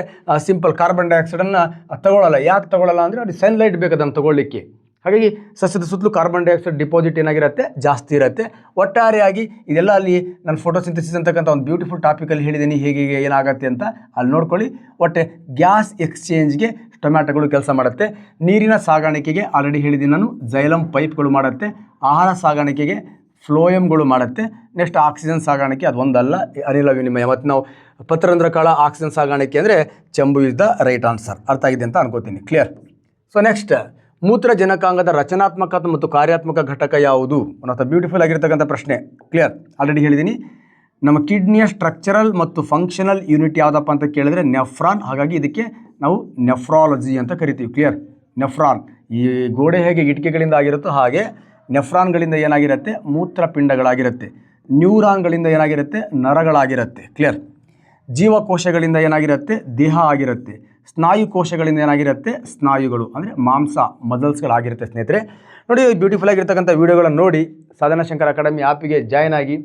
ಸಿಂಪಲ್ ಕಾರ್ಬನ್ ಡೈಆಕ್ಸೈಡನ್ನು ತಗೊಳ್ಳಲ್ಲ. ಯಾಕೆ ತಗೊಳ್ಳಲ್ಲ ಅಂದರೆ ಅದು ಸನ್ಲೈಟ್ ಬೇಕು ಅದನ್ನು ತಗೊಳ್ಳಿಕ್ಕೆ. ಹಾಗಾಗಿ ಸಸ್ಯದ ಸುತ್ತಲೂ ಕಾರ್ಬನ್ ಡೈಆಕ್ಸೈಡ್ ಡಿಪಾಸಿಟ್ ಏನಾಗಿರುತ್ತೆ, ಜಾಸ್ತಿ ಇರುತ್ತೆ. ಒಟ್ಟಾರೆಯಾಗಿ ಇದೆಲ್ಲ ಅಲ್ಲಿ ನಾನು ಫೋಟೋಸಿಂಥಸಿಸ್ ಅಂತಕ್ಕಂಥ ಒಂದು ಬ್ಯೂಟಿಫುಲ್ ಟಾಪಿಕಲ್ಲಿ ಹೇಳಿದ್ದೀನಿ, ಹೇಗೆ ಏನಾಗುತ್ತೆ ಅಂತ ಅಲ್ಲಿ ನೋಡ್ಕೊಳ್ಳಿ. ಒಟ್ಟೆ ಗ್ಯಾಸ್ ಎಕ್ಸ್ಚೇಂಜ್ಗೆ ಟೊಮ್ಯಾಟೊಗಳು ಕೆಲಸ ಮಾಡುತ್ತೆ. ನೀರಿನ ಸಾಗಾಣಿಕೆಗೆ ಆಲ್ರೆಡಿ ಹೇಳಿದ್ದೀನಿ ನಾನು, ಜೈಲಮ್ ಪೈಪ್ಗಳು ಮಾಡುತ್ತೆ. ಆಹಾರ ಸಾಗಾಣಿಕೆಗೆ ಫ್ಲೋಯಮ್ಗಳು ಮಾಡುತ್ತೆ. ನೆಕ್ಸ್ಟ್ ಆಕ್ಸಿಜನ್ ಸಾಗಾಣಿಕೆ ಅದು ಒಂದಲ್ಲ, ಅನಿಲ ವಿನಿಮಯ. ಮತ್ತು ನಾವು ಪತ್ರರಂಧ್ರ ಕಾಳ ಆಕ್ಸಿಜನ್ ಸಾಗಾಣಿಕೆ ಅಂದರೆ ಚೆಂಬು ಇಸ್ ದ ರೈಟ್ ಆನ್ಸರ್. ಅರ್ಥ ಆಗಿದೆ ಅಂತ ಅನ್ಕೋತೀನಿ. ಕ್ಲಿಯರ್. ಸೊ ನೆಕ್ಸ್ಟ್, ಮೂತ್ರಜನಕಾಂಗದ ರಚನಾತ್ಮಕ ಮತ್ತು ಕಾರ್ಯಾತ್ಮಕ ಘಟಕ ಯಾವುದು ಅನ್ನೋ ಬ್ಯೂಟಿಫುಲ್ ಆಗಿರ್ತಕ್ಕಂಥ ಪ್ರಶ್ನೆ. ಕ್ಲಿಯರ್. ಆಲ್ರೆಡಿ ಹೇಳಿದ್ದೀನಿ. ನಮ್ಮ ಕಿಡ್ನಿಯ ಸ್ಟ್ರಕ್ಚರಲ್ ಮತ್ತು ಫಂಕ್ಷನಲ್ ಯೂನಿಟ್ ಯಾವುದಪ್ಪ ಅಂತ ಕೇಳಿದ್ರೆ ನೆಫ್ರಾನ್. ಹಾಗಾಗಿ ಇದಕ್ಕೆ ನಾವು ನೆಫ್ರಾಲಜಿ ಅಂತ ಕರಿತೀವಿ. ಕ್ಲಿಯರ್. ನೆಫ್ರಾನ್, ಈ ಗೋಡೆ ಹೇಗೆ ಇಟ್ಟಿಗೆಗಳಿಂದ ಆಗಿರುತ್ತೋ ಹಾಗೆ ನೆಫ್ರಾನ್ಗಳಿಂದ ಏನಾಗಿರುತ್ತೆ, ಮೂತ್ರಪಿಂಡಗಳಾಗಿರುತ್ತೆ. ನ್ಯೂರಾನ್ಗಳಿಂದ ಏನಾಗಿರುತ್ತೆ, ನರಗಳಾಗಿರುತ್ತೆ. ಕ್ಲಿಯರ್. ಜೀವಕೋಶಗಳಿಂದ ಏನಾಗಿರುತ್ತೆ, ದೇಹ ಆಗಿರುತ್ತೆ. ಸ್ನಾಯು ಕೋಶಗಳಿಂದ ಏನಾಗಿರುತ್ತೆ, ಸ್ನಾಯುಗಳು ಅಂದರೆ ಮಾಂಸ, ಮಸಲ್ಸ್ಗಳಾಗಿರುತ್ತೆ. ಸ್ನೇಹಿತರೆ ನೋಡಿ, ಬ್ಯೂಟಿಫುಲ್ ಆಗಿರ್ತಕ್ಕಂಥ ವೀಡಿಯೋಗಳನ್ನು ನೋಡಿ ಸಾಧನಾ ಶಂಕರ್ ಅಕಾಡೆಮಿ ಆ್ಯಪಿಗೆ ಜಾಯ್ನ್ ಆಗಿ.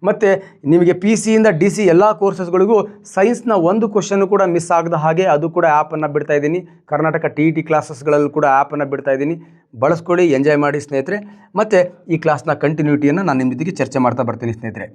ಮತ್ತು ನಿಮಗೆ PC ಇಂದ DC ಎಲ್ಲ ಕೋರ್ಸಸ್ಗಳಿಗೂ ಸೈನ್ಸ್ನ ಒಂದು ಕ್ವಶನ್ನು ಕೂಡ ಮಿಸ್ ಆಗದ ಹಾಗೆ ಅದು ಕೂಡ ಆ್ಯಪನ್ನು ಬಿಡ್ತಾ ಇದ್ದೀನಿ. ಕರ್ನಾಟಕ TET ಕ್ಲಾಸಸ್ಗಳಲ್ಲೂ ಕೂಡ ಆ್ಯಪನ್ನು ಬಿಡ್ತಾ ಇದ್ದೀನಿ. ಬಳಸ್ಕೊಳ್ಳಿ, ಎಂಜಾಯ್ ಮಾಡಿ ಸ್ನೇಹಿತರೆ. ಮತ್ತು ಈ ಕ್ಲಾಸ್ನ ಕಂಟಿನ್ಯೂಟಿಯನ್ನು ನಾನು ನಿಮ್ಮ ಜೊತೆಗೆ ಚರ್ಚೆ ಮಾಡ್ತಾ ಬರ್ತೀನಿ ಸ್ನೇಹಿತರೆ.